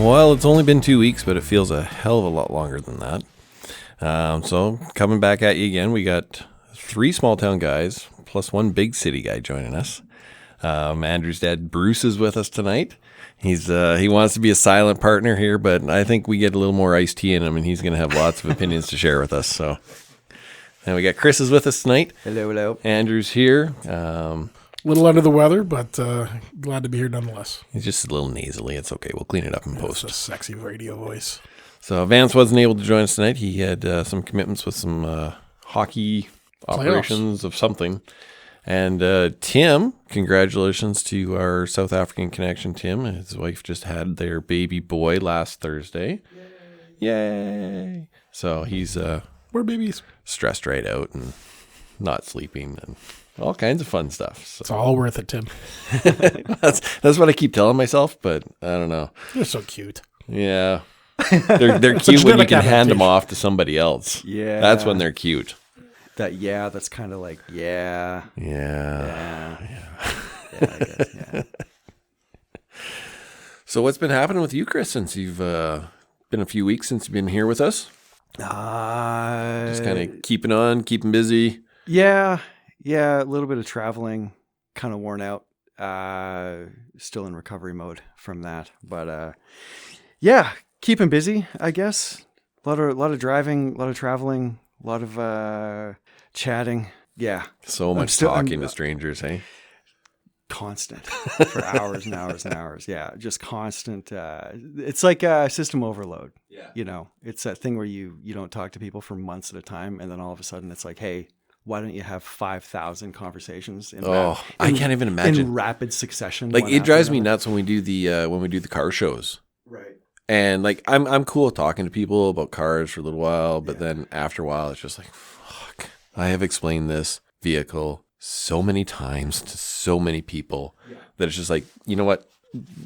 Well, it's only been 2 weeks, but it feels a hell of a lot longer than that. So coming back at you again, we got 3 small town guys plus 1 big city guy joining us. Andrew's dad Bruce is with us tonight. He wants to be a silent partner here, but I think we get a little more iced tea in him, and he's going to have lots of opinions to share with us. So, and we got Chris is with us tonight. Hello. Andrew's here. A little under the weather, but glad to be here nonetheless. He's just a little nasally. It's okay. We'll clean it up in post. It's a sexy radio voice. So Vance wasn't able to join us tonight. He had some commitments with some hockey operations of something. And Tim, congratulations to our South African connection, Tim. His wife just had their baby boy last Thursday. Yay. So he's We're babies. stressed right out and not sleeping and all kinds of fun stuff. So It's all worth it, Tim. that's what I keep telling myself, but I don't know. You're so cute. Yeah. They're cute when you genetic can hand them adaptation. off to somebody else. Yeah. That's when they're cute. That's kind of like, yeah. Yeah. I guess, yeah. So what's been happening with you, Chris, since you've been a few weeks since you've been here with us? Just kind of keeping busy. Yeah, a little bit of traveling, kind of worn out. Still in recovery mode from that, but yeah, keeping busy, I guess. A lot of driving, a lot of traveling, a lot of chatting. Yeah, So much talking to strangers, hey? constant for hours and hours and hours. Yeah, just constant. It's like a system overload. Yeah. You know, it's that thing where you don't talk to people for months at a time, and then all of a sudden it's like, hey, why don't you have 5,000 conversations? I can't even imagine. In rapid succession. Like one it after drives me another. nuts when we do the car shows. Right. And like I'm cool with talking to people about cars for a little while, but then after a while it's just like, fuck. I have explained this vehicle so many times to so many people that it's just like, you know what?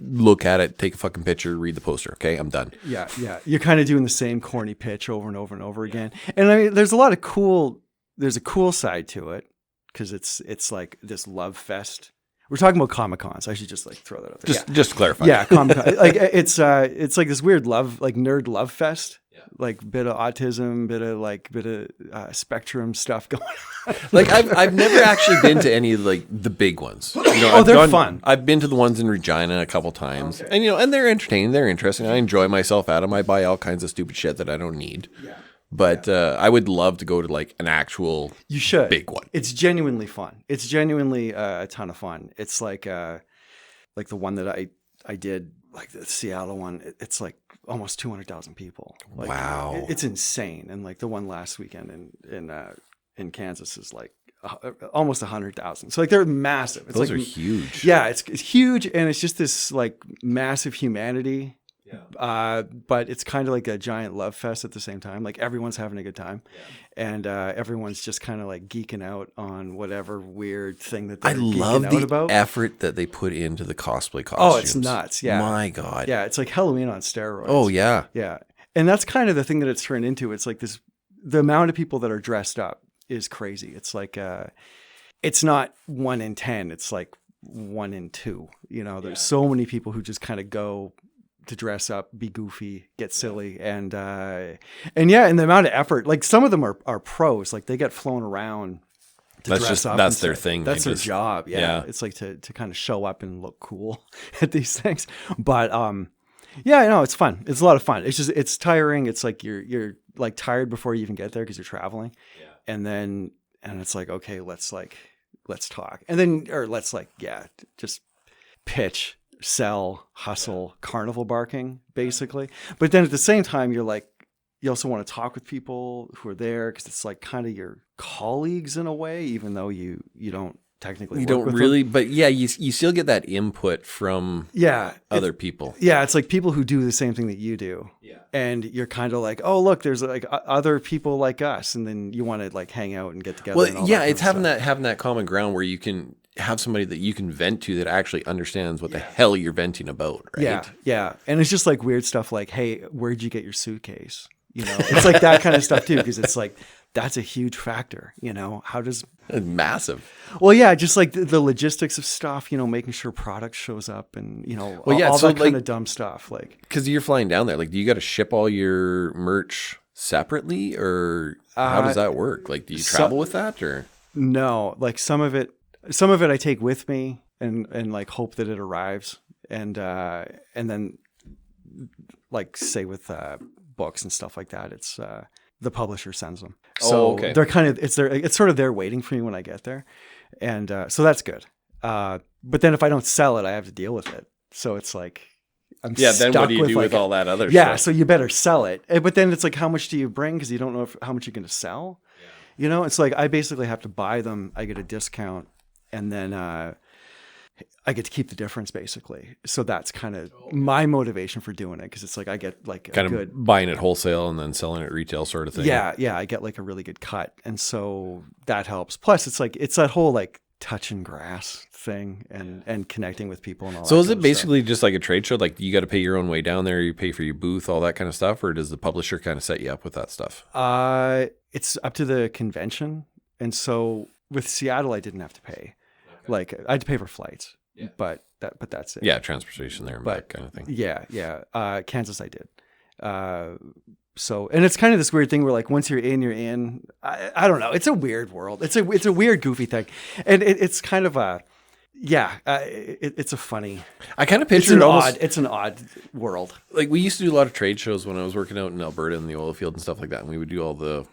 Look at it, take a fucking picture, read the poster. Okay, I'm done. Yeah. You're kind of doing the same corny pitch over and over and over again. And I mean, there's a cool side to it because it's like this love fest. We're talking about Comic-Cons. I should just like throw that out there. Just to clarify. Yeah, Comic-Con. Like it's like this weird nerd love fest. Like bit of autism, bit of spectrum stuff going on. Like I've never actually been to any of like the big ones. You know, they're fun. I've been to the ones in Regina a couple times, and and they're entertaining, they're interesting. I enjoy myself at them. I buy all kinds of stupid shit that I don't need. Yeah. But I would love to go to like an actual big one. It's genuinely fun. It's genuinely a ton of fun. It's like the one that I did, like the Seattle one. It's like almost 200,000 people. Like, wow, it's insane. And like the one last weekend in Kansas is like almost 100,000. So like they're massive. It's Those like, are huge. Yeah, it's huge, and it's just this like massive humanity. Yeah. But it's kind of like a giant love fest at the same time. Like everyone's having a good time, and everyone's just kind of like geeking out on whatever weird thing that they're I love geeking the out about. effort that they put into the cosplay costumes. Oh, it's nuts! Yeah, my God. Yeah, it's like Halloween on steroids. Oh yeah. Yeah, and that's kind of the thing that it's turned into. It's like this: the amount of people that are dressed up is crazy. It's like it's not 1 in 10. It's like 1 in 2. You know, there's so many people who just kind of go to dress up, be goofy, get silly, and the amount of effort. Like some of them are pros. Like they get flown around to dress up. That's their thing. That's their job. Yeah. It's like to kind of show up and look cool at these things. But it's fun. It's a lot of fun. It's tiring. It's like you're like tired before you even get there because you're traveling. Yeah. And it's like, okay, let's talk. And then let's just pitch, sell, hustle, carnival barking, basically. But then at the same time, you're like, you also want to talk with people who are there because it's like kind of your colleagues in a way, even though you don't technically You work don't with really, them. but yeah, you still get that input from other people. Yeah, it's like people who do the same thing that you do. Yeah. And you're kind of like, oh, look, there's like other people like us. And then you want to like hang out and get together. Well, yeah, it's having that common ground where you can have somebody that you can vent to that actually understands what the hell you're venting about, right? Yeah. And it's just like weird stuff like, hey, where'd you get your suitcase? You know, it's like that kind of stuff too, because it's like that's a huge factor. You know, how does Massive. well, yeah, just like the logistics of stuff, you know, making sure product shows up and, you know, Well, yeah, all so, that kind like- of dumb stuff. Like, Because you're flying down there. Like, do you got to ship all your merch separately, or how does that work? Like, do you travel with that, or? no, like some of it I take with me and like hope that it arrives. And then like say with books and stuff like that, it's the publisher sends them. So okay. they're kind of it's sort of there waiting for me when I get there, and so that's good. But then if I don't sell it, I have to deal with it. So it's like I'm Yeah, then stuck what do you do like with all that other yeah, stuff? so you better sell it. But then it's like, how much do you bring? Because you don't know how much you're going to sell. Yeah. You know, it's like I basically have to buy them. I get a discount, and then I get to keep the difference basically. So that's kind of my motivation for doing it, because it's like I get like Kind a of good buying it wholesale and then selling it retail sort of thing. yeah, I get like a really good cut, and so that helps. Plus, it's like it's that whole like touching grass thing and connecting with people and all. So that is kind it of basically just like a trade show? Like you got to pay your own way down there, you pay for your booth, all that kind of stuff, or does the publisher kind of set you up with that stuff? stuff? It's up to the convention, and so with Seattle, I didn't have to pay. Like I had to pay for flights, but that's it. Yeah, transportation there and back kind of thing. Yeah. Kansas, I did. So, and it's kind of this weird thing where like once you're in, you're in. I don't know. It's a weird world. It's a weird, goofy thing, and it's kind of a it's a funny. I kind of It's picture an it almost it's an odd world. like we used to do a lot of trade shows when I was working out in Alberta in the oil field and stuff like that, and we would do all the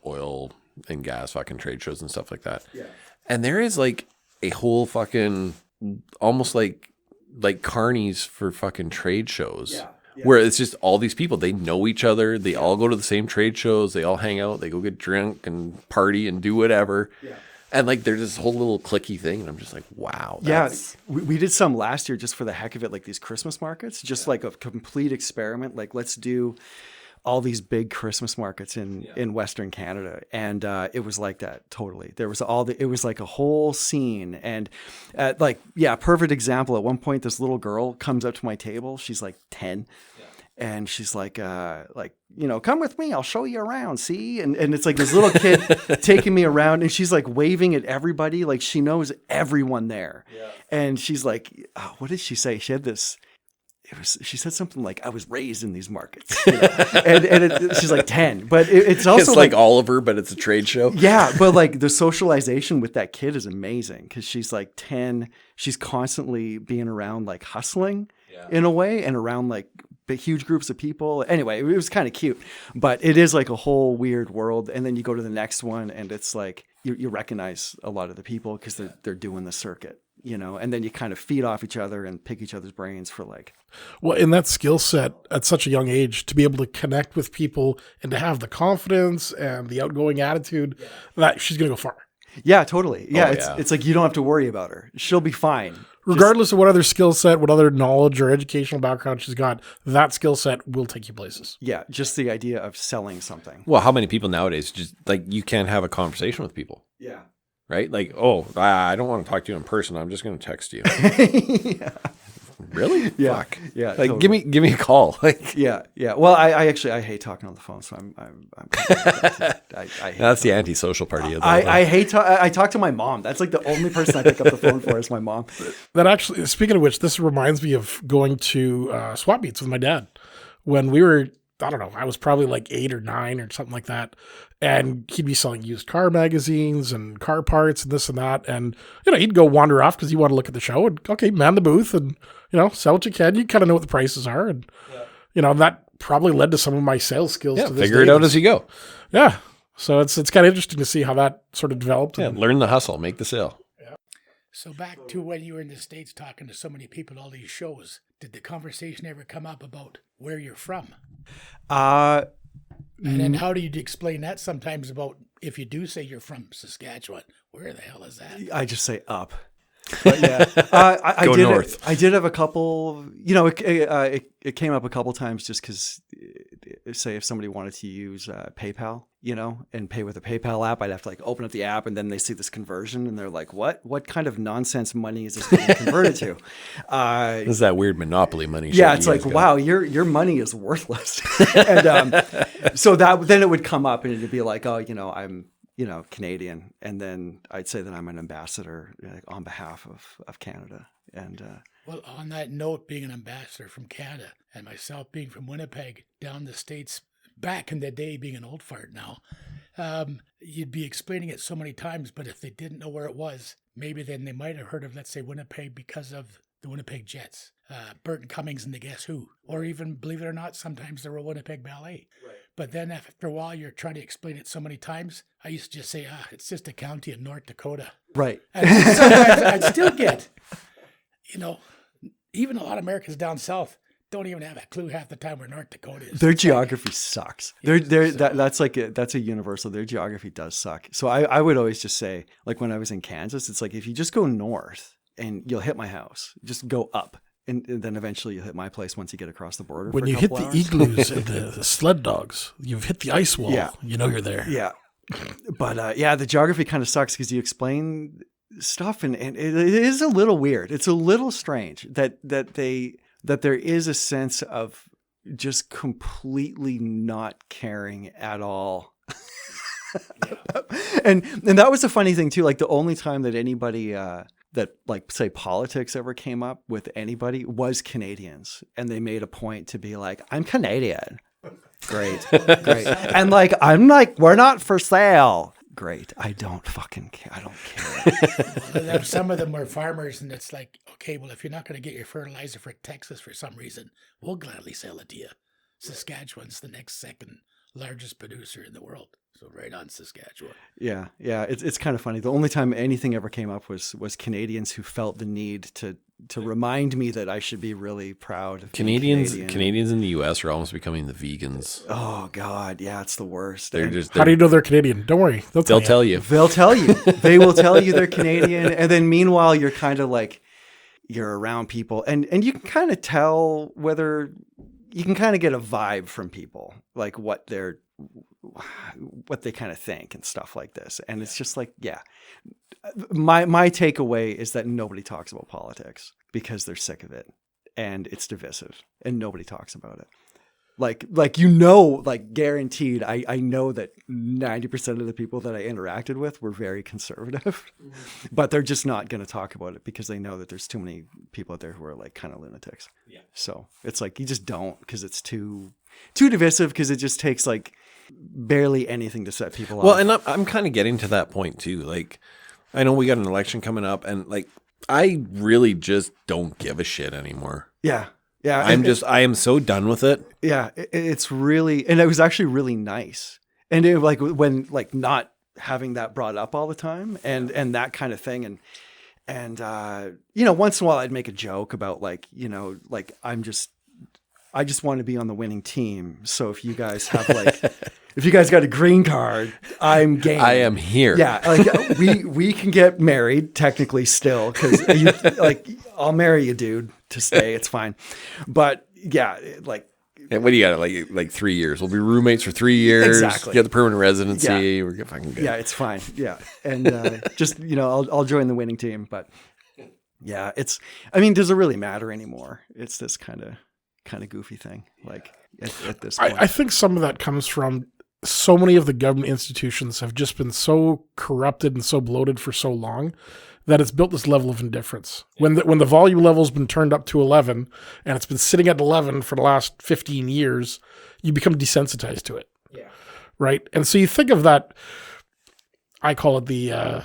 oil and gas fucking trade shows and stuff like that. Yeah, and there is like a whole fucking almost like carnies for fucking trade shows. Yeah. Where it's just all these people, they know each other, they all go to the same trade shows, they all hang out, they go get drunk and party and do whatever. Yeah. And like there's this whole little clicky thing, and I'm just like, wow. We did some last year just for the heck of it, like these Christmas markets, just like a complete experiment. Like let's do all these big Christmas markets in Western Canada, and it was like that totally. There was it was like a whole scene, and perfect example. At one point, this little girl comes up to my table. She's like 10. And she's like, come with me. I'll show you around. See? And it's like this little kid taking me around, and she's like waving at everybody. Like she knows everyone there. Yeah. And she's like, oh, what did she say? She had this, she said something like, I was raised in these markets. And she's like 10, but it's also it's like Oliver, but it's a trade show. Yeah. But like the socialization with that kid is amazing. 'Cause she's like 10. She's constantly being around like hustling in a way, and around like big, huge groups of people. Anyway, it was kind of cute, but it is like a whole weird world. And then you go to the next one, and it's like you recognize a lot of the people because they're doing the circuit, and then you kind of feed off each other and pick each other's brains for like. Well, in that skill set at such a young age, to be able to connect with people and to have the confidence and the outgoing attitude, that she's going to go far. Yeah, totally. Yeah, Oh, it's like you don't have to worry about her. She'll be fine. Regardless of what other skill set, what other knowledge or educational background she's got, that skill set will take you places. Yeah, just the idea of selling something. Well, how many people nowadays just like you can't have a conversation with people? Yeah. Right? Like, I don't want to talk to you in person. I'm just going to text you. Yeah. Really? Yeah. Fuck. Yeah. Like, totally. give me a call. Like, Yeah. Well, I actually hate talking on the phone, so I'm I hate that's the antisocial party of I hate I talk to my mom. That's like the only person I pick up the phone for is my mom. That actually, speaking of which, this reminds me of going to swap meets with my dad when we were, I don't know, I was probably like 8 or 9 or something like that. And he'd be selling used car magazines and car parts and this and that. And, he'd go wander off because he wanted to look at the show and, okay, man the booth and, sell what you can. You kind of know what the prices are. And, that probably led to some of my sales skills. Yeah, to this figure it day. out as you go. Yeah. So it's kind of interesting to see how that sort of developed. Yeah, learn the hustle, make the sale. So back to when you were in the States talking to so many people at all these shows, did the conversation ever come up about where you're from? And then how do you explain that sometimes about if you do say you're from Saskatchewan, where the hell is that? I just say up. But yeah, I Go did north. I did have a couple. It came up a couple times just because, say, if somebody wanted to use PayPal, and pay with a PayPal app, I'd have to like open up the app, and then they see this conversion, and they're like, "What? What kind of nonsense money is this being converted to?" This is that weird monopoly money. Yeah, shit it's you like, guys got. wow, your money is worthless. And So then it would come up and it'd be like, oh, I'm, Canadian. And then I'd say that I'm an ambassador on behalf of Canada. And well, on that note, being an ambassador from Canada and myself being from Winnipeg down the States back in the day, being an old fart now, you'd be explaining it so many times, but if they didn't know where it was, maybe then they might have heard of, let's say, Winnipeg because of the Winnipeg Jets, Burton Cummings and the Guess Who, or even, believe it or not, sometimes the Royal Winnipeg Ballet. Right. But then after a while, you're trying to explain it so many times, I used to just say, it's just a county in North Dakota. Right. And sometimes I'd still get, even a lot of Americans down south don't even have a clue half the time where North Dakota is. Their geography sucks. That's a universal. Their geography does suck. So I would always just say, like when I was in Kansas, it's like if you just go north and you'll hit my house, just go up. And then eventually you'll hit my place once you get across the border. When you hit the igloos and the sled dogs, you've hit the ice wall. Yeah. You're there. Yeah. But the geography kind of sucks because you explain stuff and it is a little weird. It's a little strange that there is a sense of just completely not caring at all. and that was a funny thing too. Like the only time that anybody that like say politics ever came up with anybody was Canadians, and they made a point to be like, I'm Canadian. Great. And like, I'm like, we're not for sale. Great. I don't fucking care. I don't care. Some of them were farmers, and it's like, okay, well, if you're not going to get your fertilizer for Texas for some reason, we'll gladly sell it to you. Saskatchewan's the next second largest producer in the world. So right on Saskatchewan. Yeah. It's kind of funny. The only time anything ever came up was Canadians who felt the need to remind me that I should be really proud of Canadians in the U.S. are almost becoming the vegans. Oh God, yeah, it's the worst. How do you know they're Canadian? Don't worry, they'll tell you. They'll tell you. They will tell you they're Canadian, and then meanwhile you're kind of like you're around people, and you can kind of tell whether you can kind of get a vibe from people, like what they kind of think and stuff like this. And it's just like, yeah, my takeaway is that nobody talks about politics because they're sick of it and it's divisive and nobody talks about it. Like, guaranteed, I know that 90% of the people that I interacted with were very conservative, but they're just not going to talk about it because they know that there's too many people out there who are like kind of lunatics. Yeah. So it's like, you just don't, because it's too divisive, because it just takes like barely anything to set people off. Well, and I'm kind of getting to that point too. Like, I know we got an election coming up, and like, I really just don't give a shit anymore. Yeah. Yeah, I am so done with it. Yeah, it's really, and it was actually really nice. And it, like when like not having that brought up all the time and that kind of thing. And once in a while I'd make a joke about like, like I just want to be on the winning team. So if you guys have like, if you guys got a green card, I'm game. I am here. Yeah. Like we can get married technically still. 'Cause I'll marry you, dude, to stay. It's fine. But yeah, like, and what do you got? Like 3 years. We'll be roommates for 3 years. Exactly. Get the permanent residency. Yeah. We're fucking good. Yeah, it's fine. Yeah. And just, I'll join the winning team. But yeah, does it really matter anymore? It's this kind of goofy thing. Like at this point. I think some of that comes from so many of the government institutions have just been so corrupted and so bloated for so long that it's built this level of indifference. When the volume level's been turned up to 11 and it's been sitting at 11 for the last 15 years, you become desensitized to it. Yeah. Right? And so you think of that, I call it the,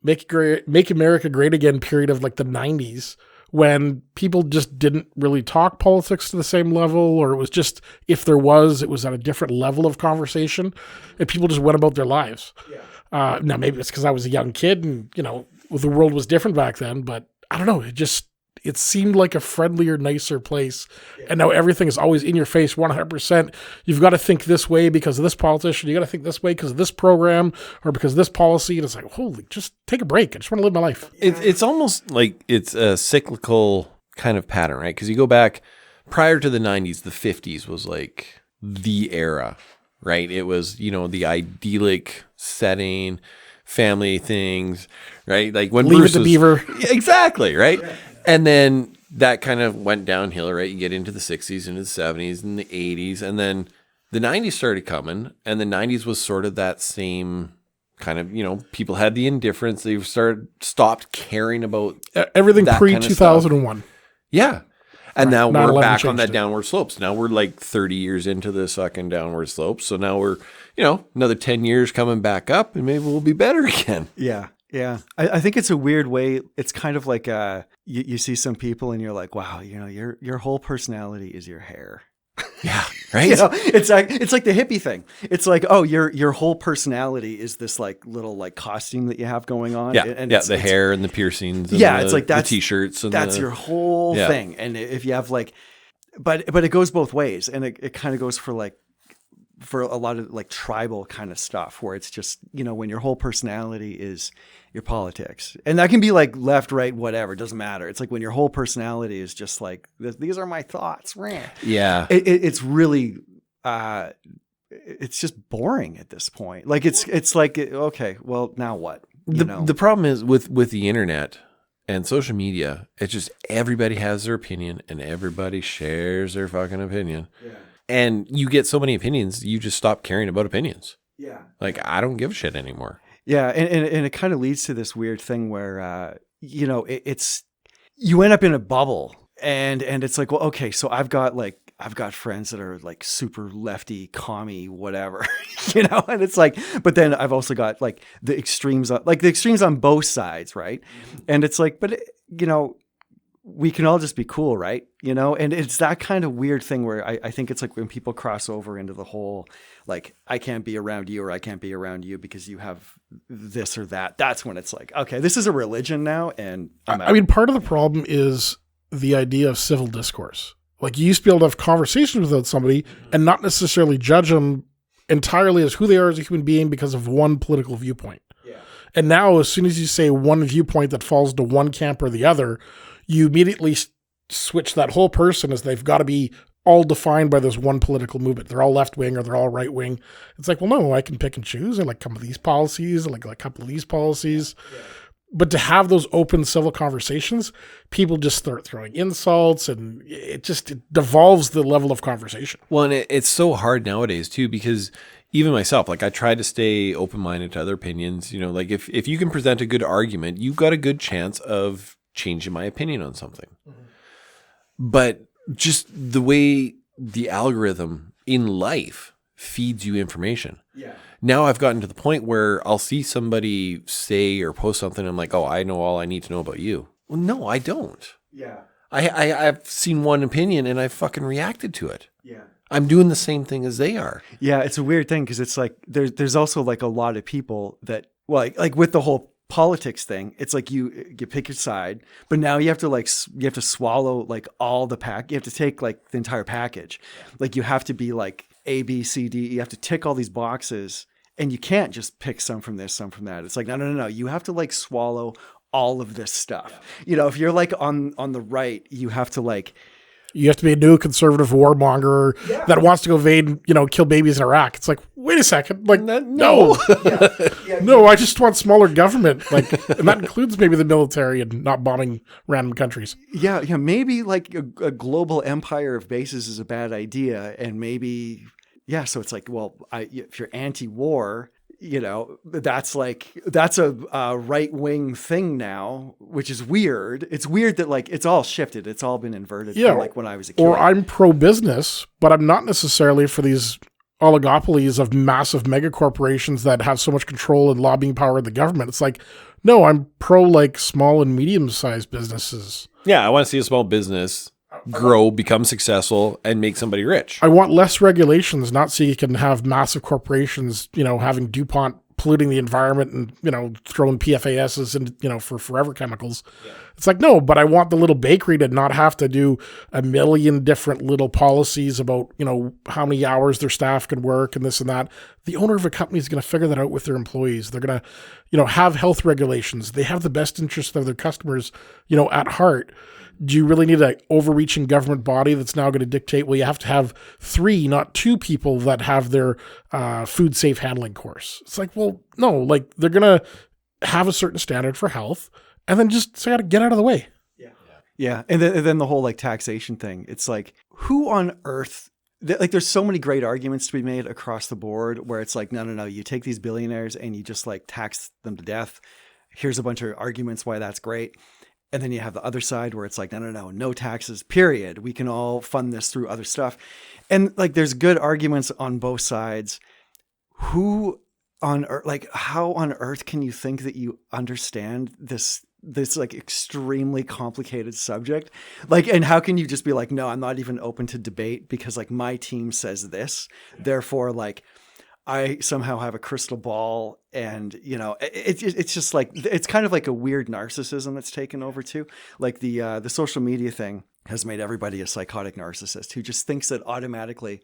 Make America Great Again period of like the 90s, when people just didn't really talk politics to the same level, or it was just, if there was, it was at a different level of conversation, and people just went about their lives. Yeah. Now, maybe it's because I was a young kid and, the world was different back then, but I don't know. It seemed like a friendlier, nicer place. Yeah. And now everything is always in your face 100%. You've got to think this way because of this politician. You got to think this way because of this program or because of this policy. And it's like, holy, just take a break. I just want to live my life. It's almost like it's a cyclical kind of pattern, right? Because you go back prior to the 90s, the 50s was like the era, right? It was, the idyllic setting, family things, right? Like when Leave It to Beaver. Exactly, right? Yeah. And then that kind of went downhill, right? You get into the 60s, into the 70s, and the 80s, and then the 90s started coming, and the 90s was sort of that same kind of, people had the indifference. They stopped caring about everything that pre kind of 2001. Yeah. And now 9/11 we're back on changed that it. downward slope. So now we're like 30 years into the sucking downward slope. So now we're, another 10 years coming back up, and maybe we'll be better again. Yeah. Yeah. I think it's a weird way. It's kind of like you see some people and you're like, wow, your whole personality is your hair. Yeah. Right. It's like the hippie thing. It's like, oh, your whole personality is this like little like costume that you have going on. Yeah. And the hair and the piercings. And it's like that's the t-shirts. And that's your whole thing. And if you have like, but it goes both ways, and it kind of goes for a lot of like tribal kind of stuff where it's just, when your whole personality is your politics, and that can be like left, right, whatever, it doesn't matter. It's like when your whole personality is just like, these are my thoughts. Yeah. It's really, it's just boring at this point. Like it's like, okay, well now what? The problem is with the internet and social media, it's just everybody has their opinion and everybody shares their fucking opinion. Yeah. And you get so many opinions, you just stop caring about opinions. Yeah. Like, I don't give a shit anymore. Yeah. And it kind of leads to this weird thing where, it's, you end up in a bubble, and it's like, well, okay, so I've got friends that are like super lefty, commie, whatever, and it's like, but then I've also got like the extremes on both sides. Right. And it's like, but we can all just be cool, right? And it's that kind of weird thing where I think it's like when people cross over into the whole, like, I can't be around you or I can't be around you because you have this or that. That's when it's like, okay, this is a religion now. And I mean, part of the problem is the idea of civil discourse. Like, you used to be able to have conversations with somebody and not necessarily judge them entirely as who they are as a human being because of one political viewpoint. Yeah. And now, as soon as you say one viewpoint that falls to one camp or the other, you immediately switch that whole person as they've got to be all defined by this one political movement. They're all left wing or they're all right wing. It's like, well, no, I can pick and choose. I like some of these policies. I like a couple of these policies. Yeah. But to have those open civil conversations, people just start throwing insults, and it devolves the level of conversation. Well, and it's so hard nowadays too, because even myself, like, I try to stay open-minded to other opinions. Like if you can present a good argument, you've got a good chance of changing my opinion on something. Mm-hmm. But just the way the algorithm in life feeds you information. Yeah. Now I've gotten to the point where I'll see somebody say or post something, and I'm like, oh, I know all I need to know about you. Well, no, I don't. Yeah. I've seen one opinion and I fucking reacted to it. Yeah. I'm doing the same thing as they are. Yeah, it's a weird thing because it's like there's also like a lot of people that, well, like with the whole politics thing, it's like you pick your side, but now you have to swallow like all the pack. You have to take like the entire package. Like, you have to be like A, B, C, D. You have to tick all these boxes, and you can't just pick some from this, some from that. It's like, no. You have to like swallow all of this stuff. Yeah. If you're like on the right, you have to like, you have to be a new conservative warmonger that wants to go invade and, kill babies in Iraq. It's like, wait a second. Like, no. No, I just want smaller government. Like, and that includes maybe the military and not bombing random countries. Yeah. Maybe like a global empire of bases is a bad idea. And maybe, so it's like, well, if you're anti-war, that's a right-wing thing now, which is weird. It's weird that like it's all shifted. It's all been inverted from like when I was a kid. Or I'm pro-business, but I'm not necessarily for these oligopolies of massive mega corporations that have so much control and lobbying power in the government. It's like, no, I'm pro like small and medium-sized businesses. Yeah, I want to see a small business grow, become successful, and make somebody rich. I want less regulations, not so you can have massive corporations, having DuPont polluting the environment and, throwing PFASs and, for forever chemicals. Yeah. It's like, no, but I want the little bakery to not have to do a million different little policies about, how many hours their staff can work and this and that. The owner of a company is going to figure that out with their employees. They're going to, have health regulations. They have the best interest of their customers, at heart. Do you really need an overreaching government body that's now going to dictate, well, you have to have 3, not 2 people that have their food safe handling course? It's like, well, no, like they're going to have a certain standard for health and then just say, get out of the way. Yeah. And then the whole like taxation thing. It's like, who on earth like there's so many great arguments to be made across the board where it's like, no, you take these billionaires and you just like tax them to death. Here's a bunch of arguments why that's great. And then you have the other side where it's like, no taxes, period. We can all fund this through other stuff. And like, there's good arguments on both sides. Who on earth, like how on earth can you think that you understand this like extremely complicated subject? Like, and how can you just be like, no, I'm not even open to debate because like my team says this, therefore like I somehow have a crystal ball, and it's just like, it's kind of like a weird narcissism that's taken over too. Like the social media thing has made everybody a psychotic narcissist who just thinks that automatically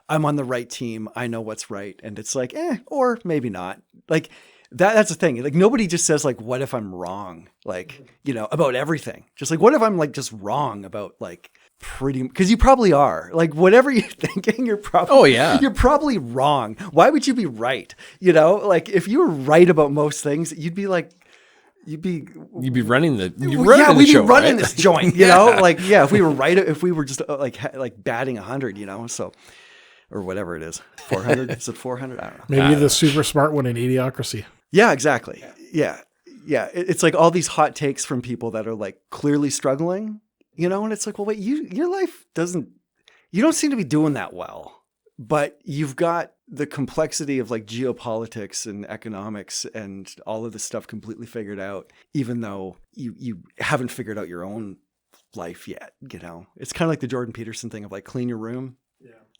I'm on the right team. I know what's right. And it's like, or maybe not. Like that's the thing. Like nobody just says like, what if I'm wrong? Like, about everything. Just like, what if I'm like just wrong about like because you probably are. Like whatever you're thinking, you're probably, you're probably wrong. Why would you be right? Like if you were right about most things, you'd be like, you'd be running the we'd show, be running right? this joint, like, if we were right, if we were just like batting 100, so, or whatever it is, 400, is it 400? I don't know. Maybe the super smart one in Idiocracy. Yeah, exactly. Yeah. It's like all these hot takes from people that are like clearly struggling, and it's like, well, wait, your life you don't seem to be doing that well, but you've got the complexity of like geopolitics and economics and all of this stuff completely figured out, even though you haven't figured out your own life yet. It's kind of like the Jordan Peterson thing of like clean your room.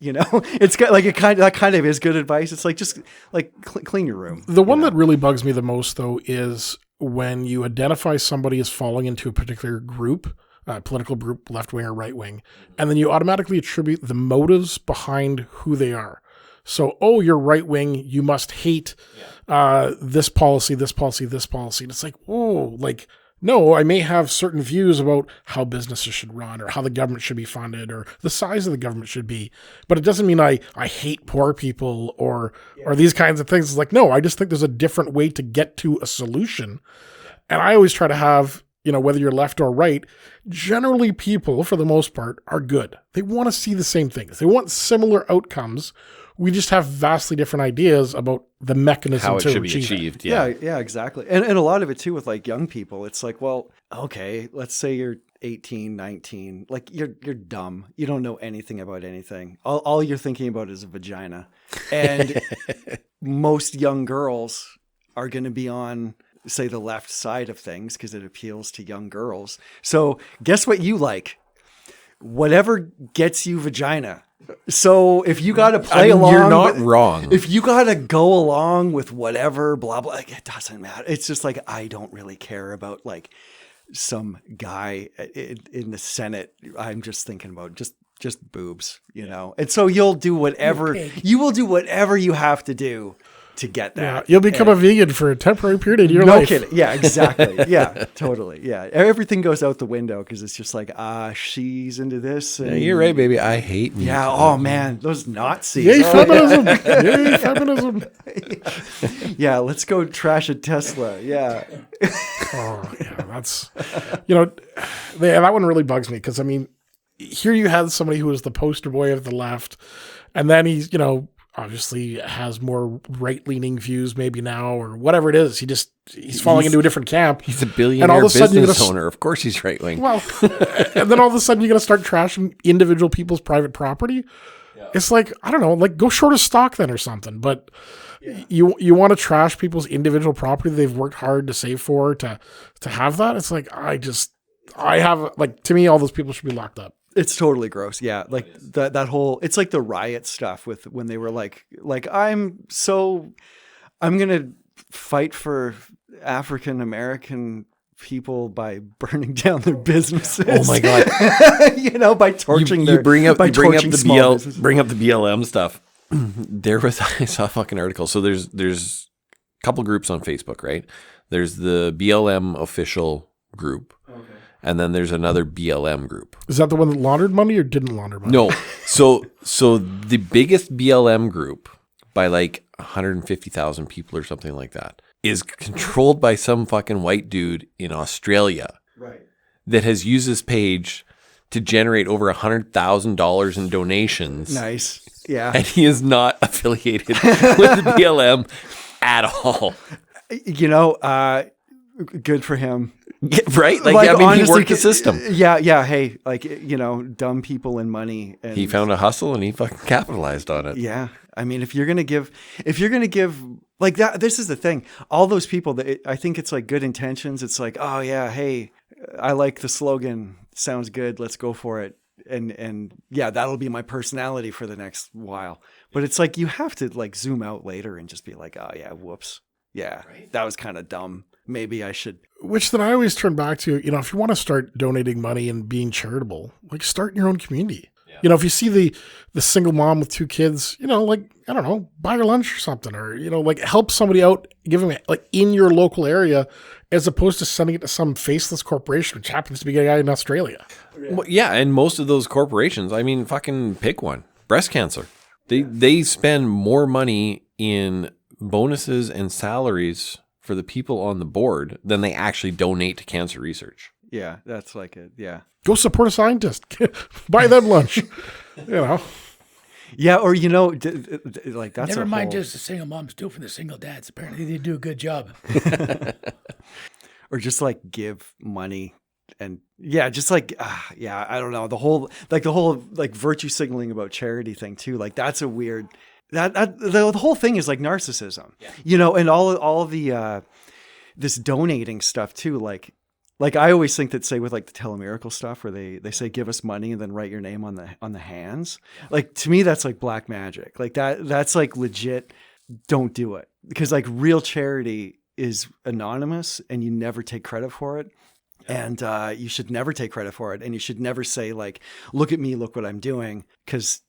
It's got like that kind of is good advice. It's like just like clean your room. The one that really bugs me the most though is when you identify somebody as falling into a particular group, political group, left wing or right wing, and then you automatically attribute the motives behind who they are. So, you're right wing, you must hate this policy, this policy, this policy. And it's like, like, no, I may have certain views about how businesses should run or how the government should be funded or the size of the government should be. But it doesn't mean I hate poor people or these kinds of things. It's like, no, I just think there's a different way to get to a solution. And I always try to have, whether you're left or right, generally people, for the most part, are good. They want to see the same things. They want similar outcomes. We just have vastly different ideas about the mechanism how it to should be achieve achieved. it. Yeah, exactly. And a lot of it too with like young people, it's like, well, okay, let's say you're 18, 19, like you're dumb. You don't know anything about anything. All you're thinking about is a vagina. And most young girls are going to be on, say, the left side of things because it appeals to young girls. So guess what you like? Whatever gets you vagina. So if you got to play along, you're not wrong. If you got to go along with whatever, blah, blah, like, it doesn't matter. It's just like, I don't really care about like some guy in the Senate. I'm just thinking about just boobs, And so you'll do whatever, you will do whatever you have to do to get that. Yeah, you'll become a vegan for a temporary period in your no life. kidding. Yeah, exactly. Yeah, totally. Yeah. Everything goes out the window because it's just like, she's into this. And, you're right, baby. I hate meat. Yeah. Oh man, those Nazis. Yay, feminism! Yay, feminism! Yeah, let's go trash a Tesla. Yeah. That's, that one really bugs me because, here you had somebody who was the poster boy of the left, and then he's, obviously has more right-leaning views maybe now or whatever it is. He's falling into a different camp. He's a billionaire business owner. Of course he's right-wing. Well, and then all of a sudden you're going to start trashing individual people's private property. Yeah. It's like, I don't know, like go short a stock then or something. But you want to trash people's individual property that they've worked hard to save for, to have that? It's like, to me, all those people should be locked up. It's totally gross. Yeah. Like that whole, it's like the riot stuff with when they were like, I'm going to fight for African-American people by burning down their businesses. Oh my God. By torching bring up the businesses. BLM stuff. I saw a fucking article. So there's a couple groups on Facebook, right? There's the BLM official group. Okay. And then there's another BLM group. Is that the one that laundered money or didn't launder money? No. So the biggest BLM group by like 150,000 people or something like that is controlled by some fucking white dude in Australia. Right. That has used this page to generate over $100,000 in donations. Nice. Yeah. And he is not affiliated with the BLM at all. You know, good for him. Yeah, right? Like I mean, honestly, he worked the system. Yeah. Hey, like, you know, dumb people and money. And He found a hustle and he fucking capitalized on it. yeah. I mean, if you're going to give like that, this is the thing. All those people that I think it's like good intentions. It's like, oh yeah, hey, I like the slogan. Sounds good. Let's go for it. And yeah, that'll be my personality for the next while. But it's like, you have to like zoom out later and just be like, oh yeah, whoops. Yeah, that was kind of dumb. Maybe I should. Which then I always turn back to, you know, if you want to start donating money and being charitable, like start in your own community. Yeah. You know, if you see the single mom with 2 kids, you know, like, I don't know, buy her lunch or something, or, you know, like help somebody out, give them like in your local area, as opposed to sending it to some faceless corporation, which happens to be a guy in Australia. Well, yeah, and most of those corporations, I mean, fucking pick one. Breast cancer. They spend more money in bonuses and salaries for the people on the board than they actually donate to cancer research. Yeah, that's like it. Yeah. Go support a scientist. Buy them lunch. You know. Yeah, or, you know, like that's Never a mind whole, just the single moms, do it for the single dads. Apparently they do a good job. or just like give money and yeah, just like, yeah, I don't know. The whole like virtue signaling about charity thing too. Like that's a weird, the whole thing is like narcissism, you know, and all the, this donating stuff too. Like I always think that, say, with like the Telemiracle stuff where they say, give us money and then write your name on the hands. Like, to me, that's like black magic. Like that's like legit. Don't do it, because like real charity is anonymous and you never take credit for it. And you should never take credit for it. And you should never say like, look at me, look what I'm doing. Because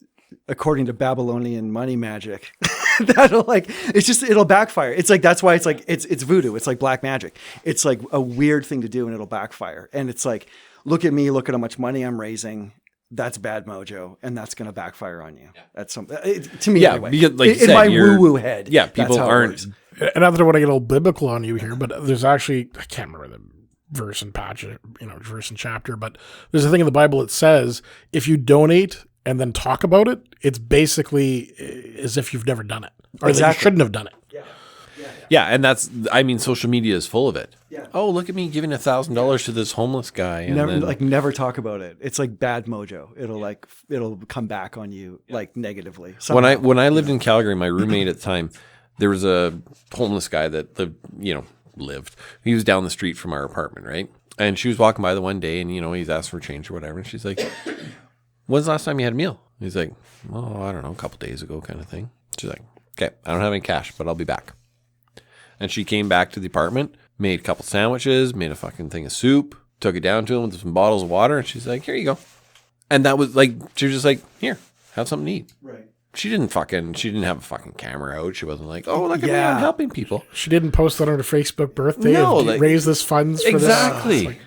according to Babylonian money magic, it'll backfire. It's like, that's why it's like, it's voodoo. It's like black magic. It's like a weird thing to do and it'll backfire. And it's like, look at me, look at how much money I'm raising. That's bad mojo, and that's going to backfire on you. Yeah. That's something to me. Yeah, anyway. because like you in said, my woo-woo head. Yeah, people aren't. And not that I want to get a little biblical on you here, but there's actually, I can't remember the verse and verse and chapter, but there's a thing in the Bible that says if you donate and then talk about it, it's basically as if you've never done it, or that you shouldn't have done it. Yeah, and that's, I mean, social media is full of it. Yeah. Oh, look at me giving $1,000 to this homeless guy. And never talk about it. It's like bad mojo. It'll come back on you like negatively. Somehow. When I lived in Calgary, my roommate at the time, there was a homeless guy that lived. He was down the street from our apartment, right? And she was walking by the one day, and he's asked for change or whatever, and she's like, "When's the last time you had a meal?" He's like, "Oh, I don't know, a couple days ago," kind of thing. She's like, "Okay, I don't have any cash, but I'll be back." And she came back to the apartment, made a couple sandwiches, made a fucking thing of soup, took it down to him with some bottles of water, and she's like, "Here you go." And that was like, she was just like, "Here, have something to eat." Right. She didn't have a fucking camera out. She wasn't like, "Oh, look at me, I'm helping people." She didn't post that on her Facebook birthday. No, raise this funds for exactly. this.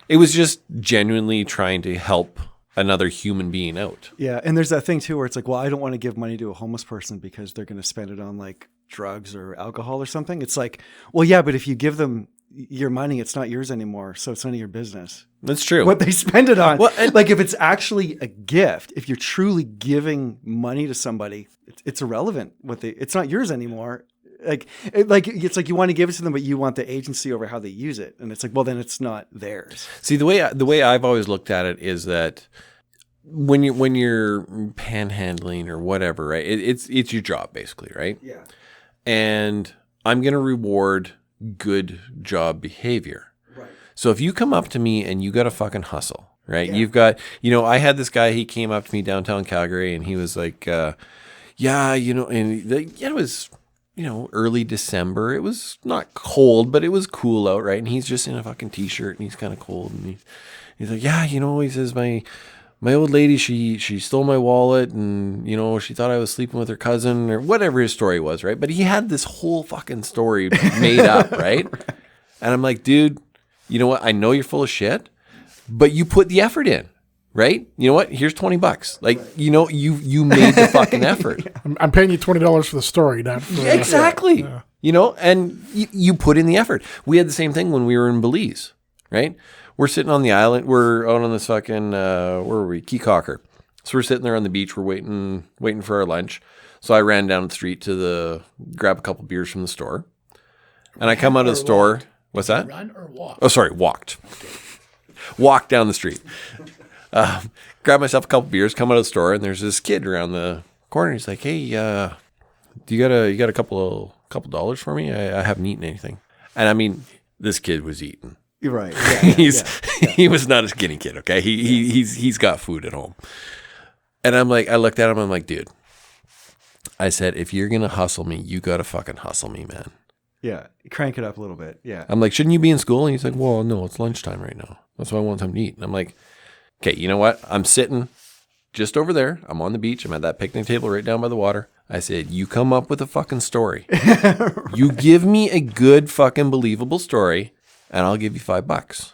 It was just genuinely trying to help another human being out. Yeah, and there's that thing too where it's like, well, I don't want to give money to a homeless person because they're going to spend it on like drugs or alcohol or something. It's like, well, yeah, but if you give them your money, it's not yours anymore, so it's none of your business. That's true. What they spend it on. Well, like if it's actually a gift, if you're truly giving money to somebody, it's irrelevant. It's not yours anymore. It's like you want to give it to them, but you want the agency over how they use it, and it's like, well, then it's not theirs. See, the way I've always looked at it is that when you're panhandling or whatever, right? It's your job basically, right? Yeah. And I'm going to reward good job behavior. Right. So if you come up to me and you got to fucking hustle, right? Yeah. You've got, I had this guy, he came up to me downtown Calgary and he was like, and it was, early December. It was not cold, but it was cool out, right? And he's just in a fucking t-shirt and he's kind of cold. And he's like, yeah, he says, my old lady, she stole my wallet and, she thought I was sleeping with her cousin or whatever his story was, right? But he had this whole fucking story made up, right? And I'm like, dude, you know what? I know you're full of shit, but you put the effort in, right? You know what? Here's $20. Like, you made the fucking effort. I'm paying you $20 for the story, not for... Exactly. And you put in the effort. We had the same thing when we were in Belize, right? we're sitting on the island. We're out on this fucking, where were we? Key Cocker. So we're sitting there on the beach. We're waiting for our lunch. So I ran down the street to grab a couple beers from the store. And I come out of the store. Walked. What's that? Run or walk? Oh, sorry, walked. Okay. Walked down the street. Grab myself a couple beers, come out of the store, and there's this kid around the corner. He's like, "Hey, do you got a couple dollars for me? I haven't eaten anything." And I mean, this kid was eating. You're right. Yeah, He was not a skinny kid. Okay, he's got food at home. And I'm like, I looked at him. I'm like, dude. I said, if you're gonna hustle me, you gotta fucking hustle me, man. Yeah, crank it up a little bit. Yeah. I'm like, shouldn't you be in school? And he's like, well, no, it's lunchtime right now. That's why I want something to eat. And I'm like, okay, you know what? I'm sitting just over there. I'm on the beach. I'm at that picnic table right down by the water. I said, you come up with a fucking story. You give me a good fucking believable story, and I'll give you $5.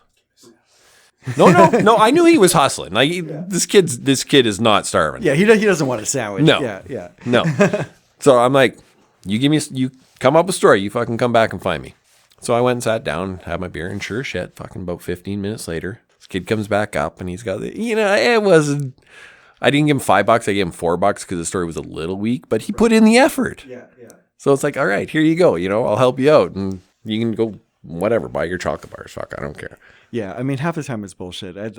No. I knew he was hustling. Like this kid is not starving. Yeah, he doesn't want a sandwich. No. Yeah. No. So I'm like, you come up with a story. You fucking come back and find me. So I went and sat down, had my beer, and sure as shit, fucking about 15 minutes later, this kid comes back up and he's got I didn't give him $5. I gave him $4 because the story was a little weak, but he put in the effort. Yeah. So it's like, all right, here you go. I'll help you out and you can go whatever, buy your chocolate bars. Fuck, I don't care. Yeah, I mean, half the time it's bullshit. I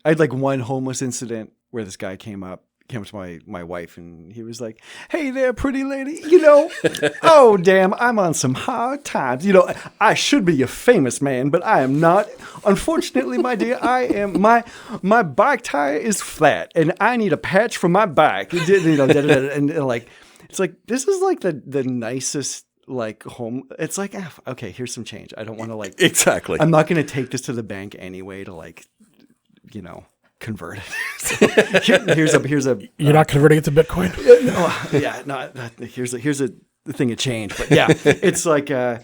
had like one homeless incident where this guy came up to my wife and he was like, "Hey there, pretty lady, oh damn, I'm on some hard times. I should be a famous man, but I am not. Unfortunately, my dear, I am my bike tire is flat and I need a patch for my bike." And like, it's like this is like the nicest like home. It's like, okay, here's some change. I don't want to like exactly. I'm not going to take this to the bank anyway to like, convert it. here's a. You're not converting it to Bitcoin? Here's a thing of change, but yeah, it's like, I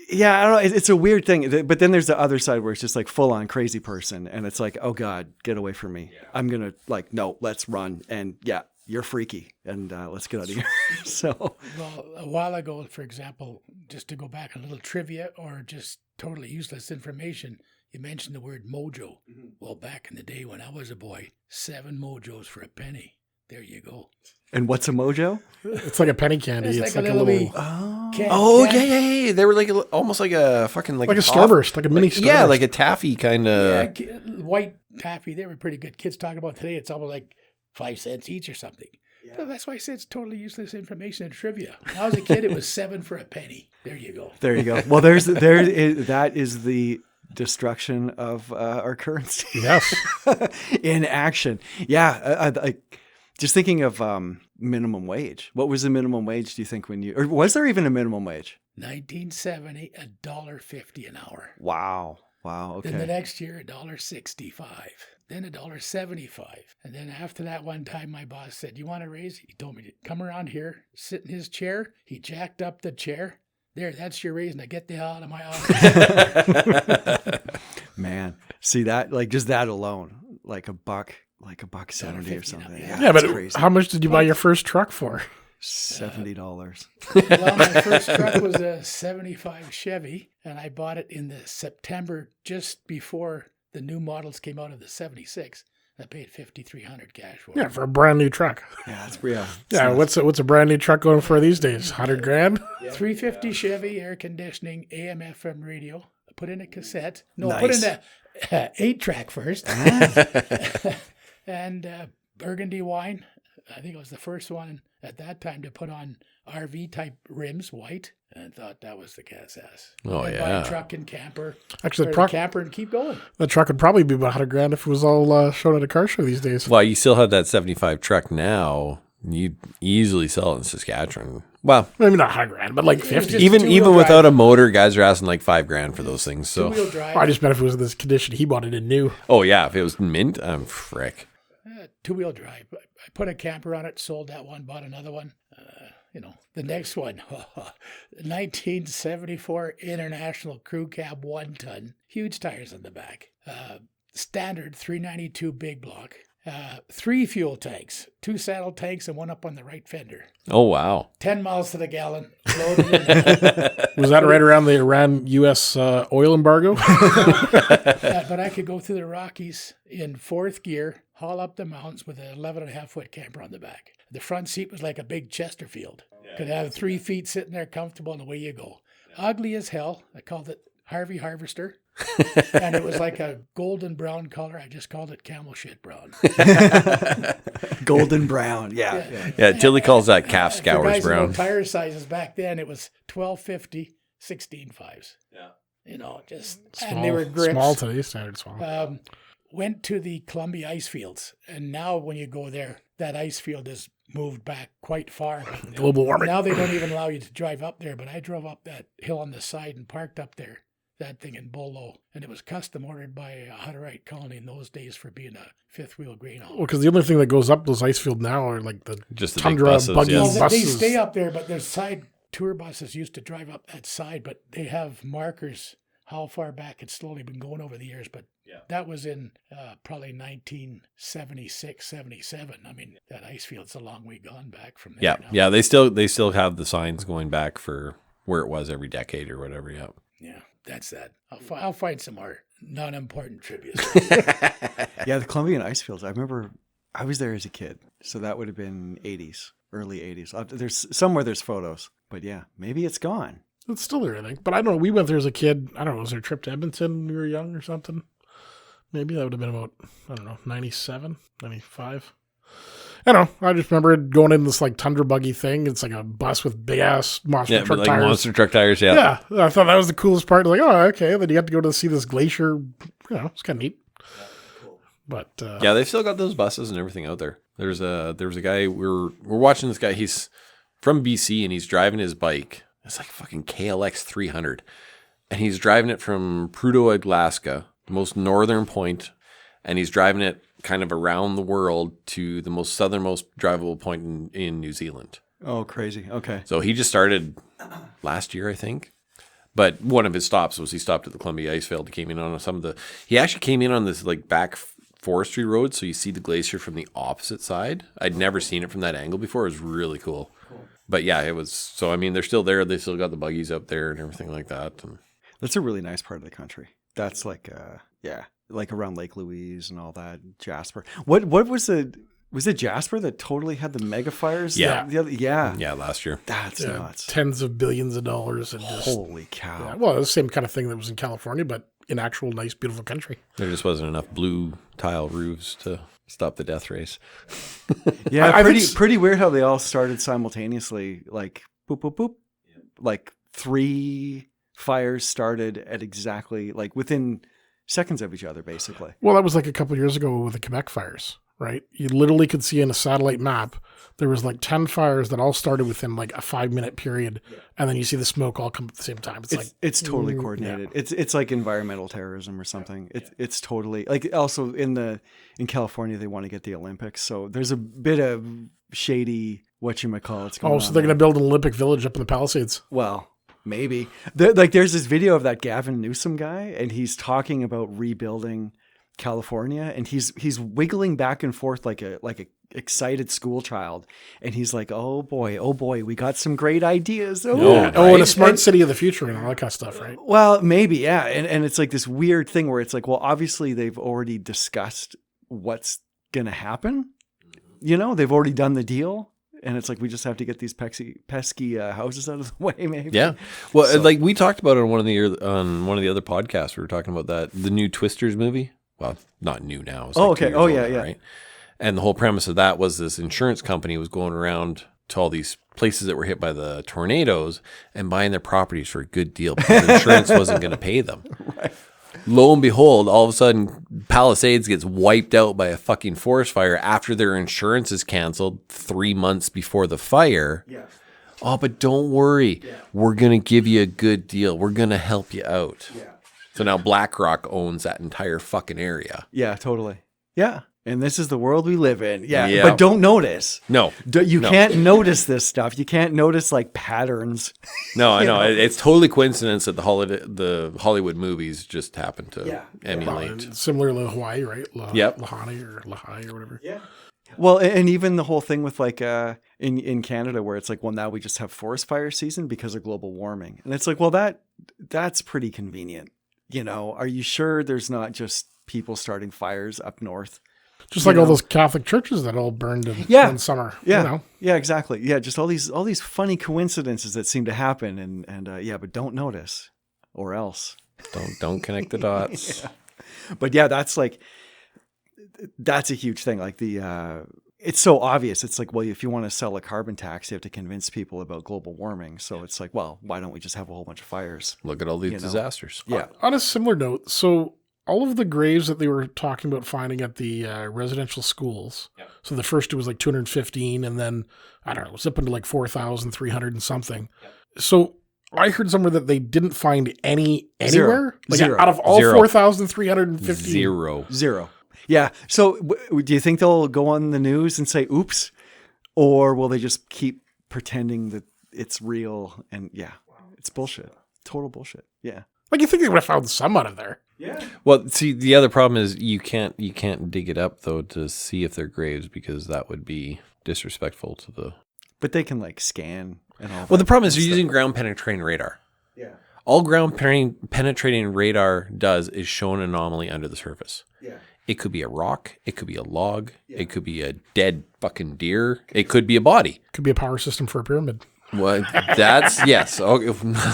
don't know. It's a weird thing, but then there's the other side where it's just like full on crazy person, and it's like, oh God, get away from me. Yeah. I'm gonna like, no, let's run, and yeah, you're freaky, and let's get out of here. So, well, a while ago, for example, just to go back a little trivia or just totally useless information. You mentioned the word mojo. Mm-hmm. Well, back in the day when I was a boy, 7 mojos for a penny. There you go. And what's a mojo? It's like a penny candy. It's like a little. Yeah. They were like almost like a fucking like a Starburst, like a mini Starburst. Yeah, like a taffy kind of. Yeah, white taffy. They were pretty good. Kids talk about today. It's almost like 5 cents each or something. Yeah. So that's why I said it's totally useless information and trivia. When I was a kid, it was 7 for a penny. There you go. There you go. Well, that is the destruction of our currency. Yes. In action. Yeah. I just thinking of minimum wage. What was the minimum wage, do you think, or was there even a minimum wage? 1970, $1.50 an hour. Wow. Okay. Then the next year, $1.65. Then $1.75. And then after that one time, my boss said, "You want a raise?" He told me to come around here, sit in his chair. He jacked up the chair. There, that's your raise. Now get the hell out of my office. Man, see that, like just that alone, like $1.70 or something. Yeah, but crazy. How much did you buy your first truck for? $70. Well, my first truck was a 75 Chevy, and I bought it in the September just before the new models came out of the 76. I paid $5,300 cash for it. Yeah, for a brand new truck. Yeah, it's real. Yeah, what's a brand new truck going for these days? $100,000? Yeah. 350 Chevy, air conditioning, AM/FM radio. I put in a cassette. No, nice. Put in a 8-track first. And Burgundy wine. I think it was the first one at that time to put on RV type rims, white, and thought that was the cat's ass. Oh, I'd yeah. buy a truck and camper. Actually, camper and keep going. The truck would probably be about $100,000 if it was all shown at a car show these days. Well, you still have that 75 truck now. You'd easily sell it in Saskatchewan. Well, maybe not $100,000, but like 50. Even without a motor, guys are asking like $5,000 for those things. So two-wheel drive. I just bet if it was in this condition, he bought it in new. Oh yeah, if it was mint, I'm frick. Two-wheel drive. I put a camper on it, sold that one, bought another one. The next one, 1974 International Crew Cab 1-ton, huge tires on the back. Standard 392 big block. 3 fuel tanks, 2 saddle tanks and 1 up on the right fender. Oh, wow. 10 miles to the gallon. Was that right around the Iran-U.S. oil embargo? could go through the Rockies in fourth gear, haul up the mountains with an 11.5-foot camper on the back. The front seat was like a big Chesterfield. Could have 3 feet sitting there comfortable, and away you go. Ugly as hell. I called it Harvey Harvester. And it was like a golden brown color. I just called it camel shit brown. Golden brown. Yeah. Yeah, Tilly calls that calf scours For guys who know brown. tire sizes back then, it was 1250, 16.5s. Yeah. You know, just, Small, and they were grips. small to these standard small. Went to the Columbia ice fields. And now when you go there, that ice field has moved back quite far. Global warming. Now they don't even allow you to drive up there, but I drove up that hill on the side and parked up there, that thing in Bolo. And it was custom ordered by a Hutterite colony in those days for being a fifth wheel grain hauler. Well, because the only thing that goes up those ice field now are like the Just the big Tundra buses, buggy yeah. Well, they buses. stay up there, but there's side tour buses used to drive up that side, but they have markers how far back it's slowly been going over the years. But that was in probably 1976, 77. I mean, that ice field's a long way gone back from there. Yeah, now. yeah. They still have the signs going back for where it was every decade or whatever. Yeah. Yeah, that's that. I'll find some more non-important trivia. Yeah, the Columbian ice fields. I remember I was there as a kid. So that would have been 80s, early 80s. There's somewhere there's photos. But yeah, maybe it's gone. It's still there, I think. But I don't know. We went there as a kid. I don't know. Was there a trip to Edmonton when we were young or something? Maybe that would have been about, 97, 95. I don't know. I just remember going in this like Tundra buggy thing. It's like a bus with big ass monster Yeah, truck like tires. monster truck tires. Yeah. Yeah, I thought that was the coolest part. Like, oh, okay. Then you have to go to see this glacier. It's kind of neat. But Yeah, they've still got those buses and everything out there. There was a guy we're watching this guy. He's from BC and he's driving his bike. It's like fucking KLX 300, and he's driving it from Prudhoe, Alaska, the most northern point, and he's driving it kind of around the world to the most southernmost drivable point in New Zealand. Oh, crazy. Okay. So he just started last year, I think. But one of his stops was he stopped at the Columbia Icefield. He came in on he actually came in on this like back forestry road. So you see the glacier from the opposite side. I'd never seen it from that angle before. It was really cool. But yeah, it was, so I mean, they're still there. They still got the buggies up there and everything like that. And That's a really nice part of the country. That's like, like around Lake Louise and all that. Jasper. What was it Jasper that totally had the mega fires? Yeah. Yeah. last year. That's nuts. tens of billions of dollars. And just, Holy cow. yeah, well, it was the same kind of thing that was in California, but in actual nice, beautiful country. There just wasn't enough blue tile roofs to stop the death race. Yeah, I think pretty weird how they all started simultaneously. Like boop boop boop. Like 3 fires started at exactly like within seconds of each other, basically. Well, that was like a couple of years ago with the Quebec fires, right? You literally could see in a satellite map, there was like 10 fires that all started within like a 5-minute period. And then you see the smoke all come at the same time. It's totally coordinated. It's like environmental terrorism or something. It's totally like also in California they want to get the Olympics, so there's a bit of shady whatchamacallits going on. so they're going to build an Olympic village up in the Palisades. Well, maybe. There's this video of that Gavin Newsom guy, and he's talking about rebuilding California, and he's wiggling back and forth like a excited school child, and he's like, oh boy, we got some great ideas. Right? And a smart city of the future and all that kind of stuff, right? Well, maybe, yeah. And it's like this weird thing where it's like, well, obviously they've already discussed what's going to happen. You know, they've already done the deal. And it's like, we just have to get these pesky houses out of the way, maybe. Yeah. Well, like we talked about it on one of the other podcasts. We were talking about the new Twisters movie. Well, not new now. It's like okay. 2 years old Yeah, now, yeah. Right? And the whole premise of that was this insurance company was going around to all these places that were hit by the tornadoes and buying their properties for a good deal because insurance wasn't going to pay them. Right. Lo and behold, all of a sudden, Palisades gets wiped out by a fucking forest fire after their insurance is canceled 3 months before the fire. Yeah. Oh, but don't worry. Yeah. We're going to give you a good deal. We're going to help you out. Yeah. So now BlackRock owns that entire fucking area. Yeah, totally. Yeah. And this is the world we live in. Yeah. Yeah. But don't notice. No. You can't notice this stuff. You can't notice like patterns. No, I know. It's totally coincidence that the Hollywood movies just happen to emulate. And similar to Hawaii, right? Yep. Lahani or Lahai or whatever. Yeah. Well, and even the whole thing with like in Canada where it's like, well, now we just have forest fire season because of global warming. And it's like, well, that's pretty convenient. Are you sure there's not just people starting fires up north? Just like all those Catholic churches that all burned in one summer. Yeah. Yeah, exactly. Yeah. Just all these funny coincidences that seem to happen. And but don't notice or else. Don't connect the dots. Yeah. But yeah, that's a huge thing. Like it's so obvious. It's like, well, if you want to sell a carbon tax, you have to convince people about global warming. So it's like, well, why don't we just have a whole bunch of fires? Look at all these disasters. Yeah. On a similar note, so all of the graves that they were talking about finding at the residential schools. Yep. So the first two was like 215, and then, I don't know, it was up into like 4,300 and something. Yep. So I heard somewhere that they didn't find any anywhere. Zero. Out of all 4,315. Zero. Yeah. So do you think they'll go on the news and say, oops? Or will they just keep pretending that it's real? And it's bullshit. Total bullshit. Yeah. Like, you think they would have found some out of there. Yeah. Well, see, the other problem is you can't dig it up, though, to see if they're graves, because that would be disrespectful to the... But they can, scan and all that. Well, the problem is you're using ground penetrating radar. Yeah. All ground penetrating radar does is show an anomaly under the surface. Yeah. It could be a rock. It could be a log. Yeah. It could be a dead fucking deer. It could be a body. Could be a power system for a pyramid. Well, that's, yes. Okay.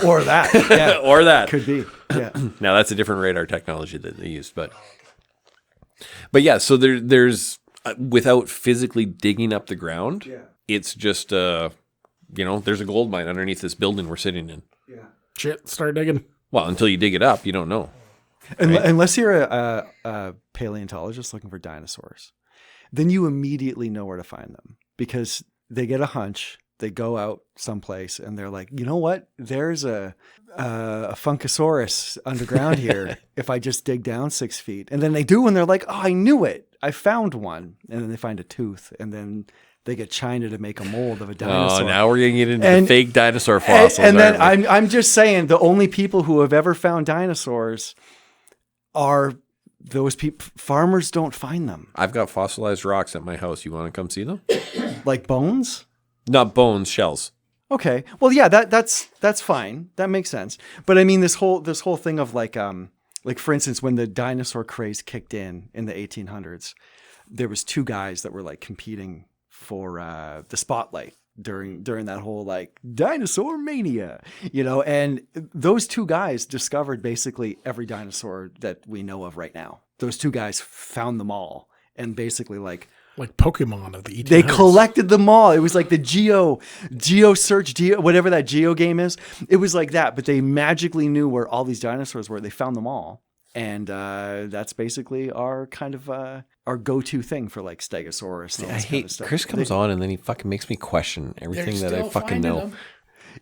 Or that. Yeah. Or that. Could be. Yeah. Now, that's a different radar technology that they use. But yeah, so there's, without physically digging up the ground, it's just, there's a gold mine underneath this building we're sitting in. Yeah. Shit, start digging. Well, until you dig it up, you don't know. Right? Unless you're a paleontologist looking for dinosaurs, then you immediately know where to find them, because they get a hunch. They go out someplace and they're like, you know what? There's a Funkasaurus underground here. If I just dig down 6 feet, and then they do, and they're like, oh, I knew it. I found one. And then they find a tooth, and then they get China to make a mold of a dinosaur. Oh, now we're going to get into the fake dinosaur fossils. And then I'm just saying, the only people who have ever found dinosaurs are those people. Farmers don't find them. I've got fossilized rocks at my house. You want to come see them? Like bones? Not bones, shells. Okay. Well, yeah, that's fine. That makes sense. But I mean, this whole thing of like for instance, when the dinosaur craze kicked in the 1800s, there was two guys that were like competing for the spotlight during that whole like dinosaur mania, and those two guys discovered basically every dinosaur that we know of right now. Those two guys found them all, and basically like Pokemon of the 1800s. They collected them all. It was like the Geo search, whatever that Geo game is. It was like that, but they magically knew where all these dinosaurs were. They found them all. And that's basically our kind of our go-to thing for like Stegosaurus. And all this kind of stuff. Chris comes on and then he fucking makes me question everything that I fucking know. Them.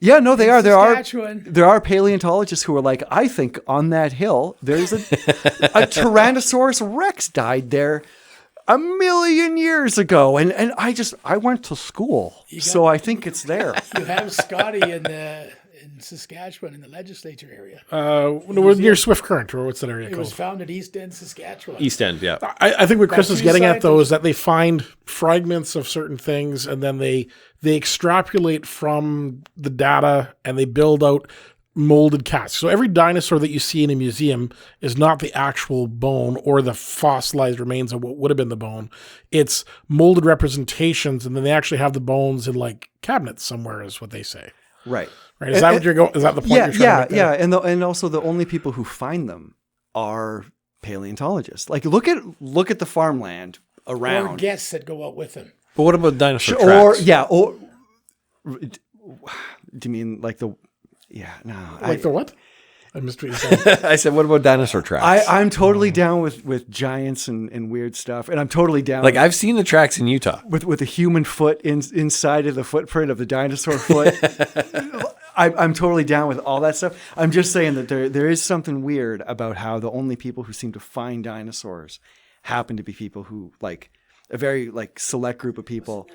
Yeah, no, they are. There are paleontologists who are like, I think on that hill there's a Tyrannosaurus Rex died there 1 million years ago, and I went to school, so I think it's there. You have Scotty in Saskatchewan in the legislature area. Near Swift Current, or what's that area called? It was found at East End, Saskatchewan. East End, yeah. I think what Chris is getting at, though, is that they find fragments of certain things, and then they extrapolate from the data, and they build out molded casts. So every dinosaur that you see in a museum is not the actual bone or the fossilized remains of what would have been the bone. It's molded representations, and then they actually have the bones in like cabinets somewhere, is what they say. Right. Is that what you're going? Is that the point you're trying to make? Yeah. And also the only people who find them are paleontologists. Like look at the farmland around. Or guests that go out with them. But what about dinosaur tracks? Or do you mean like the? Yeah, no. The what? I missed what you said. I said, what about dinosaur tracks? I'm totally down with giants and weird stuff, and I'm totally down. Like I've seen the tracks in Utah with a human foot inside of the footprint of the dinosaur foot. I'm totally down with all that stuff. I'm just saying that there is something weird about how the only people who seem to find dinosaurs happen to be people who like a very like select group of people.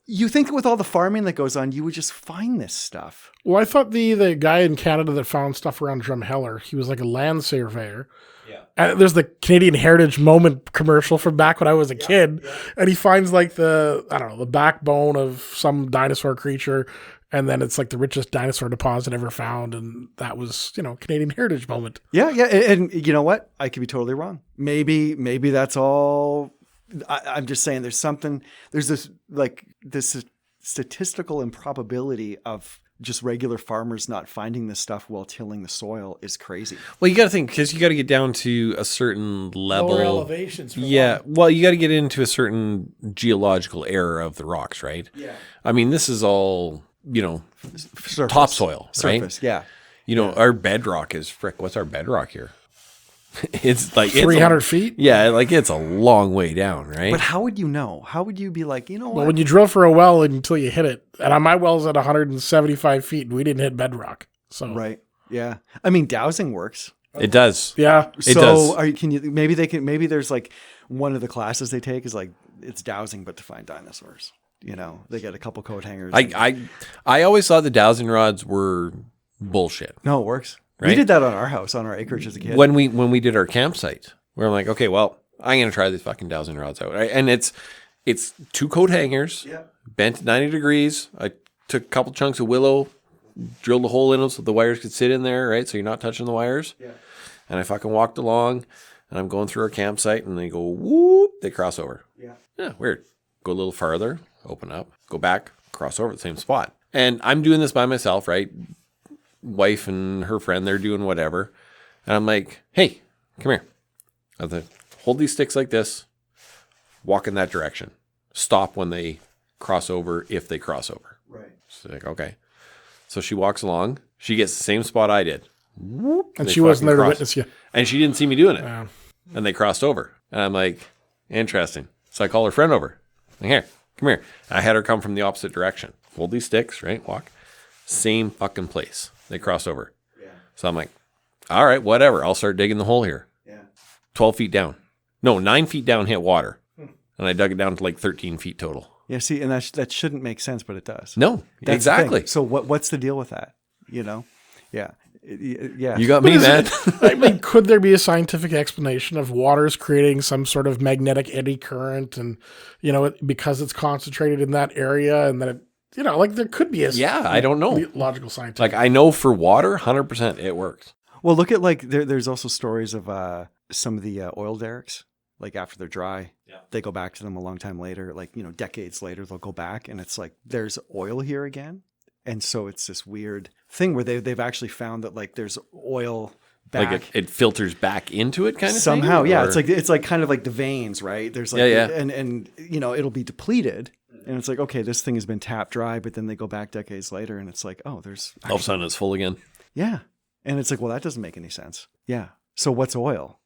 You think with all the farming that goes on, you would just find this stuff. Well, I thought the guy in Canada that found stuff around Drumheller, he was like a land surveyor. Yeah. There's the Canadian Heritage Moment commercial from back when I was a kid. Yeah. And he finds like the backbone of some dinosaur creature And then it's like the richest dinosaur deposit ever found. And that was, Canadian Heritage Moment. Yeah. And you know what? I could be totally wrong. Maybe that's all. I'm just saying there's this statistical improbability of just regular farmers not finding this stuff while tilling the soil is crazy. Well, you got to think, because you got to get down to a certain level. Lower elevations. Yeah. Well, you got to get into a certain geological era of the rocks, right? Yeah. I mean, this is all, Surface. topsoil, right? Surface, yeah. Our bedrock is what's our bedrock here? It's like 300 feet? Yeah, like it's a long way down, right? But how would you know? How would you be like, you know what? Well, when you drill for a well until you hit it, and my well's at 175 feet, and we didn't hit bedrock. So Right. Yeah. I mean, dowsing works. It does. yeah, It does. Maybe there's like one of the classes they take is like, it's dowsing, but to find dinosaurs. They get a couple coat hangers. I always thought the dowsing rods were bullshit. No, it works. We Right? did that on our house, on our acreage as a kid. When we did our campsite, we were like, okay, well, I'm gonna try these fucking dowsing rods out, right? And it's 2 coat hangers, bent at 90 degrees. I took a couple chunks of willow, drilled a hole in them so the wires could sit in there, right? So you're not touching the wires. Yeah. And I fucking walked along, and I'm going through our campsite, and they go whoop, they cross over. Yeah, weird. Go a little farther, open up, go back, cross over the same spot. And I'm doing this by myself, right? Wife and her friend, they're doing whatever. And I'm like, hey, come here. I was like, hold these sticks like this, walk in that direction. Stop when they cross over, if they cross over. Right. She's like, okay. So she walks along. She gets the same spot I did. Whoop, and they she wasn't there to fucking witness you. And she didn't see me doing it. Yeah. And they crossed over. And I'm like, interesting. So I call her friend over. Like, here, come here. I had her come from the opposite direction. Hold these sticks, right? Walk. Same fucking place. They crossed over. Yeah. So I'm like, all right, whatever. I'll start digging the hole here. Yeah. 12 feet down. No, 9 feet down hit water. And I dug it down to like 13 feet total. Yeah, see, and that shouldn't make sense, but it does. No, That's the exactly. thing. So what's the deal with that? Yeah. Yeah. You got me, man. I mean, could there be a scientific explanation of waters creating some sort of magnetic eddy current, and because it's concentrated in that area, and then it, there could be a I don't know. Logical scientific. Like I know for water, 100% it works. Well, look at there's also stories of some of the oil derricks. Like after they're dry, they go back to them a long time later. Like decades later, they'll go back, and it's like there's oil here again. And so it's this weird thing where they've actually found that like there's oil back. Like it filters back into it kind of somehow. thing? Yeah. It's like kind of like the veins, right? There's like, and it'll be depleted, and it's like, okay, this thing has been tapped dry, but then they go back decades later and it's like, oh, there's actually, all of a sudden it's full again. Yeah. And it's like, well, that doesn't make any sense. Yeah. So what's oil?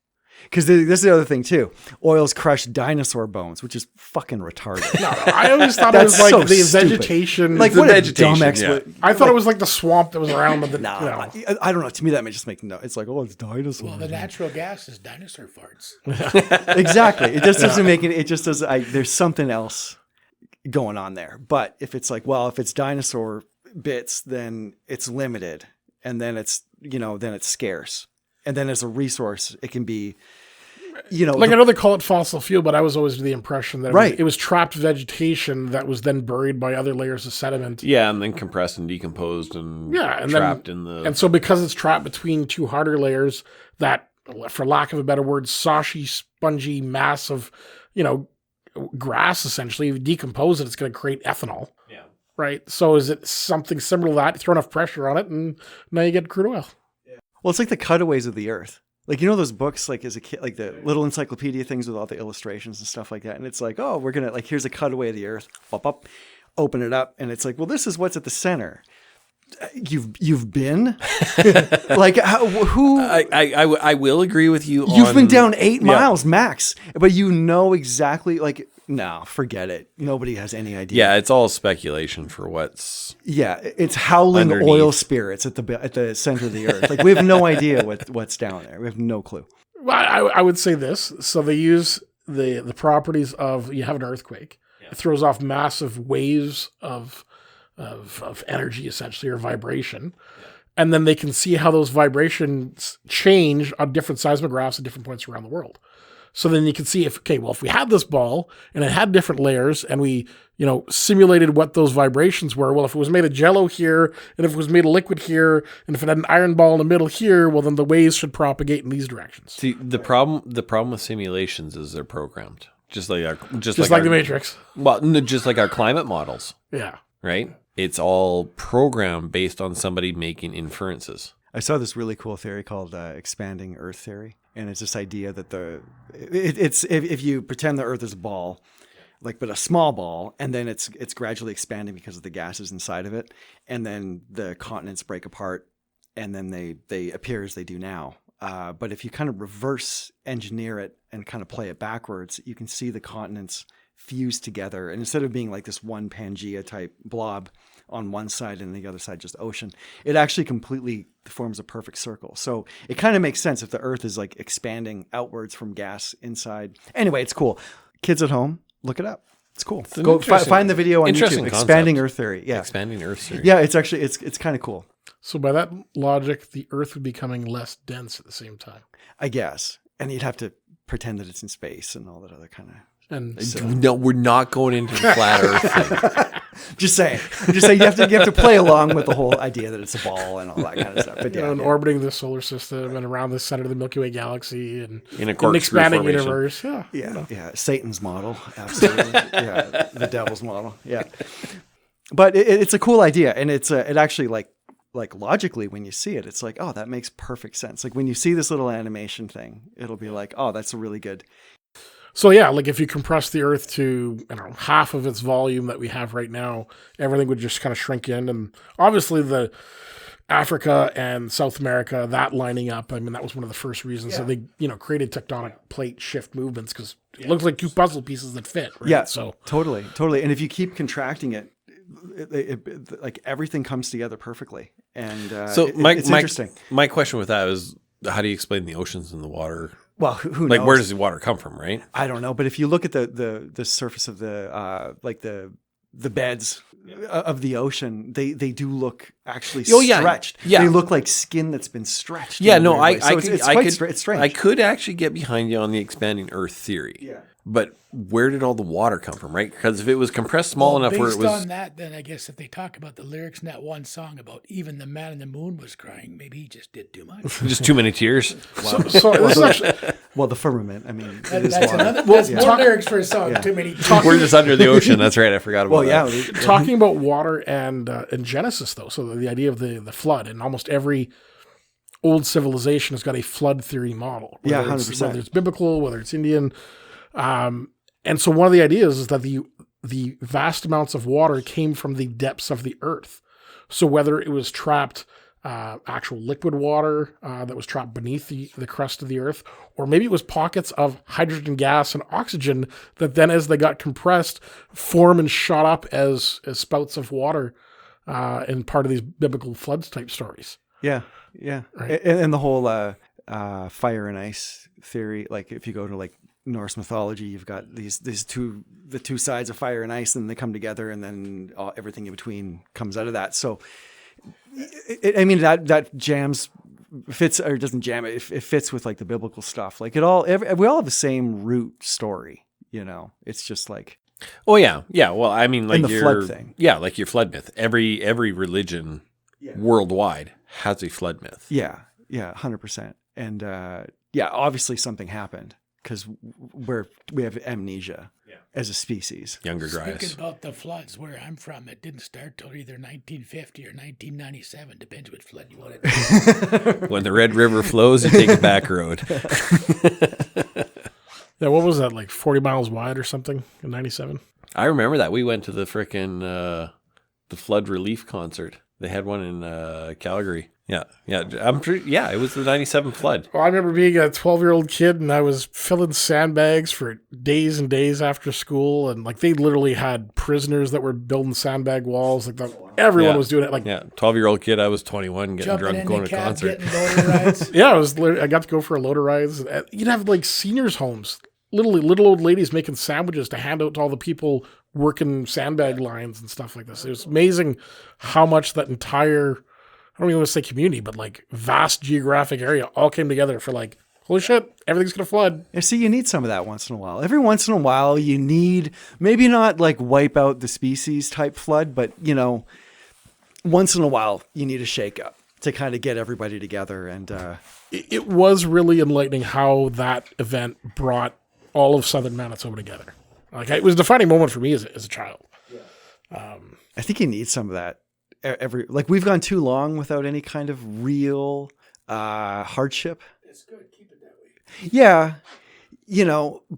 Because this is the other thing too. Oil's crushed dinosaur bones, which is fucking retarded. No, I always thought it was like so the stupid. vegetation. Like the what vegetation, a dumb I thought it was like the swamp that was around the. No, I don't know. To me, that may just make no. It's like, oh, it's dinosaur. Well, the natural gas is dinosaur farts. Exactly. It just doesn't make it. It just does. There's something else going on there. But if it's like, well, if it's dinosaur bits, then it's limited, and then it's then it's scarce, and then as a resource, it can be. I know they call it fossil fuel, but I was always under the impression that it was trapped vegetation that was then buried by other layers of sediment. Yeah, and then compressed and decomposed and trapped in the... And so because it's trapped between two harder layers, that, for lack of a better word, soshy, spongy mass of, grass, essentially, if you decompose it, it's going to create ethanol. Yeah. Right? So is it something similar to that? Throw enough pressure on it, and now you get crude oil. Yeah. Well, it's like the cutaways of the earth. Like, those books, like as a kid, like the little encyclopedia things with all the illustrations and stuff like that. And it's like, oh, we're going to, like, here's a cutaway of the earth, open it up. And it's like, well, this is what's at the center. You've been like, who, I will agree with you. You've been down 8 miles max, but exactly like, no, forget it. Nobody has any idea. Yeah. It's all speculation for what's. Yeah. It's howling underneath. Oil spirits at the center of the earth. Like we have no idea what's down there. We have no clue. Well, I would say this. So they use the properties of, you have an earthquake. Yeah. It throws off massive waves of energy, essentially, or vibration. Yeah. And then they can see how those vibrations change on different seismographs at different points around the world. So then you can see if we had this ball and it had different layers and we, simulated what those vibrations were. Well, if it was made of jello here and if it was made of liquid here and if it had an iron ball in the middle here, well, then the waves should propagate in these directions. See, the problem with simulations is they're programmed. Just like the Matrix. Well, no, just like our climate models, Yeah. right? It's all programmed based on somebody making inferences. I saw this really cool theory called expanding Earth theory, and it's this idea that it's if you pretend the Earth is a ball, but a small ball, and then it's gradually expanding because of the gases inside of it, and then the continents break apart, and then they appear as they do now. But if you kind of reverse engineer it and kind of play it backwards, you can see the continents fuse together, and instead of being like this one Pangea type blob on one side and the other side just ocean, it actually completely forms a perfect circle. So it kind of makes sense if the Earth is like expanding outwards from gas inside. Anyway, it's cool. Kids at home, look it up. It's cool. Go find the video on YouTube. Expanding Earth theory. Yeah, expanding Earth theory. Yeah, it's actually it's kind of cool. So by that logic, the Earth would be becoming less dense at the same time, I guess. And you'd have to pretend that it's in space and all that other kind of. No, we're not going into the flat Earth thing. Just saying. You have to play along with the whole idea that it's a ball and all that kind of stuff. But and orbiting the solar system and around the center of the Milky Way galaxy and in an expanding universe. Yeah. Satan's model, absolutely. Yeah, the devil's model. Yeah, but it's a cool idea, and it actually like logically when you see it, it's like, oh, that makes perfect sense. Like when you see this little animation thing, it'll be like, oh, that's a really good. So yeah, like if you compress the Earth to half of its volume that we have right now, everything would just kind of shrink in. And obviously the Africa and South America, that lining up, I mean, that was one of the first reasons that they, created tectonic plate shift movements, because it looks like two puzzle pieces that fit. Right? Yeah, so totally. And if you keep contracting it, like everything comes together perfectly. And so it's interesting. My question with that is, how do you explain the oceans and the water? Well, who knows? Like, where does the water come from, right? I don't know, but if you look at the surface of the beds of the ocean, they do look actually stretched. Yeah. They look like skin that's been stretched. Yeah, no, it's strange. I could actually get behind you on the expanding Earth theory. Yeah. But where did all the water come from, right? Because if it was compressed small enough where it was... Based on that, then I guess if they talk about the lyrics in that one song about even the man in the moon was crying, maybe he just did too much. Just too many tears. Wow. So this is actually... Well, the firmament, I mean, that's more lyrics for a song, too many tears. We're just under the ocean. That's right. I forgot about that. Talking about water and Genesis, though, so the idea of the flood, and almost every old civilization has got a flood theory model. 100%. Whether it's biblical, whether it's Indian. And so one of the ideas is that the vast amounts of water came from the depths of the earth. So whether it was trapped actual liquid water that was trapped beneath the crust of the earth, or maybe it was pockets of hydrogen gas and oxygen that then, as they got compressed, form and shot up as spouts of water in part of these biblical floods type stories. Yeah. Right. And the whole fire and ice theory, like if you go to like Norse mythology, you've got the two sides of fire and ice, and they come together, and then everything in between comes out of that. So, that jams fits or doesn't jam. It fits with like the biblical stuff. Like we all have the same root story. It's just like. Oh yeah. Well, I mean, like the flood thing. Yeah, like your flood myth. Every religion worldwide has a flood myth. Yeah, 100%. And obviously something happened. Because we have amnesia as a species. Younger dryas. Speaking about the floods, where I'm from, it didn't start till either 1950 or 1997. Depends which flood you want to do. When the Red River flows, you take a back road. Yeah, what was that, like 40 miles wide or something in 97? I remember that. We went to the frickin' the flood relief concert. They had one in Calgary. Yeah. It was the 97 flood. Well, I remember being a 12-year-old kid, and I was filling sandbags for days and days after school, and like they literally had prisoners that were building sandbag walls. Like everyone was doing it. Like 12-year-old kid. I was 21, getting drunk, going to a concert. Loader rides. I got to go for a loader rides. You'd have like seniors' homes, little old ladies making sandwiches to hand out to all the people working sandbag lines and stuff like this. It was amazing how much that entire, I don't even want to say community, but like vast geographic area all came together for like holy shit, everything's going to flood. And see, you need some of that once in a while. Every once in a while, you need maybe not like wipe out the species type flood, but once in a while, you need a shake up to kind of get everybody together. And it was really enlightening how that event brought all of southern Manitoba together. Like, it was a defining moment for me as a child. I think you need some of that. We've gone too long without any kind of real hardship. It's good. Keep it that way. Yeah,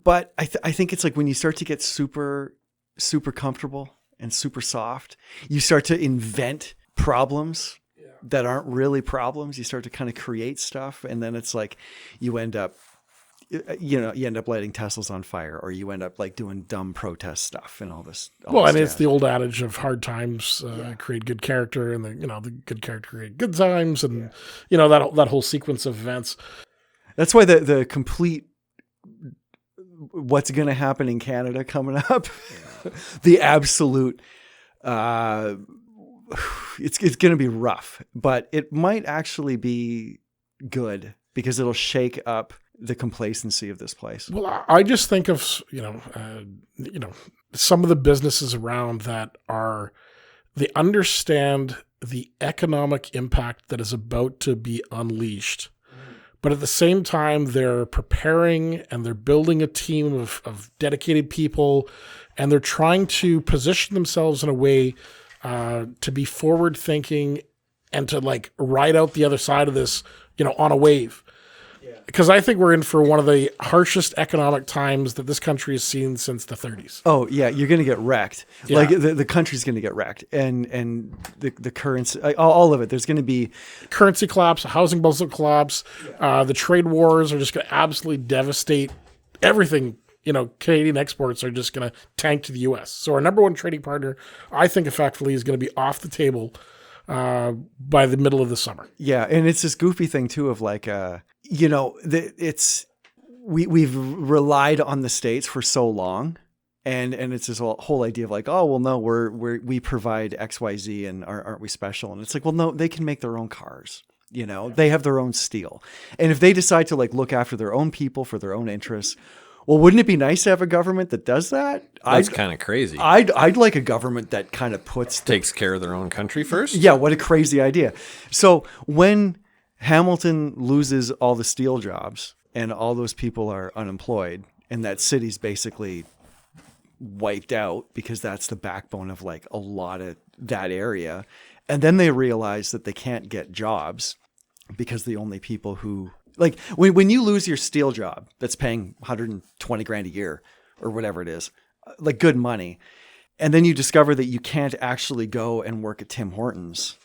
but I think it's like when you start to get super, super comfortable and super soft, you start to invent problems that aren't really problems. You start to kind of create stuff, and then it's like you end up lighting Teslas on fire, or you end up like doing dumb protest stuff and all this. It's the old adage of hard times create good character, and the good character create good times, and that whole sequence of events. That's why the complete what's going to happen in Canada coming up, the absolute. It's going to be rough, but it might actually be good because it'll shake up the complacency of this place. Well, I just think of, some of the businesses around that they understand the economic impact that is about to be unleashed. But at the same time, they're preparing and they're building a team of dedicated people, and they're trying to position themselves in a way to be forward thinking and to like ride out the other side of this, on a wave. Because I think we're in for one of the harshest economic times that this country has seen since the 30s. Oh yeah, you're going to get wrecked. Yeah. Like the country's going to get wrecked, and the currency, all of it. There's going to be currency collapse, housing bubble collapse. The trade wars are just going to absolutely devastate everything. Canadian exports are just going to tank to the U.S. So our number one trading partner, I think, effectively is going to be off the table by the middle of the summer. Yeah, and it's this goofy thing too of like, we've relied on the States for so long, and it's this whole idea of like, oh well, no, we provide XYZ, and aren't we special? And it's like, well, no, they can make their own cars. They have their own steel, and if they decide to like look after their own people for their own interests. Well, wouldn't it be nice to have a government that does that? That's kind of crazy. I'd like a government that kind of takes care of their own country first. Yeah, what a crazy idea. So when Hamilton loses all the steel jobs and all those people are unemployed, and that city's basically wiped out because that's the backbone of like a lot of that area, and then they realize that they can't get jobs because the only people who like when you lose your steel job that's paying $120,000 a year or whatever it is, like good money, and then you discover that you can't actually go and work at Tim Hortons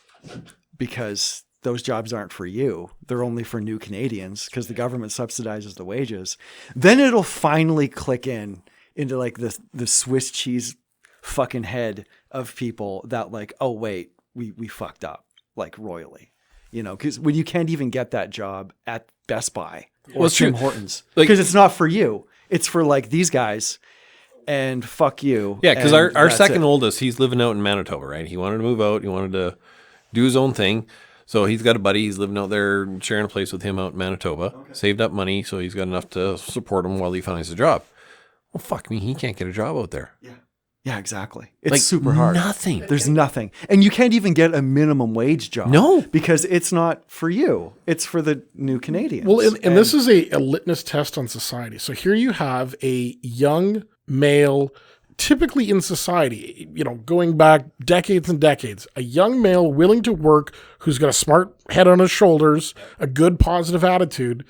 because those jobs aren't for you. They're only for new Canadians because the government subsidizes the wages. Then it'll finally click into like the Swiss cheese fucking head of people that like, oh wait, we fucked up like royally. Because when you can't even get that job at Best Buy or Tim Hortons, because it's not for you. It's for like these guys, and fuck you. Yeah, because our second oldest, he's living out in Manitoba, right? He wanted to move out. He wanted to do his own thing. So he's got a buddy. He's living out there, sharing a place with him out in Manitoba. Okay. Saved up money, so he's got enough to support him while he finds a job. Well, fuck me. He can't get a job out there. Yeah, exactly. It's like super hard. Nothing. There's nothing. And you can't even get a minimum wage job. No. Because it's not for you. It's for the new Canadians. Well, and this is a litmus test on society. So here you have a young male, typically in society, going back decades and decades, a young male willing to work who's got a smart head on his shoulders, a good positive attitude.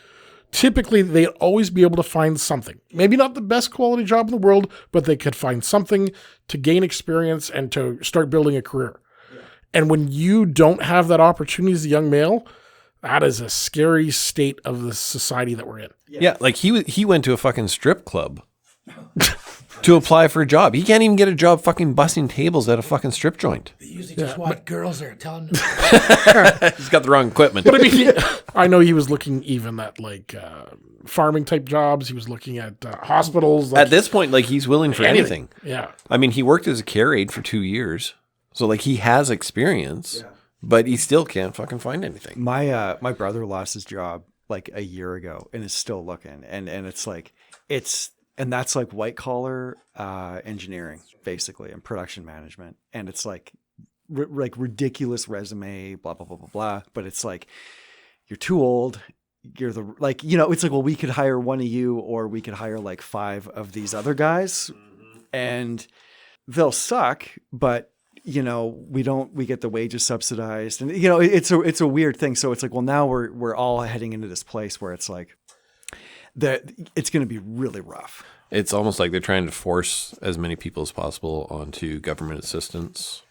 Typically, they'd always be able to find something. Maybe not the best quality job in the world, but they could find something to gain experience and to start building a career. Yeah. And when you don't have that opportunity as a young male, that is a scary state of the society that we're in. Yeah, like he went to a fucking strip club to apply for a job. He can't even get a job fucking bussing tables at a fucking strip joint. They usually just want girls there telling them. He's got the wrong equipment. But I mean, I know he was looking even at like farming type jobs. He was looking at hospitals. At this point, like he's willing for anything. Yeah. I mean, he worked as a care aide for 2 years. So like he has experience, but he still can't fucking find anything. My brother lost his job like a year ago and is still looking. And it's like, and that's like white collar engineering basically and production management. And it's like, like ridiculous resume, blah, blah, blah, blah, blah. But it's like, you're too old. You're the, like, you know, it's like, well, we could hire one of you, or we could hire like 5 of these other guys and they'll suck, but you know, we get the wages subsidized, and you know, it's a weird thing. So it's like, well, now we're all heading into this place where it's like that it's going to be really rough. It's almost like they're trying to force as many people as possible onto government assistance.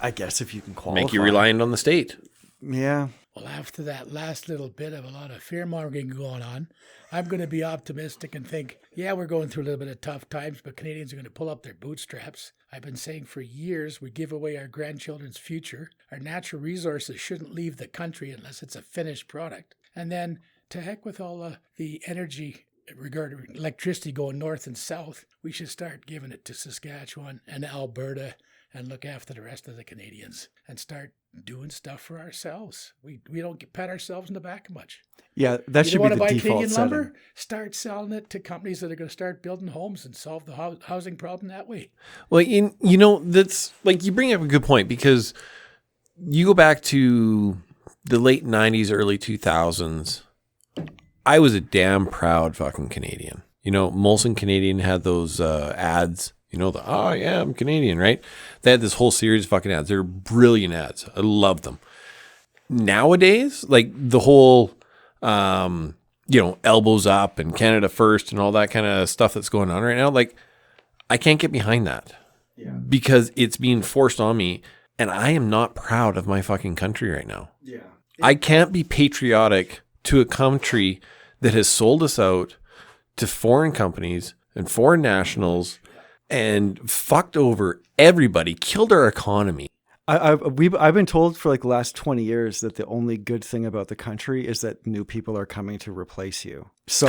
I guess if you can qualify. Make you reliant on the state. Yeah. Well, after that last little bit of a lot of fear-mongering going on, I'm going to be optimistic and think, yeah, we're going through a little bit of tough times, but Canadians are going to pull up their bootstraps. I've been saying for years we give away our grandchildren's future. Our natural resources shouldn't leave the country unless it's a finished product. And then to heck with all the energy regarding electricity going north and south, we should start giving it to Saskatchewan and Alberta and look after the rest of the Canadians and start doing stuff for ourselves. We don't pat ourselves in the back much. Yeah, that should be the default setting. You want to buy Canadian lumber? Start selling it to companies that are going to start building homes and solve the housing problem that way. Well, you know, that's like, you bring up a good point, because you go back to the late 90s, early 2000s. I was a damn proud fucking Canadian. You know, Molson Canadian had those ads. You know, oh yeah, I'm Canadian, right? They had this whole series of fucking ads. They're brilliant ads. I love them. Nowadays, like the whole, you know, elbows up and Canada first and all that kind of stuff that's going on right now, like, I can't get behind that because it's being forced on me, and I am not proud of my fucking country right now. Yeah. I can't be patriotic to a country that has sold us out to foreign companies and foreign nationals and fucked over everybody, killed our economy. I've been told for like the last 20 years that the only good thing about the country is that new people are coming to replace you. So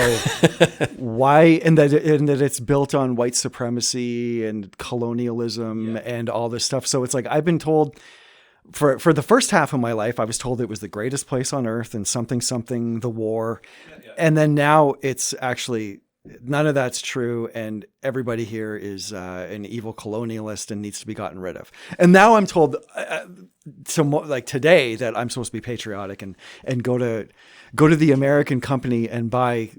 why, and that it's built on white supremacy and colonialism and all this stuff. So it's like, I've been told for the first half of my life, I was told it was the greatest place on earth and something, the war. And then now it's actually, none of that's true, and everybody here is an evil colonialist and needs to be gotten rid of. And now I'm told, like today, that I'm supposed to be patriotic and go to the American company and buy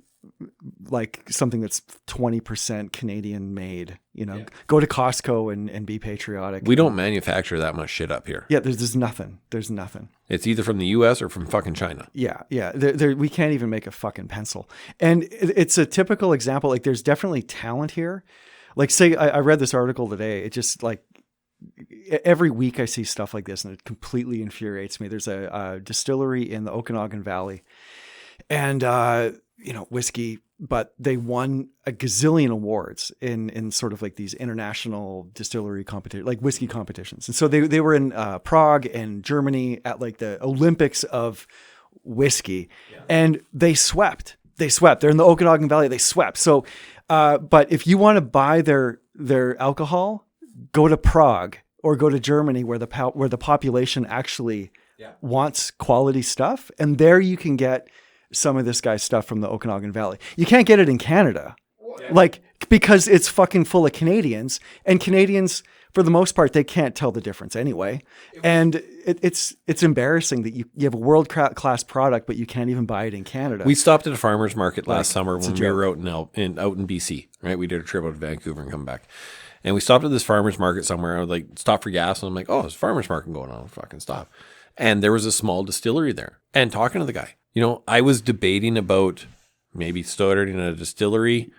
like something that's 20% Canadian made. You know, go to Costco and be patriotic. We don't manufacture that much shit up here. Yeah, there's nothing. There's nothing. It's either from the U.S. or from fucking China. Yeah. We can't even make a fucking pencil. And it's a typical example. Like, there's definitely talent here. Like, say, I read this article today. It just, like, every week I see stuff like this, and it completely infuriates me. There's a distillery in the Okanagan Valley, and, you know, whiskey, but they won a gazillion awards in sort of like these international distillery competition, like whiskey competitions. And so they were in Prague and Germany at like the Olympics of whiskey, and they swept. They're in the Okanagan Valley. They swept. So, but if you want to buy their alcohol, go to Prague or go to Germany, where the population actually wants quality stuff, and there you can get some of this guy's stuff from the Okanagan Valley. You can't get it in Canada, like, because it's fucking full of Canadians, and Canadians, for the most part, they can't tell the difference anyway. And it's embarrassing that you have a world class product, but you can't even buy it in Canada. We stopped at a farmer's market last summer when we were out in BC, right? We did a trip out to Vancouver and come back. And we stopped at this farmer's market somewhere. I would like stop for gas, and I'm like, oh, there's a farmer's market going on. I'll fucking stop. And there was a small distillery there. And talking to the guy, you know, I was debating about maybe starting a distillery.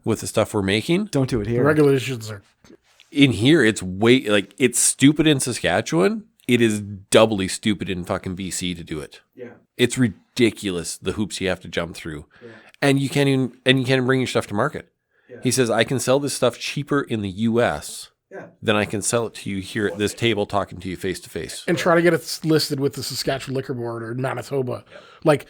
With the stuff we're making. Don't do it here. The regulations are in here. It's way, like, it's stupid in Saskatchewan. It is doubly stupid in fucking BC to do it. Yeah. It's ridiculous, the hoops you have to jump through. Yeah. And you can't even bring your stuff to market. Yeah. He says, I can sell this stuff cheaper in the US than I can sell it to you here at this table talking to you face to face. And try to get it listed with the Saskatchewan Liquor Board or Manitoba. Yeah. Like,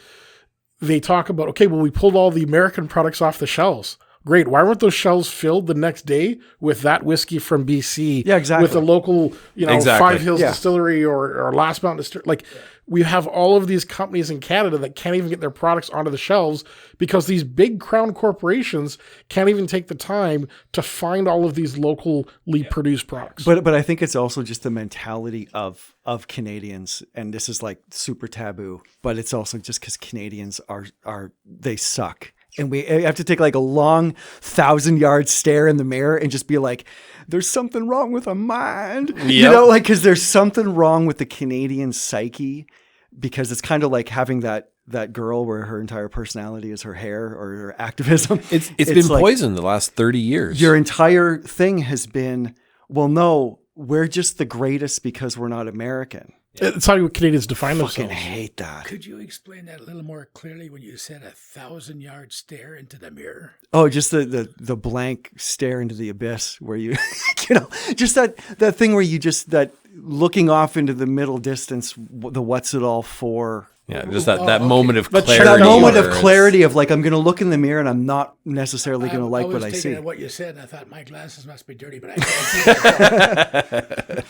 they talk about, okay, well, we pulled all the American products off the shelves. Great. Why weren't those shelves filled the next day with that whiskey from BC? Yeah, exactly. With the local, Exactly. Five Hills Distillery or Last Mountain Distillery. Like, we have all of these companies in Canada that can't even get their products onto the shelves because these big crown corporations can't even take the time to find all of these locally produced products. But I think it's also just the mentality of Canadians, and this is like super taboo, but it's also just because Canadians are they suck. And we have to take like a long 1,000-yard stare in the mirror and just be like, there's something wrong with our mind. Yep. Because there's something wrong with the Canadian psyche, because it's kind of like having that girl where her entire personality is her hair or her activism. It's been like, poisoned the last 30 years. Your entire thing has been, well, no, we're just the greatest because we're not American. It's how Canadians define Fucking themselves. hate that. Could you explain that a little more clearly when you said 1,000-yard stare into the mirror? Oh, just the blank stare into the abyss where you, just that thing where you just, that looking off into the middle distance, the what's it all for? Yeah, just that moment of clarity. That moment of clarity of like, I'm going to look in the mirror and I'm not necessarily going to like what I see. I was thinking of what you said, and I thought my glasses must be dirty, but I can't see.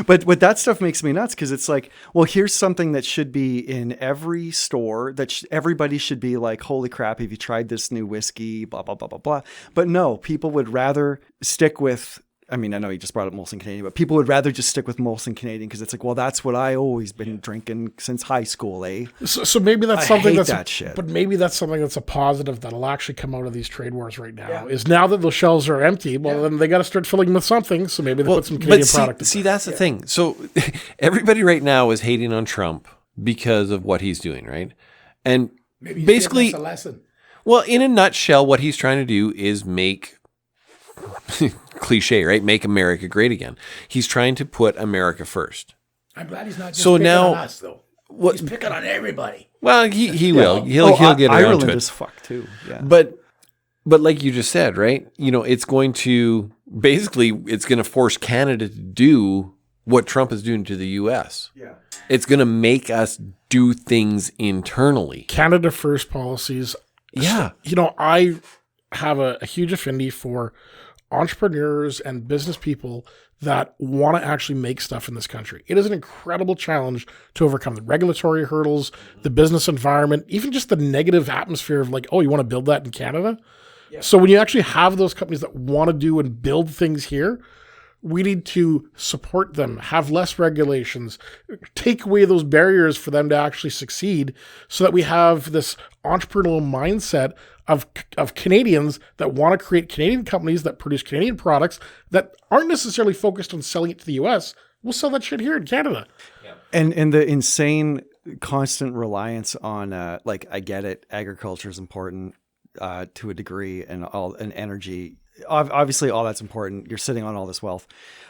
But that stuff makes me nuts, because it's like, well, here's something that should be in every store that everybody should be like, holy crap, have you tried this new whiskey, blah, blah, blah, blah, blah. But no, people would rather stick with, I mean, I know you just brought up Molson Canadian, but people would rather just stick with Molson Canadian because it's like, well, that's what I always been drinking since high school, eh? So maybe that's I something hate that's that shit. But maybe that's something that's a positive that'll actually come out of these trade wars right now. Is now that the shelves are empty, well, then they got to start filling them with something. So maybe they put some Canadian product. See, that's the thing. So everybody right now is hating on Trump because of what he's doing, right? And Maybe basically, a lesson. well, in a nutshell, what he's trying to do is make cliche, right? Make America great again. He's trying to put America first. I'm glad he's not just So picking now- on us, though. He's picking on everybody. Well, he will. He'll get around Ireland to it. is fucked too. Yeah. But like you just said, right? It's going to basically, it's going to force Canada to do what Trump is doing to the U.S. Yeah. It's going to make us do things internally. Canada first policies. Yeah. I have a huge affinity for entrepreneurs and business people that want to actually make stuff in this country. It is an incredible challenge to overcome the regulatory hurdles, the business environment, even just the negative atmosphere of like, oh, you want to build that in Canada? Yeah. So when you actually have those companies that want to do and build things here, we need to support them, have less regulations, take away those barriers for them to actually succeed, so that we have this entrepreneurial mindset of Canadians that want to create Canadian companies that produce Canadian products that aren't necessarily focused on selling it to the US. We'll sell that shit here in Canada. Yeah. And the insane constant reliance on like, I get it, agriculture is important to a degree, and energy. Obviously all that's important. You're sitting on all this wealth,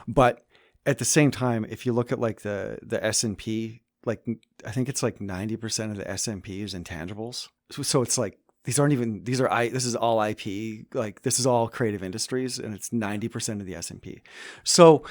but at the same time, if you look at like the S&P, like I think it's like 90% of the S&P is intangibles. So it's like, this is all IP, like this is all creative industries, and it's 90% of the S&P. So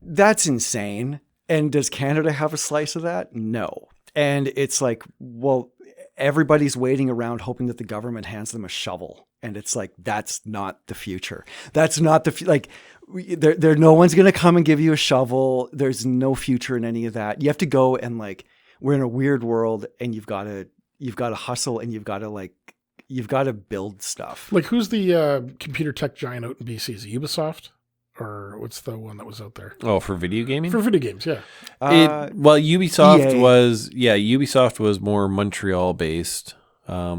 that's insane. And does Canada have a slice of that? No. And it's like, well, everybody's waiting around hoping that the government hands them a shovel. And it's like, that's not the future. That's not no one's going to come and give you a shovel. There's no future in any of that. You have to go and like, we're in a weird world, and you've got to hustle, and you've got to build stuff. Like, who's the computer tech giant out in BC? Is it Ubisoft? Or what's the one that was out there? Oh, for video gaming? For video games, yeah. Ubisoft EA. Ubisoft was more Montreal based.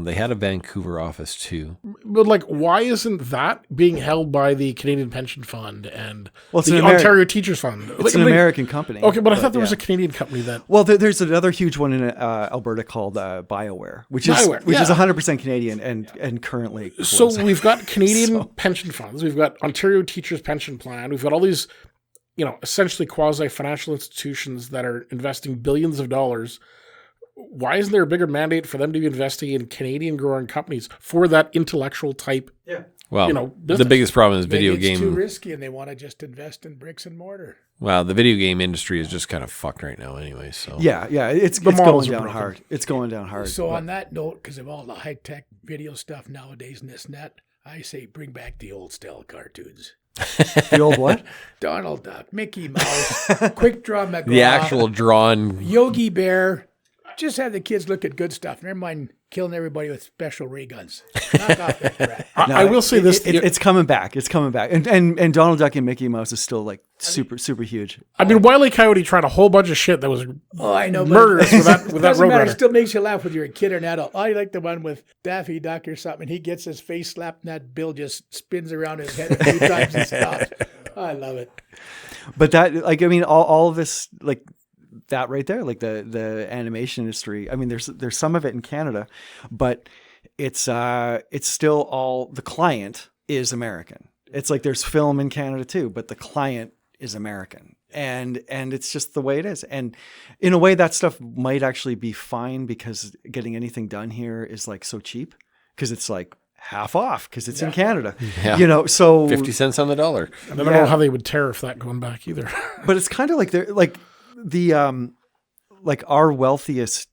They had a Vancouver office too. But like, why isn't that being held by the Canadian Pension Fund and it's the Ontario Teachers Fund? It's an American company. Okay, but I thought there was a Canadian company that... Well, there's another huge one in Alberta called BioWare, which is 100% Canadian and currently closed. So we've got Canadian pension funds. We've got Ontario Teachers Pension Plan. We've got all these, essentially quasi-financial institutions that are investing billions of dollars. Why isn't there a bigger mandate for them to be investing in Canadian growing companies for that intellectual type? Yeah. Well, the biggest problem is video Maybe it's game. too risky, and they want to just invest in bricks and mortar. Well, the video game industry is just kind of fucked right now, anyway. So yeah, it's going down hard. It's going down hard. So on that note, because of all the high tech video stuff nowadays and this net, I say bring back the old style cartoons. The old what? Donald Duck, Mickey Mouse, Quick Draw McGraw, The actual drawn. Yogi Bear. Just have the kids look at good stuff. Never mind killing everybody with special ray guns. Knock off that crap. I will say this. It's coming back. It's coming back. And Donald Duck and Mickey Mouse is still like super huge. I mean, Wile E. Coyote tried a whole bunch of shit that was I know, murderous with that doesn't matter. It Roadrunner. still makes you laugh whether you're a kid or an adult. I like the one with Daffy Duck or something. He gets his face slapped and that bill just spins around his head a few times and stops. I love it. But that, like, I mean, all of this, like that right there, like the animation industry. I mean, there's some of it in Canada, but it's still all, the client is American. It's like there's film in Canada too, but the client is American. And it's just the way it is. And in a way that stuff might actually be fine because getting anything done here is like so cheap because it's like half off because it's in Canada, you know, so 50 cents on the dollar. And I don't know how they would tariff that going back either. But it's kind of like they're like like our wealthiest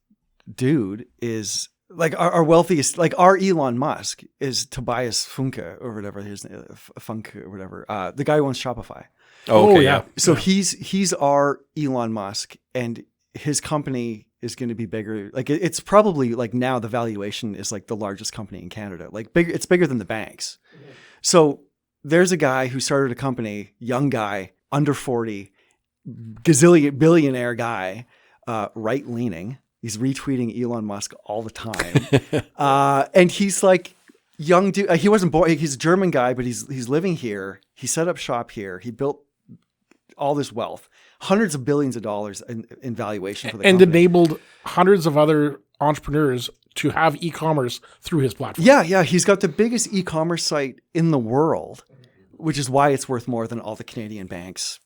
dude is like our wealthiest, like our Elon Musk is Tobias Funke or whatever his name, Funk or whatever. The guy who owns Shopify. Oh, okay, yeah. So he's our Elon Musk, and his company is going to be bigger. Like it's probably like now the valuation is like the largest company in Canada. Like bigger, it's bigger than the banks. Mm-hmm. So there's a guy who started a company, young guy, under 40, billionaire guy, right leaning. He's retweeting Elon Musk all the time. And he's like young dude. He wasn't born. He's a German guy, but he's living here. He set up shop here. He built all this wealth, hundreds of billions of dollars in valuation for the company. Enabled hundreds of other entrepreneurs to have e-commerce through his platform. Yeah. He's got the biggest e-commerce site in the world, which is why it's worth more than all the Canadian banks,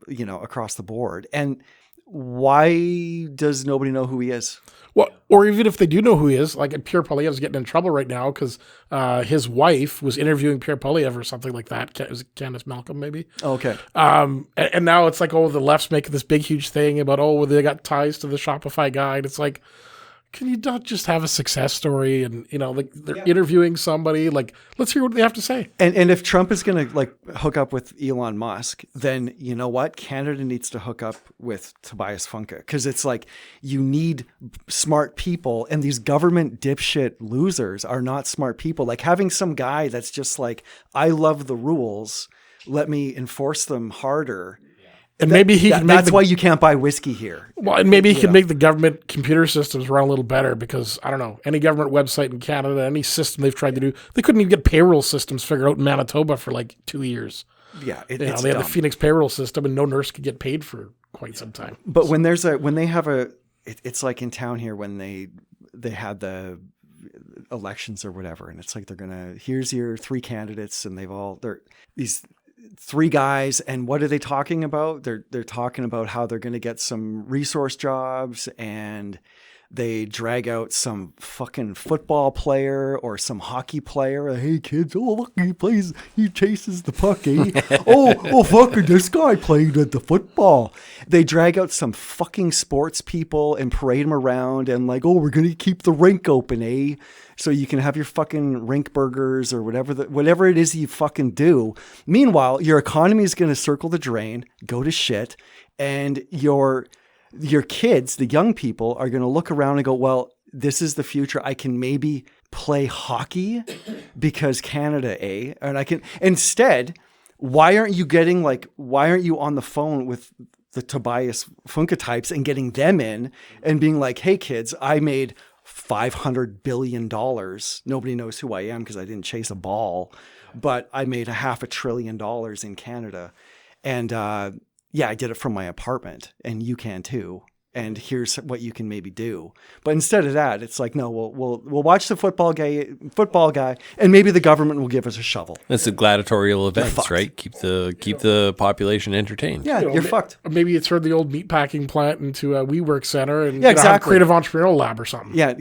you know, across the board. And why does nobody know who he is? Well, or even if they do know who he is, like Pierre Poilievre is getting in trouble right now because his wife was interviewing Pierre Poilievre or something like that. Was it Candace Malcolm, maybe? Oh, okay. And now it's like, the left's making this big, huge thing about, they got ties to the Shopify guy. And it's like, can you not just have a success story? And, like they're interviewing somebody, like, let's hear what they have to say. And if Trump is going to like hook up with Elon Musk, then you know what? Canada needs to hook up with Tobias Funke because it's like you need smart people, and these government dipshit losers are not smart people. Like having some guy that's just like, I love the rules, let me enforce them harder. And maybe he can make that's why you can't buy whiskey here. Well, and maybe he can make the government computer systems run a little better because, I don't know, any government website in Canada, any system they've tried to do, they couldn't even get payroll systems figured out in Manitoba for like 2 years. Yeah, they had the Phoenix payroll system and no nurse could get paid for quite some time. But it's like in town here when they had the elections or whatever, and it's like here's your 3 candidates, and they're these 3 guys, and what are they talking about? They're talking about how they're going to get some resource jobs, and they drag out some fucking football player or some hockey player. Hey kids, look, he chases the puck, eh? oh fucking this guy played at the football. They drag out some fucking sports people and parade them around and like, we're going to keep the rink open, eh? So you can have your fucking rink burgers or whatever it is you fucking do. Meanwhile, your economy is going to circle the drain, go to shit, and your kids, the young people, are going to look around and go, well, this is the future. I can maybe play hockey because Canada, eh? And I can instead. Why aren't you on the phone with the Tobias Funke types and getting them in and being like, hey kids, I made $500 billion. Nobody knows who I am because I didn't chase a ball, but I made $500 billion in Canada. And I did it from my apartment, and you can too. And here's what you can maybe do. But instead of that, it's like, no, we'll watch the football guy, and maybe the government will give us a shovel. It's a gladiatorial events, right? Keep the population entertained. Yeah, you're fucked. Maybe it's turned the old meatpacking plant into a WeWork center and exactly. Have a creative entrepreneurial lab or something. Yeah,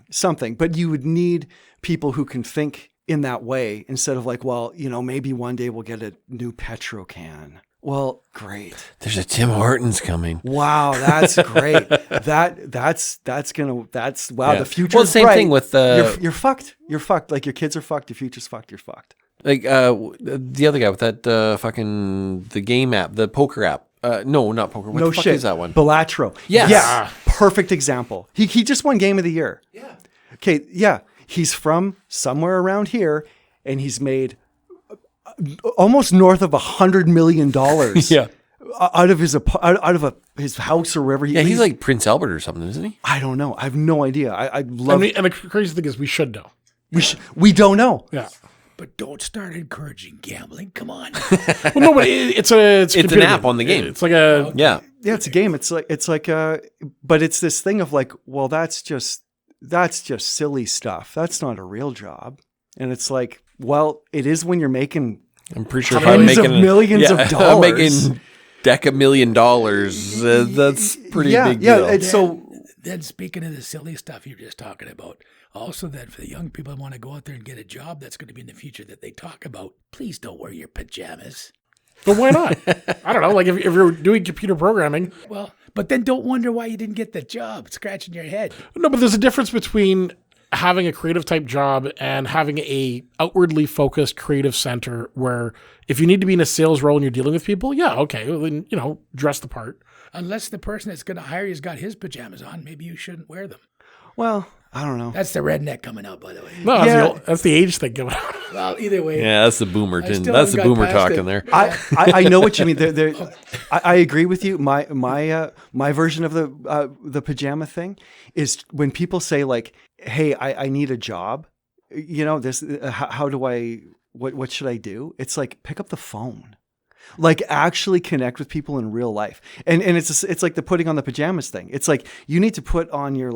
something. But you would need people who can think in that way instead of like, well, maybe one day we'll get a new Petro can. Well, great. There's a Tim Hortons coming. Wow, that's great. That's wow. Yeah. The future. Well, same thing with you're fucked. You're fucked. Like your kids are fucked. Your future's fucked. You're fucked. like the other guy with that fucking the game app, the poker app. No, not poker. What No the fuck shit. is that one? Balatro. Yes. Yeah. Perfect example. He just won Game of the Year. Yeah. Okay. Yeah. He's from somewhere around here, and he's made almost north of $100 million. Yeah. Out of his house or wherever he. Yeah, he's like Prince Albert or something, isn't he? I don't know. I have no idea. I love. And the crazy thing is, we should know. We don't know. Yeah. But don't start encouraging gambling. Come on. Well, no, but it's a computer an app game. on the game. It's like a Yeah. Yeah, it's a game. It's like but it's this thing of like, well, that's just silly stuff. That's not a real job. And it's like, well, it is when you're making I'm pretty sure if tens I'm of making millions of I'm dollars. making $10,000,000. That's pretty big deal. Yeah, so Then speaking of the silly stuff you're just talking about, also then for the young people who want to go out there and get a job that's going to be in the future that they talk about, please don't wear your pajamas. But why not? I don't know. Like if you're doing computer programming, Well, but then don't wonder why you didn't get the job, scratching your head. no, but there's a difference between having a creative type job and having a outwardly focused creative center where if you need to be in a sales role and you're dealing with people, yeah, okay, well, then, dress the part. Unless the person that's going to hire you has got his pajamas on, maybe you shouldn't wear them. well, I don't know. That's the redneck coming out, by the way. No, Yeah. that's the age thing going on. Well, either way. Yeah, that's the boomer. still That's the haven't got boomer past talking it. there. I know what you mean. I agree with you. My version of the pajama thing is when people say like, "Hey, I need a job." This. How do I? What should I do? It's like pick up the phone. Like actually connect with people in real life, and it's like the putting on the pajamas thing. It's like you need to put on your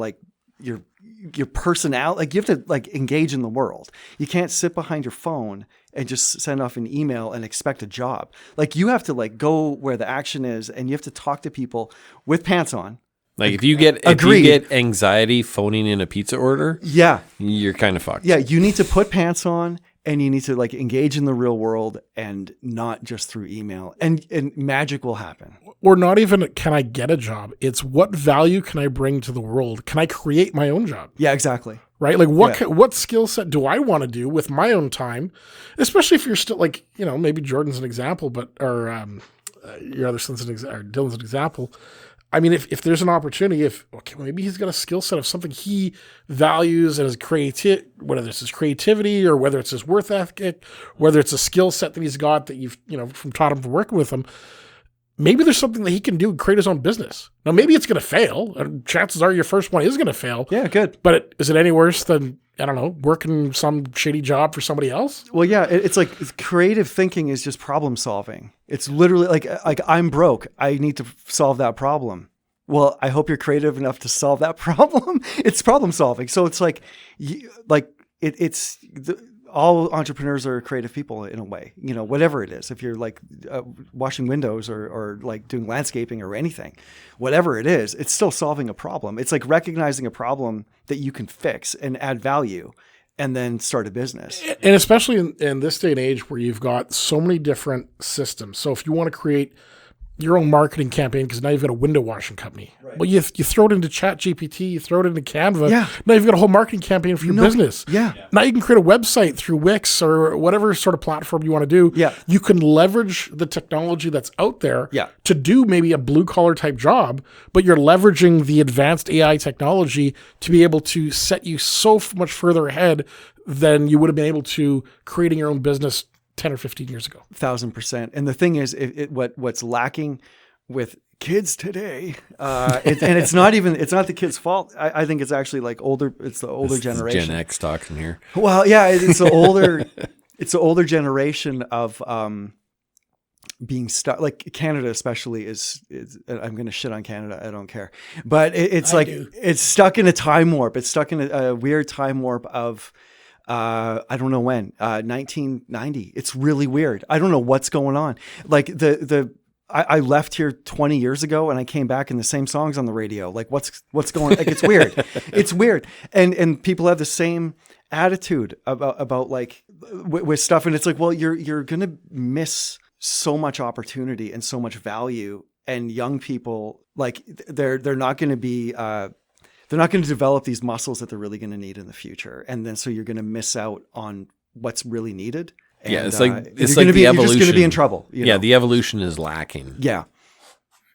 personality. Like you have to like engage in the world. You can't sit behind your phone and just send off an email and expect a job. Like you have to like go where the action is, and you have to talk to people with pants on. Like if you get anxiety phoning in a pizza order, Yeah, you're kind of fucked. yeah. You need to put pants on. And you need to like engage in the real world and not just through email, and magic will happen. Or not even can I get a job? It's what value can I bring to the world? Can I create my own job? Yeah, exactly. Right? Like what skill set do I want to do with my own time? Especially if you're still like, maybe Jordan's an example, or your other son's or Dylan's an example. I mean, if there's an opportunity, maybe he's got a skill set of something he values and his whether it's his creativity or whether it's his work ethic, whether it's a skill set that he's got that you've, from taught him from working with him, maybe there's something that he can do and create his own business. Now, maybe it's going to fail, and chances are your first one is going to fail. Yeah, good. But is it any worse than, I don't know, working some shady job for somebody else? Well, yeah, it's like creative thinking is just problem solving. It's literally like I'm broke. I need to solve that problem. Well, I hope you're creative enough to solve that problem. It's problem solving. So it's like, all entrepreneurs are creative people in a way, whatever it is. If you're like washing windows or like doing landscaping or anything, whatever it is, it's still solving a problem. It's like recognizing a problem that you can fix and add value and then start a business. And especially in this day and age where you've got so many different systems. So if you want to create your own marketing campaign, because now you've got a window washing company. Right. Well, you throw it into ChatGPT, you throw it into Canva. Yeah. Now you've got a whole marketing campaign for your business. Yeah. Now you can create a website through Wix or whatever sort of platform you want to do. Yeah. You can leverage the technology that's out there to do maybe a blue collar type job, but you're leveraging the advanced AI technology to be able to set you so much further ahead than you would have been able to creating your own business 10 or 15 years ago. 1,000%. And the thing is, what's lacking with kids today, it's not the kids' fault. I think it's actually like it's the older generation. Gen X talking here. Well, yeah, it's the older generation of being stuck. Like Canada, especially, is I'm going to shit on Canada. I don't care, but it's stuck in a time warp. It's stuck in a weird time warp of. I don't know when, 1990. It's really weird. I don't know what's going on. Like I left here 20 years ago and I came back and the same songs on the radio. Like what's going on? Like it's weird. It's weird. And people have the same attitude about like with stuff. And it's like, well, you're going to miss so much opportunity and so much value, and young people, like they're not going to be they're not going to develop these muscles that they're really going to need in the future, and then so you're going to miss out on what's really needed. And, it's like the you're evolution. just going to be in trouble. You know? The evolution is lacking. Yeah.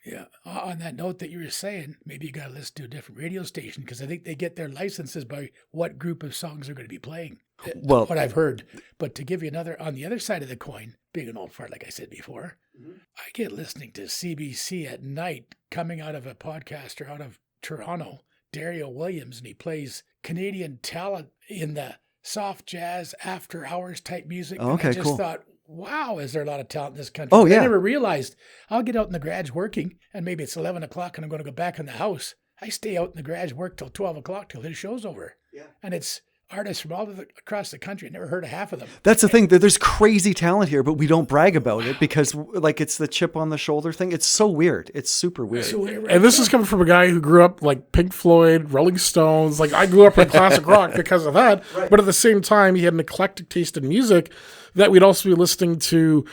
Yeah. On that note that you were saying, maybe you got to listen to a different radio station, because I think they get their licenses by what group of songs they're going to be playing. Well, what I've heard. But to give you another, on the other side of the coin, being an old fart, like I said before, I get listening to CBC at night coming out of a podcaster out of Toronto, Dario Williams, and he plays Canadian talent in the soft jazz after hours type music. Oh, okay, and I just cool. thought, wow, is there a lot of talent in this country? Oh, But yeah. I never realized I'll get out in the garage working, and maybe it's 11 o'clock and I'm going to go back in the house. I stay out in the garage, work till 12 o'clock till his show's over. Yeah. And it's artists from across the country. I never heard of half of them. That's the thing. There's crazy talent here, but we don't brag about it because, like, it's the chip on the shoulder thing. It's so weird. It's super weird. And this is coming from a guy who grew up like Pink Floyd, Rolling Stones. Like I grew up in classic rock because of that. Right. But at the same time, he had an eclectic taste in music that we'd also be listening to.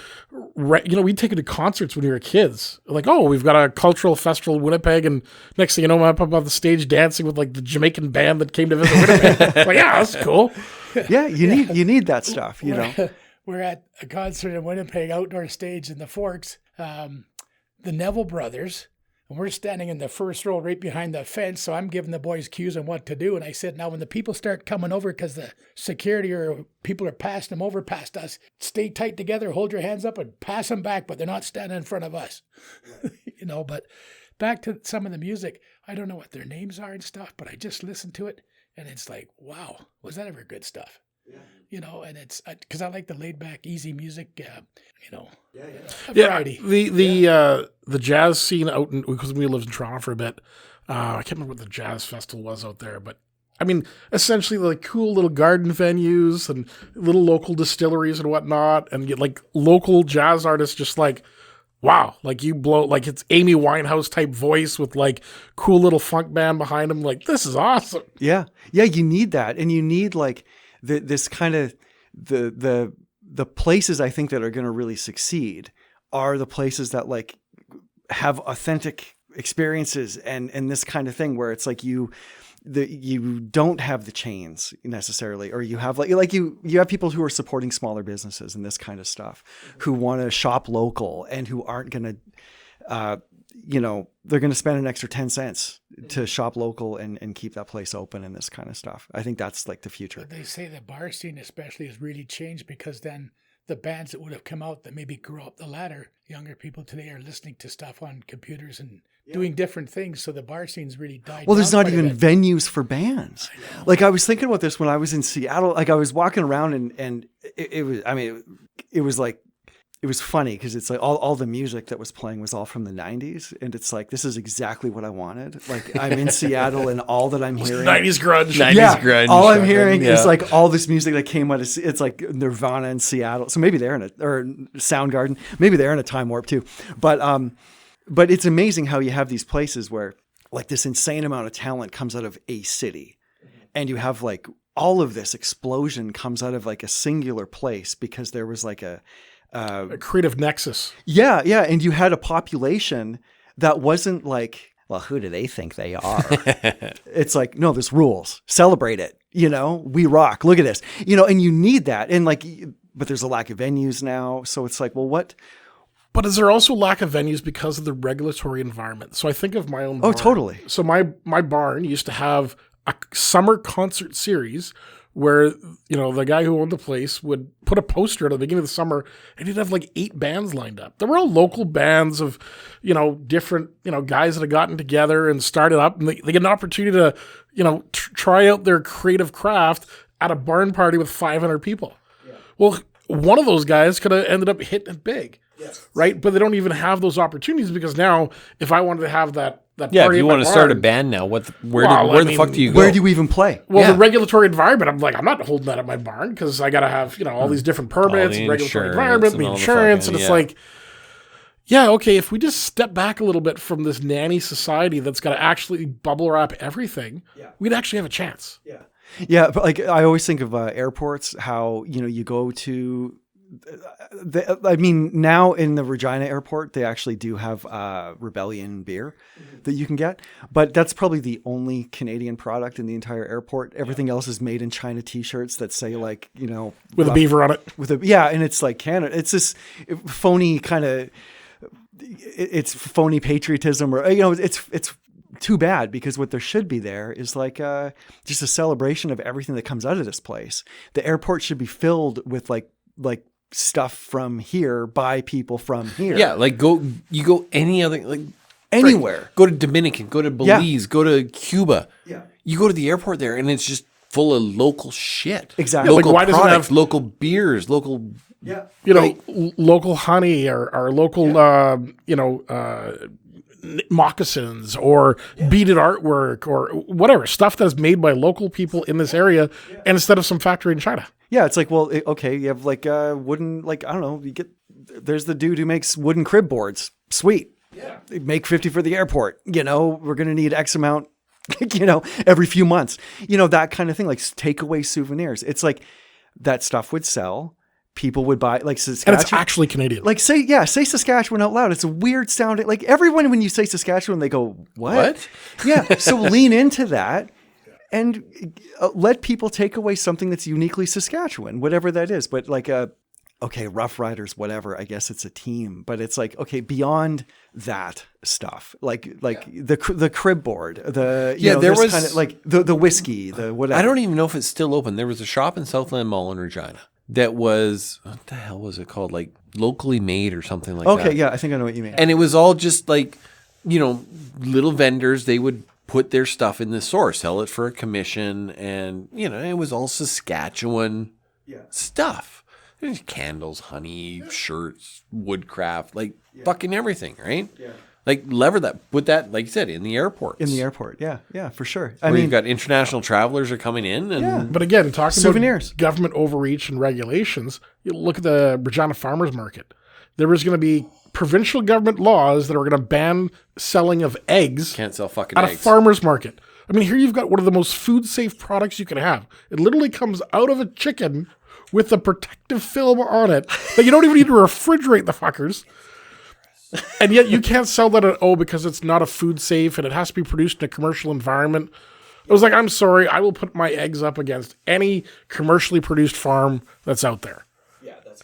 We'd take it to concerts when we were kids. Like, oh, we've got a cultural festival in Winnipeg, and next thing you know, I'm up on the stage dancing with like the Jamaican band that came to visit Winnipeg. Like, yeah, that's cool. Yeah, you need that stuff, you know. We're at a concert in Winnipeg, outdoor stage in the Forks, the Neville Brothers, and we're standing in the first row right behind the fence, so I'm giving the boys cues on what to do, and I said, now when the people start coming over because the security or people are passing them over past us, stay tight together, hold your hands up and pass them back, but they're not standing in front of us. But back to some of the music, I don't know what their names are and stuff, but I just listened to it, and it's like, wow, was that ever good stuff? Yeah. And it's because I like the laid back, easy music, variety. The jazz scene out in, because we lived in Toronto for a bit. I can't remember what the jazz festival was out there, but I mean, essentially like cool little garden venues and little local distilleries and whatnot, and get like local jazz artists just like, wow, like you blow, like it's Amy Winehouse type voice with like cool little funk band behind him. Like, this is awesome. Yeah. Yeah. You need that. And you need like this kind of the places I think that are going to really succeed are the places that like have authentic experiences and this kind of thing where it's like you don't have the chains necessarily, or you have like you have people who are supporting smaller businesses and this kind of stuff, who want to shop local and who aren't going to, they're going to spend an extra 10 cents to shop local and keep that place open and this kind of stuff. I think that's like the future. But they say the bar scene especially has really changed, because then the bands that would have come out that maybe grew up the ladder, younger people today are listening to stuff on computers and doing different things. So the bar scene's really died. Well, there's down not quite a even bit. venues for bands. Like I was thinking about this when I was in Seattle. Like I was walking around and it was funny because it's like all the music that was playing was all from the 90s. And it's like, this is exactly what I wanted. Like I'm in Seattle and all that I'm hearing. 90s grunge. 90s grunge. All I'm hearing is like all this music that came out of, it's like Nirvana in Seattle. So maybe they're or Soundgarden, maybe they're in a time warp too. But it's amazing how you have these places where like this insane amount of talent comes out of a city, and you have like all of this explosion comes out of like a singular place because there was like a creative nexus. Yeah. Yeah. And you had a population that wasn't like, well, who do they think they are? It's like, no, there's rules. Celebrate it. We rock. Look at this, and you need that. And like, but there's a lack of venues now. So it's like, well, what? But is there also lack of venues because of the regulatory environment? So I think of my own barn. Oh, totally. So my barn used to have a summer concert series where, the guy who owned the place would put a poster at the beginning of the summer, and he'd have like 8 bands lined up. They were all local bands of, different, guys that had gotten together and started up, and they get an opportunity to, try out their creative craft at a barn party with 500 people. Yeah. Well, one of those guys could have ended up hitting it big. Yes. Right. But they don't even have those opportunities, because now if I wanted to have that party, if you want to start a band now, where the fuck do you go? Where do you even play? Well, the regulatory environment, I'm not holding that at my barn, because I got to have, all these different permits, and regulatory environment, and insurance. And it's like, okay, if we just step back a little bit from this nanny society that's got to actually bubble wrap everything, we'd actually have a chance. Yeah. Yeah. But like, I always think of airports, how, you go to I mean, now in the Regina airport, they actually do have Rebellion beer that you can get, but that's probably the only Canadian product in the entire airport. Everything else is made in China T-shirts that say like, you know, with a beaver on it. And it's like Canada. It's this phony kind of, it's phony patriotism, or, you know, it's too bad, because what there should be there is like just a celebration of everything that comes out of this place. The airport should be filled with like stuff from here by people from here. Yeah, like you go any other, like anywhere. Go to Dominican, go to Belize, go to Cuba. Yeah. You go to the airport there and it's just full of local shit. Exactly. Local Like, why doesn't it products, have- local beers, local... Yeah. You know, local honey or local, moccasins or beaded artwork or whatever, stuff that's made by local people in this area, and instead of some factory in China. Yeah, it's like, well, okay, you have like wooden, like, I don't know, there's the dude who makes wooden crib boards. Sweet. Yeah. Make 50 for the airport. You know, we're going to need X amount, you know, every few months. You know, that kind of thing, like takeaway souvenirs. It's like that stuff would sell. People would buy, like Saskatchewan. And it's actually Canadian. Like say Saskatchewan out loud. It's a weird sounding, like everyone, when you say Saskatchewan, they go, what? Yeah. So lean into that and let people take away something that's uniquely Saskatchewan, whatever that is. But like, okay, Rough Riders, whatever, I guess it's a team, but it's like, okay, beyond that stuff, like the crib board, there was kind of like the whiskey, the whatever. I don't even know if it's still open. There was a shop in Southland Mall in Regina that was, what the hell was it called? Like locally made or something like that. Okay, yeah, I think I know what you mean. And it was all just like, you know, little vendors. They would put their stuff in the store, sell it for a commission. And, you know, it was all Saskatchewan stuff. There's candles, honey, shirts, woodcraft, like fucking everything, right? Yeah. Like put that, like you said, in the airports. In the airport, yeah, for sure. I mean, you've got international travelers are coming in, and But again, talking Souvenirs. about government overreach and regulations, you look at the Regina Farmers Market. There was going to be provincial government laws that are going to ban selling of eggs can't sell fucking at eggs. a farmer's market. I mean, here you've got one of the most food-safe products you can have. It literally comes out of a chicken with a protective film on it that you don't even need to refrigerate the fuckers. And yet you can't sell that because it's not a food safe and it has to be produced in a commercial environment. It was like, I'm sorry, I will put my eggs up against any commercially produced farm that's out there. Yeah, that's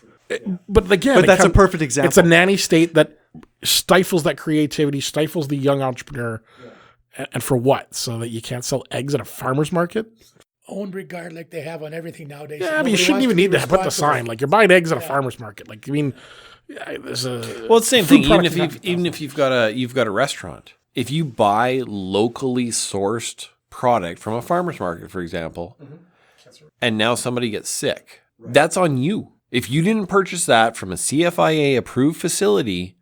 But again, But that's a perfect example. It's a nanny state that stifles that creativity, stifles the young entrepreneur. Yeah. And for what? So that you can't sell eggs at a farmer's market? Owned regard like they have on everything nowadays. Yeah, I mean, you shouldn't even need to put the sign. Like, you're buying eggs at a farmer's market. Like, I mean, there's a... Well, it's the same thing. food Even if you've got a restaurant, if you buy locally sourced product from a farmer's market, for example, and now somebody gets sick, that's on you. If you didn't purchase that from a CFIA approved facility,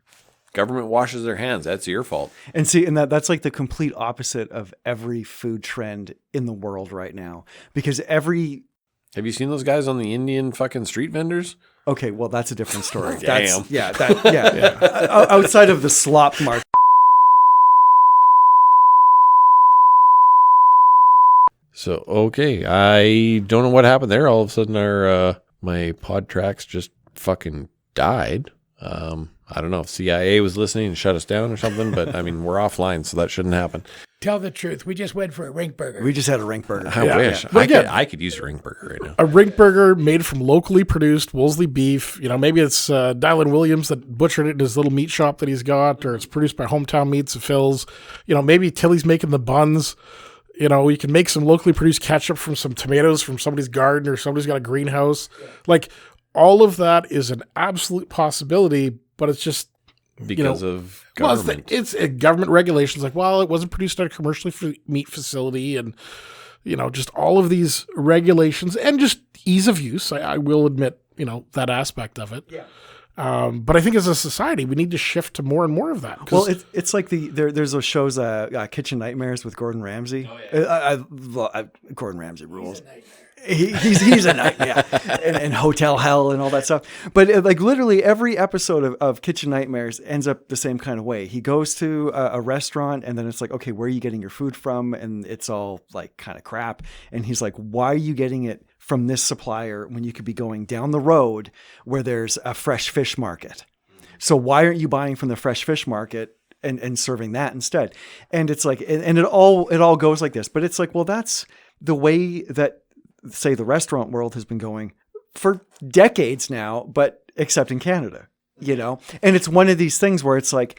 government washes their hands. That's your fault. And see, and that's like the complete opposite of every food trend in the world right now. Because have you seen those guys on the Indian fucking street vendors? Okay, well, that's a different story. Damn. Outside of the slop market. So, okay, I don't know what happened there. All of a sudden, my pod tracks just fucking died. I don't know if CIA was listening and shut us down or something, but I mean, we're offline, so that shouldn't happen. Tell the truth. We just went for a rink burger. We just had a rink burger. I wish. But again, I could use a rink burger right now. A rink burger made from locally produced Wolseley beef. You know, maybe it's Dylan Williams that butchered it in his little meat shop that he's got, or it's produced by Hometown Meats of Phil's. You know, maybe Tilly's making the buns. You know, you can make some locally produced ketchup from some tomatoes from somebody's garden, or somebody's got a greenhouse. Yeah. Like, all of that is an absolute possibility, but it's just because of government. Well, it's government regulations. Like, well, it wasn't produced at a commercially meat facility, and you know, just all of these regulations and just ease of use. I will admit, you know, that aspect of it. Yeah. But I think as a society, we need to shift to more and more of that. Well, it's like there's those shows, Kitchen Nightmares with Gordon Ramsay. Oh, yeah. Gordon Ramsay rules. He's a nightmare, and Hotel Hell and all that stuff. But like literally every episode of Kitchen Nightmares ends up the same kind of way. He goes to a restaurant, and then it's like, okay, where are you getting your food from? And it's all like kind of crap. And he's like, why are you getting it from this supplier when you could be going down the road where there's a fresh fish market? So why aren't you buying from the fresh fish market and serving that instead? And it's like, and it all goes like this, but it's like, well, that's the way that, say, the restaurant world has been going for decades now, but except in Canada, and it's one of these things where it's like,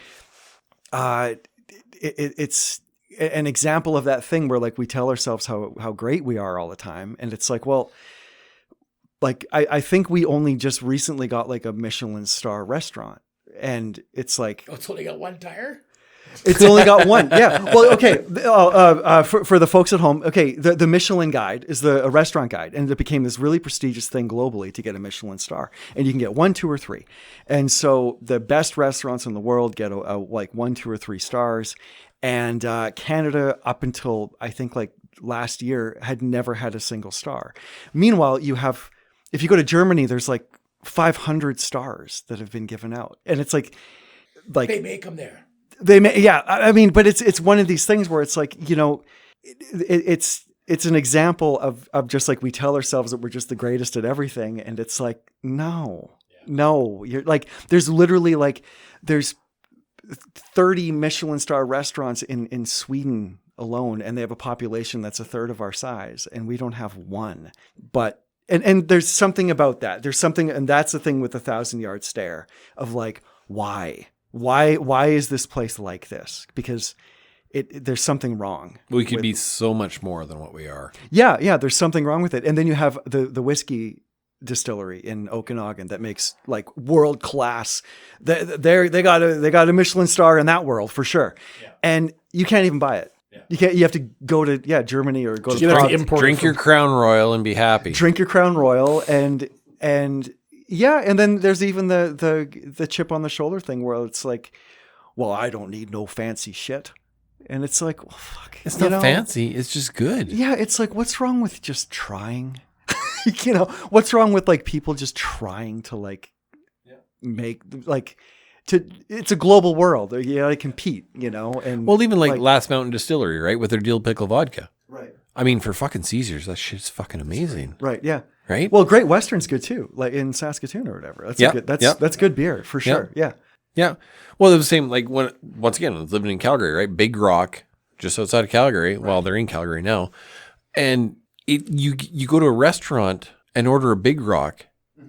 it's an example of that thing where like we tell ourselves how great we are all the time. And it's like, well, like I think we only just recently got like a Michelin star restaurant, and it's like, it's only got one tire. It's only got one. Yeah. Well, okay. For the folks at home, okay, the Michelin Guide is a restaurant guide, and it became this really prestigious thing globally to get a Michelin star. And you can get 1, 2, or 3. And so the best restaurants in the world get like 1, 2, or 3 stars. And Canada, up until I think like last year, had never had a single star. Meanwhile, if you go to Germany, there's like 500 stars that have been given out, and it's like they make them there. They may, yeah. I mean, but it's one of these things where it's like, it's an example of just like we tell ourselves that we're just the greatest at everything, and it's like, no, you're like, there's literally like there's 30 Michelin star restaurants in Sweden alone, and they have a population that's a third of our size, and we don't have one. But and there's something about that. There's something, and that's the thing with the 1,000-yard stare of like, why is this place like this? Because there's something wrong. We could be so much more than what we are. Yeah. There's something wrong with it. And then you have the whiskey distillery in Okanagan that makes like world class. They got a Michelin star in that world for sure. Yeah. And you can't even buy it. Yeah. You have to go to Germany or go to Prague. Drink your Crown Royal and be happy. Drink your Crown Royal and yeah, and then there's even the chip on the shoulder thing where it's like, well, I don't need no fancy shit. And it's like, well, fuck. It's not fancy. It's just good. Yeah, it's like, what's wrong with just trying? What's wrong with like people just trying to like make like it's a global world. You gotta compete, and well, even like Last Mountain Distillery, right, with their dill pickle vodka. Right. I mean, for fucking Caesars, that shit's fucking amazing. Right. Yeah. Right. Well, Great Western's good too, like in Saskatoon or whatever. That's good beer for sure. Yeah. Yeah. Well, it was the same. Like once again, I was living in Calgary, right? Big Rock, just outside of Calgary. Right. Well, they're in Calgary now, and you go to a restaurant and order a Big Rock,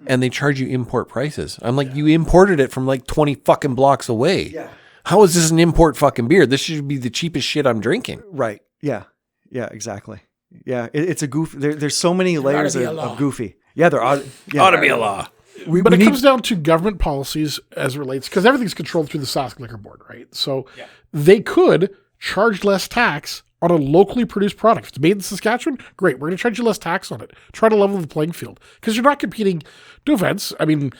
and they charge you import prices. I'm like, you imported it from like 20 fucking blocks away. Yeah. How is this an import fucking beer? This should be the cheapest shit I'm drinking. Right. Yeah. Yeah. Exactly. Yeah. It's a goof. There's so many layers of goofy. Yeah. There ought to be a law. But it comes down to government policies as it relates, because everything's controlled through the Sask Liquor Board, right? So they could charge less tax on a locally produced product. If it's made in Saskatchewan, great. We're going to charge you less tax on it. Try to level the playing field. Because you're not competing, no offense. I mean,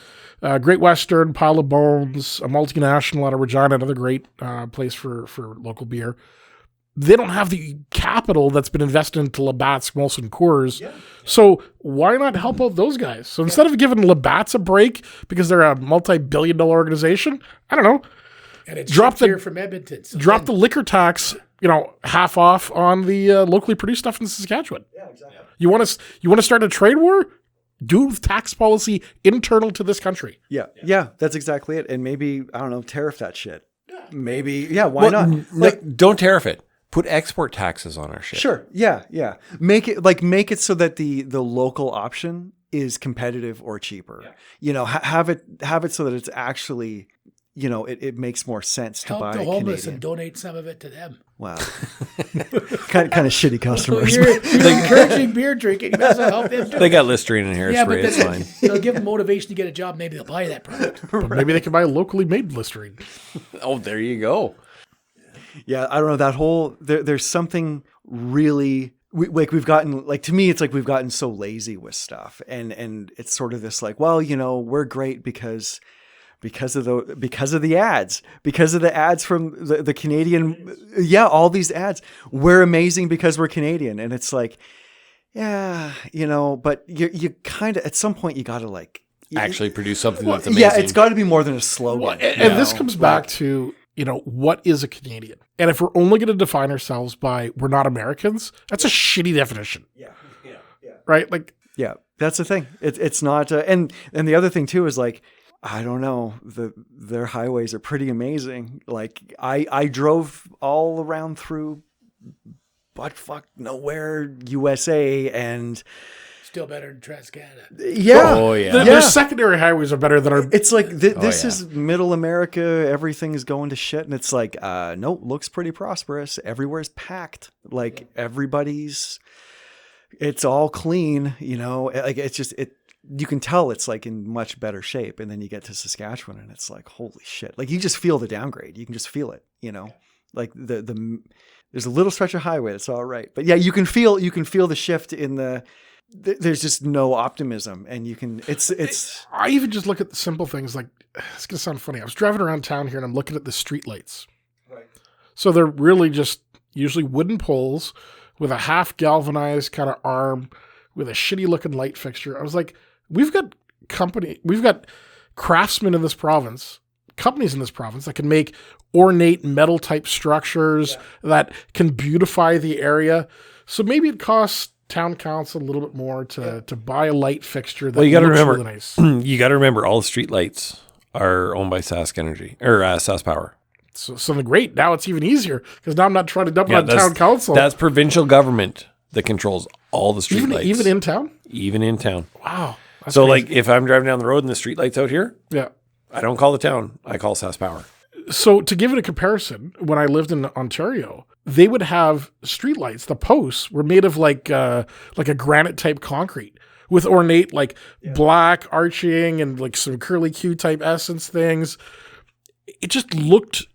Great Western, Pile of Bones, a multinational out of Regina, another great place for local beer. They don't have the capital that's been invested into Labatt's, Molson Coors. Yeah. So why not help out those guys? So instead of giving Labatt's a break because they're a multi-billion-dollar organization, I don't know. And it's drop the from Edmonton. So drop the liquor tax, half off on the locally produced stuff in Saskatchewan. Yeah, exactly. You want to start a trade war? Do tax policy internal to this country. Yeah, that's exactly it. And maybe, I don't know, tariff that shit. Yeah. Maybe, why not? Don't tariff it. Put export taxes on our shit. Sure. Yeah. Make it so that the local option is competitive or cheaper. Yeah. Have it so that it's actually, it makes more sense to buy. Help the homeless and donate some of it to them. Wow. kind of shitty customers. You're encouraging beer drinking. You might as well help them too. They got Listerine in Hairspray. It's fine. They'll give them motivation to get a job. Maybe they'll buy that product. But maybe they can buy locally made Listerine. Oh, there you go. Yeah, I don't know, that whole there's something really we've gotten, like, to me it's like we've gotten so lazy with stuff, and it's sort of this like, well, we're great because of the ads from the Canadian, all these ads, we're amazing because we're Canadian, and it's like, but you kind of at some point you got to like actually produce something that's amazing. Yeah, it's got to be more than a slogan. Well, and this comes back to what is a Canadian? And if we're only going to define ourselves by we're not Americans, that's a shitty definition. Yeah. Right? Like, Yeah, that's the thing. It's not, and the other thing too is like, I don't know, their highways are pretty amazing. Like I drove all around through buttfuck nowhere USA, and Still better than Trans-Canada. yeah, Oh, yeah. Their secondary highways are better than our. It's like this yeah. is middle America. Everything is going to shit, and it's like, nope, looks pretty prosperous. Everywhere's packed. Like everybody's, it's all clean. You know, like it's just it. You can tell it's like in much better shape, and then you get to Saskatchewan, and it's like, holy shit! Like you just feel the downgrade. You can just feel it. You know, like there's a little stretch of highway that's all right, but yeah, you can feel the shift in the. There's just no optimism, and you can. It's. I even just look at the simple things. Like, it's gonna sound funny. I was driving around town here, and I'm looking at the street lights. Right. So they're really just usually wooden poles with a half galvanized kind of arm with a shitty looking light fixture. I was like, we've got craftsmen in this province, companies in this province that can make ornate metal type structures that can beautify the area. So maybe it costs town council a little bit more to buy a light fixture that Well, you got to looks remember, really nice. you got to remember, all the street lights are owned by Sask Energy or Sask Power. So something great. Now it's even easier because now I'm not trying to dump it on town council. That's provincial government that controls all the street even lights. even in town. Even in town. Wow. That's So, crazy. like, if I'm driving down the road and the street lights out here, yeah. I don't call the town. I call Sask Power. So to give it a comparison, when I lived in Ontario, they would have streetlights. The posts were made of like a granite type concrete with ornate like black arching and like some curly Q type essence things. It just looked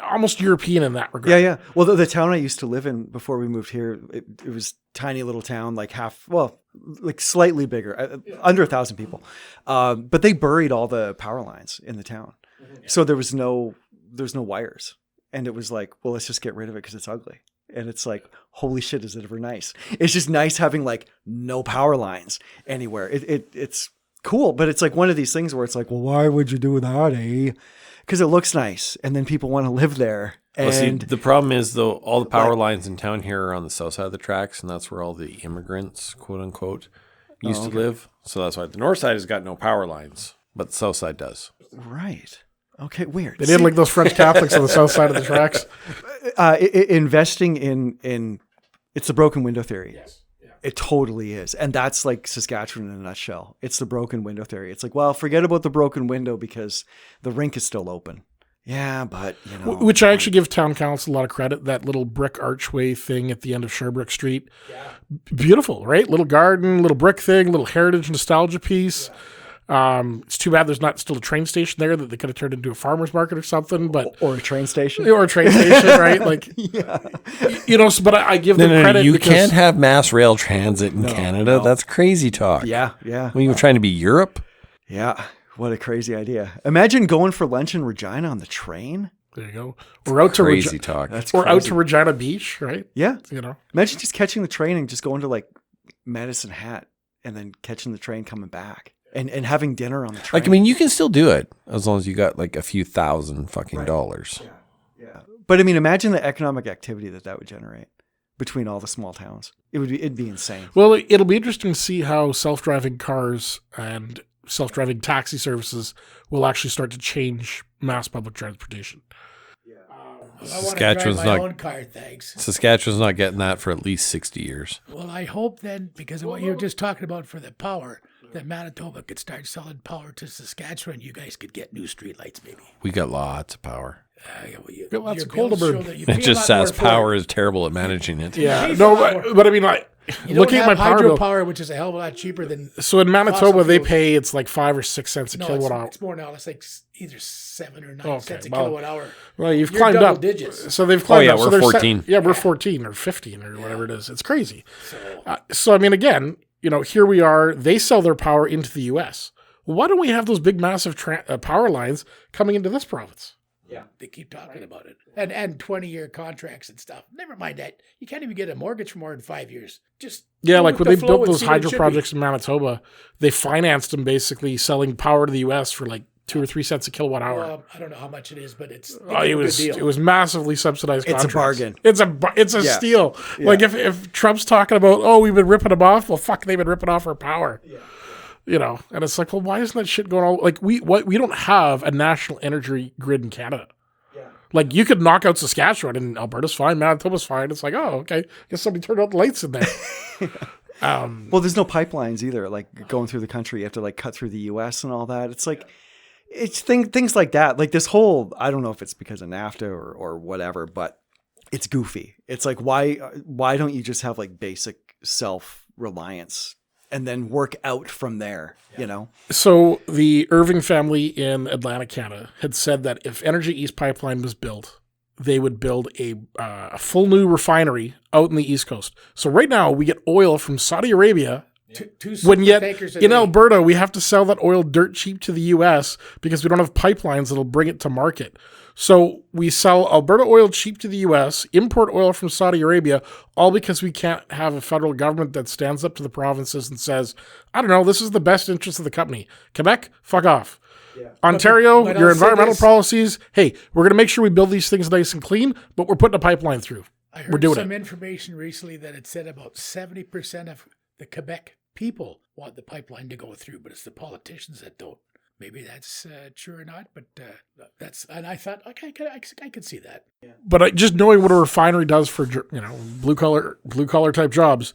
almost European in that regard. Yeah. Well, the town I used to live in before we moved here, it was tiny little town, like like slightly bigger, under 1,000 people. But they buried all the power lines in the town. So there's no wires. And it was like, well, let's just get rid of it because it's ugly. And it's like, holy shit, is it ever nice? It's just nice having like no power lines anywhere. It's cool, but it's like one of these things where it's like, well, why would you do that, eh? Because it looks nice, and then people want to live there. And Well, see, the problem is, though, all the power lines in town here are on the south side of the tracks, and that's where all the immigrants, quote unquote, used to live. So that's why the north side has got no power lines, but the south side does. right. Okay, weird. They did like those French Catholics on the south side of the tracks. Investing in it's the broken window theory. Yes. Yeah. It totally is. And that's like Saskatchewan in a nutshell. It's the broken window theory. It's like, well, forget about the broken window because the rink is still open. Yeah, but you know, which I actually give town council a lot of credit. That little brick archway thing at the end of Sherbrooke Street, beautiful, right? Little garden, little brick thing, little heritage nostalgia piece. It's too bad there's not still a train station there that they could have turned into a farmer's market or something, but or a train station, right? Like, you know. But I give them credit. You because, can't have mass rail transit in Canada. No. That's crazy talk. Yeah. When you're trying to be Europe. Yeah. What a crazy idea. Imagine going for lunch in Regina on the train. There you go. Or out to crazy talk. Or out to Regina Beach, right? Yeah. You know. Imagine just catching the train and just going to like Medicine Hat and then catching the train coming back. And having dinner on the train. Like, I mean, you can still do it as long as you got like a few thousand fucking dollars. Yeah. But I mean, imagine the economic activity that would generate between all the small towns. It'd be insane. Well, it'll be interesting to see how self-driving cars and self-driving taxi services will actually start to change mass public transportation. Saskatchewan's I want to drive my own car, thanks. Saskatchewan's not getting that for at least 60 years. Well, I hope then, because of what you were just talking about for the power, that Manitoba could start selling power to Saskatchewan. You guys could get new streetlights, maybe. We got lots of power. Lots of Colderberg. It just says power is terrible at managing it. Yeah, no, but I mean, like, looking at my power bill, hydropower, which is a hell of a lot cheaper than. So in Manitoba, they pay it's like 5 or 6 cents a kilowatt hour. It's more now. It's like either 7 or 9 cents a kilowatt hour. Well, you've climbed double up. Digits. So they've climbed up. We're 14. We're 14 or 15 or whatever it is. It's crazy. So I mean, again, you know, here we are. They sell their power into the U.S. Why don't we have those big, massive power lines coming into this province? Yeah, they keep talking about it. And 20-year contracts and stuff. Never mind that. You can't even get a mortgage for more than 5 years. Just like when they built those hydro projects in Manitoba, they financed them basically selling power to the U.S. for like 2 or 3 cents a kilowatt hour. Well, I don't know how much it is, but it's It a was good deal. it was massively subsidized. It's a contracts. bargain. It's a Yeah. steal. Yeah. Like if Trump's talking about, oh, we've been ripping them off. Well, fuck, they've been ripping off our power. Yeah. You know, and it's like, well, why isn't that shit going on? Like we don't have a national energy grid in Canada. Yeah. Like you could knock out Saskatchewan and Alberta's fine, Manitoba's fine. It's like, oh, okay, guess somebody turned out the lights in there. Well, there's no pipelines either. Like going through the country, you have to like cut through the U.S. and all that. It's like, it's things like that. Like this whole, I don't know if it's because of NAFTA or whatever, but it's goofy. It's like, why don't you just have like basic self-reliance and then work out from there, you know? So the Irving family in Atlantic Canada had said that if Energy East Pipeline was built, they would build a full new refinery out in the East Coast. So right now we get oil from Saudi Arabia. When yet in Alberta, we have to sell that oil dirt cheap to the U.S. because we don't have pipelines that'll bring it to market. So we sell Alberta oil cheap to the U.S., import oil from Saudi Arabia, all because we can't have a federal government that stands up to the provinces and says, I don't know, this is the best interest of the company. Quebec, fuck off. Yeah. Ontario, your environmental policies, hey, we're going to make sure we build these things nice and clean, but we're putting a pipeline through. I heard some information recently that it said about 70% of the Quebec people want the pipeline to go through, but it's the politicians that don't. Maybe that's true or not, but that's, and I thought, okay, I could see that. Yeah. But just knowing what a refinery does for, you know, blue collar type jobs,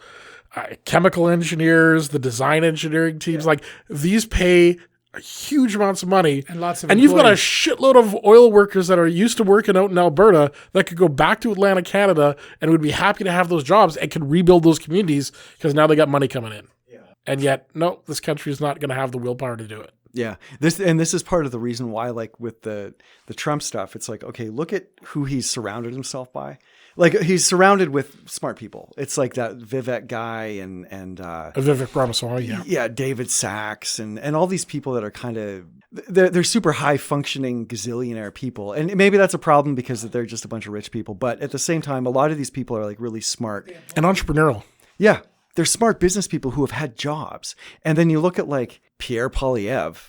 chemical engineers, the design engineering teams, like these pay huge amounts of money, and lots of and you've got a shitload of oil workers that are used to working out in Alberta that could go back to Atlantic Canada and would be happy to have those jobs and could rebuild those communities because now they got money coming in. Yeah. And yet, no, this country is not going to have the willpower to do it. Yeah. This is part of the reason why, like with the Trump stuff, it's like, okay, look at who he's surrounded himself by. Like he's surrounded with smart people. It's like that Vivek guy and Vivek Ramaswamy, yeah, David Sachs and all these people that are kind of they're super high functioning gazillionaire people, and maybe that's a problem because they're just a bunch of rich people. But at the same time, a lot of these people are like really smart and entrepreneurial. Yeah, they're smart business people who have had jobs. And then you look at like Pierre Poilievre,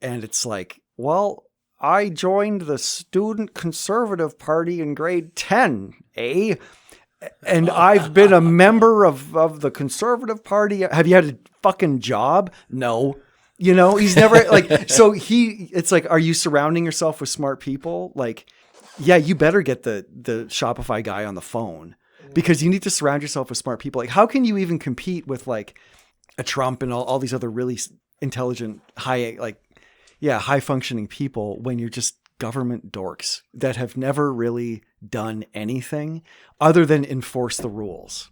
and it's like, well, I joined the Student Conservative Party in grade 10, eh? And I've been a member of the Conservative Party. Have you had a fucking job? No. You know, he's never like, so it's like, are you surrounding yourself with smart people? Like, yeah, you better get the Shopify guy on the phone because you need to surround yourself with smart people. Like, how can you even compete with like a Trump and all these other really intelligent, high functioning people when you're just government dorks that have never really done anything other than enforce the rules?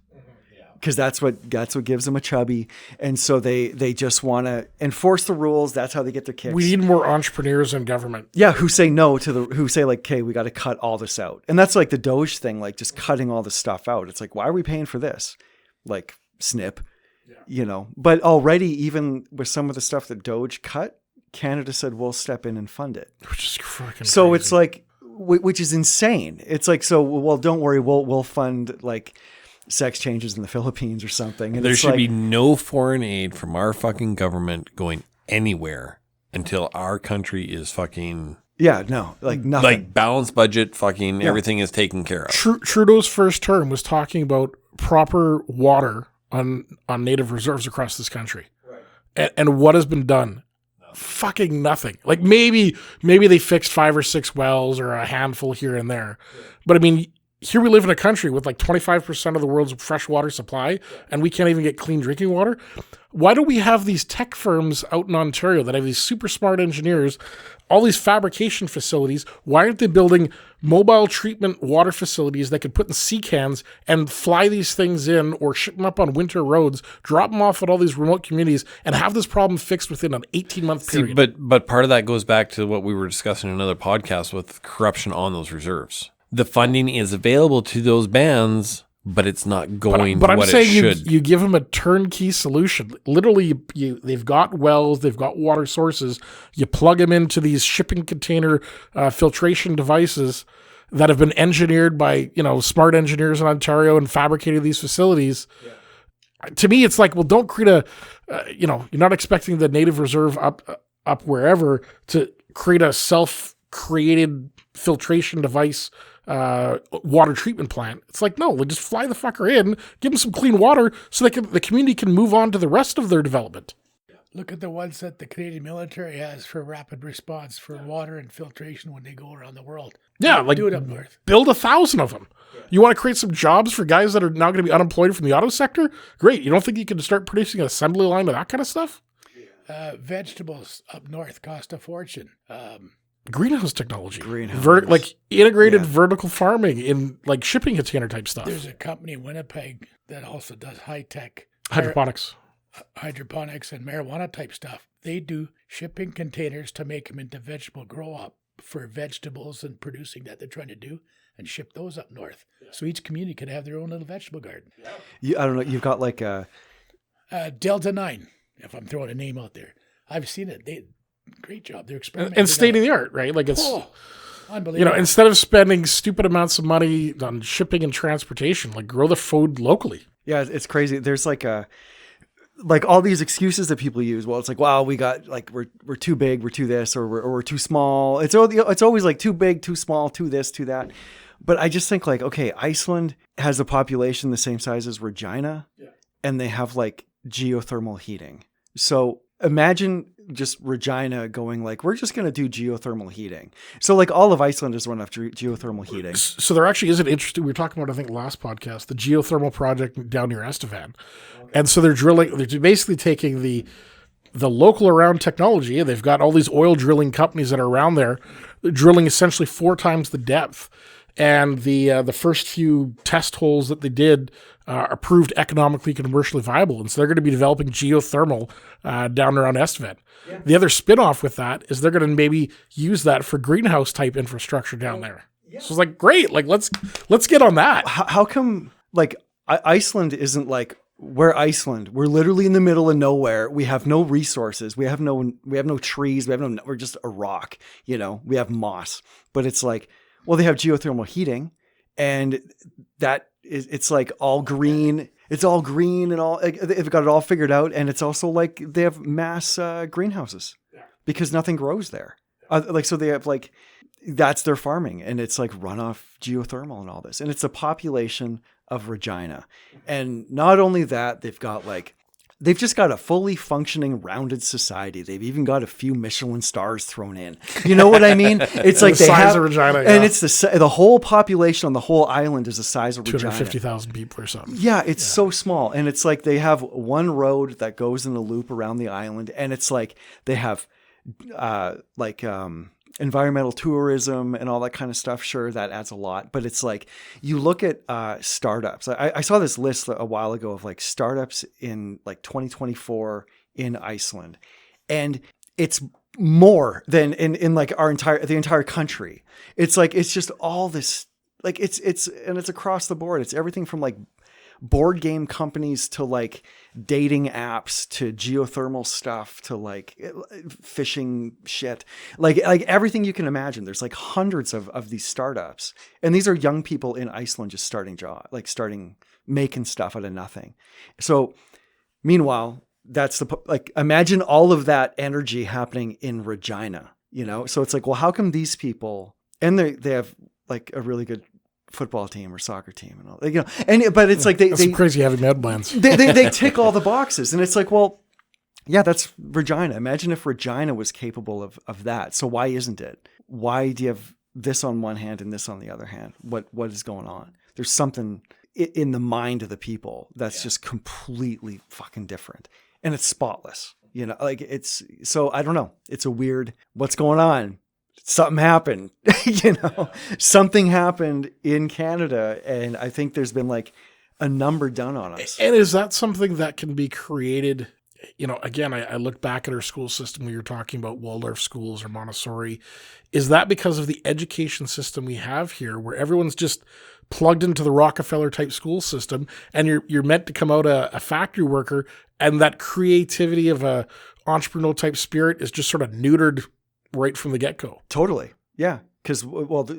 Because that's what gives them a chubby. And so they just want to enforce the rules. That's how they get their kicks. We need more entrepreneurs in government. Yeah, who say no who say like, okay, we got to cut all this out. And that's like the Doge thing, like just cutting all this stuff out. It's like, why are we paying for this? Like snip, you know. But already, even with some of the stuff that Doge cut, Canada said we'll step in and fund it, which is fucking so crazy. It's like, which is insane. It's like, so well, don't worry, we'll fund like sex changes in the Philippines or something. And there should be no foreign aid from our fucking government going anywhere until our country is fucking nothing, like balanced budget. Fucking everything is taken care of. Trudeau's first term was talking about proper water on native reserves across this country, right? And what has been done? Fucking nothing. Like maybe they fixed 5 or 6 wells or a handful here and there, but I mean, here we live in a country with like 25% of the world's fresh water supply, and we can't even get clean drinking water. Why do we have these tech firms out in Ontario that have these super smart engineers, all these fabrication facilities? Why aren't they building mobile treatment water facilities that could put in sea cans and fly these things in or ship them up on winter roads, drop them off at all these remote communities, and have this problem fixed within an 18-month period? But part of that goes back to what we were discussing in another podcast with corruption on those reserves. The funding is available to those bands, but it's not going but to I'm what saying it should. You give them a turnkey solution. Literally, they've got wells, they've got water sources. You plug them into these shipping container filtration devices that have been engineered by smart engineers in Ontario and fabricated these facilities. Yeah. To me, it's like, well, don't create you're not expecting the native reserve up wherever to create a self-created filtration device water treatment plant. It's like, no, we'll just fly the fucker in, give them some clean water so the community can move on to the rest of their development. Look at the ones that the Canadian military has for rapid response for water and filtration when they go around the world. Yeah, like do it up north. Build 1,000 of them. You want to create some jobs for guys that are now going to be unemployed from the auto sector? Great. You don't think you can start producing an assembly line of that kind of stuff? Vegetables up north cost a fortune. Greenhouse technology. Greenhouse. Integrated vertical farming in like shipping container type stuff. There's a company in Winnipeg that also does high-tech hydroponics and marijuana type stuff. They do shipping containers to make them into vegetable grow up for vegetables and producing that they're trying to do and ship those up north. So each community can have their own little vegetable garden. I don't know. You've got like a Delta 9, if I'm throwing a name out there. I've seen it. Great job. They're experimenting. And state of the art, right? Like it's, unbelievable. Instead of spending stupid amounts of money on shipping and transportation, like grow the food locally. Yeah, it's crazy. There's like all these excuses that people use. Well, it's like, wow, we got like we're too big, we're too this, or we're too small. It's always like too big, too small, too this, too that. But I just think like, okay, Iceland has a population the same size as Regina, and they have like geothermal heating. So imagine just Regina going like, we're just going to do geothermal heating. So like all of Iceland is run off geothermal heating. So there actually is an interesting, we were talking about, I think last podcast, the geothermal project down near Estevan. Okay. And so they're basically taking the local around technology, and they've got all these oil drilling companies that are around there, drilling essentially 4 times the depth. And the first few test holes that they did are proved economically, commercially viable. And so they're going to be developing geothermal down around Estevan. Yeah. The other spinoff with that is they're going to maybe use that for greenhouse type infrastructure down there. Yeah. So it's like, great, like let's get on that. How come like Iceland isn't like, we're Iceland. We're literally in the middle of nowhere. We have no resources. We have no trees. We're just a rock. We have moss. But it's like, well, they have geothermal heating, and it's like all green. It's all green and all. They've got it all figured out, and it's also like they have mass greenhouses because nothing grows there. So they have like, that's their farming, and it's like runoff geothermal and all this, and it's a population of Regina, and not only that, they've just got a fully functioning, rounded society. They've even got a few Michelin stars thrown in. You know what I mean? It's like the size of Regina, and it's the whole population on the whole island is the size of Regina. 250,000 people or something. Yeah, it's so small, and it's like they have one road that goes in a loop around the island, and it's like they have environmental tourism and all that kind of stuff. Sure, that adds a lot, but it's like you look at startups. I saw this list a while ago of like startups in like 2024 in Iceland, and it's more than in like the entire country. It's like it's just all this like it's across the board. It's everything from like board game companies to like dating apps to geothermal stuff to like fishing shit, like everything you can imagine. There's like hundreds of these startups, and these are young people in Iceland just starting making stuff out of nothing. So meanwhile, that's imagine all of that energy happening in Regina, So it's like, well, how come these people, and they have like a really good football team or soccer team and all, but it's like they crazy having Meadlands. they tick all the boxes, and it's like, well, yeah, that's Regina. Imagine if Regina was capable of that. So why isn't it? Why do you have this on one hand and this on the other hand? What is going on? There's something in the mind of the people that's just completely fucking different, and it's spotless. So I don't know. It's a weird, what's going on? Something happened, something happened in Canada. And I think there's been like a number done on us. And is that something that can be created? Again, I look back at our school system. We were talking about Waldorf schools or Montessori. Is that because of the education system we have here, where everyone's just plugged into the Rockefeller type school system, and you're meant to come out a factory worker, and that creativity of a entrepreneurial type spirit is just sort of neutered right from the get-go? Totally. Yeah. Because,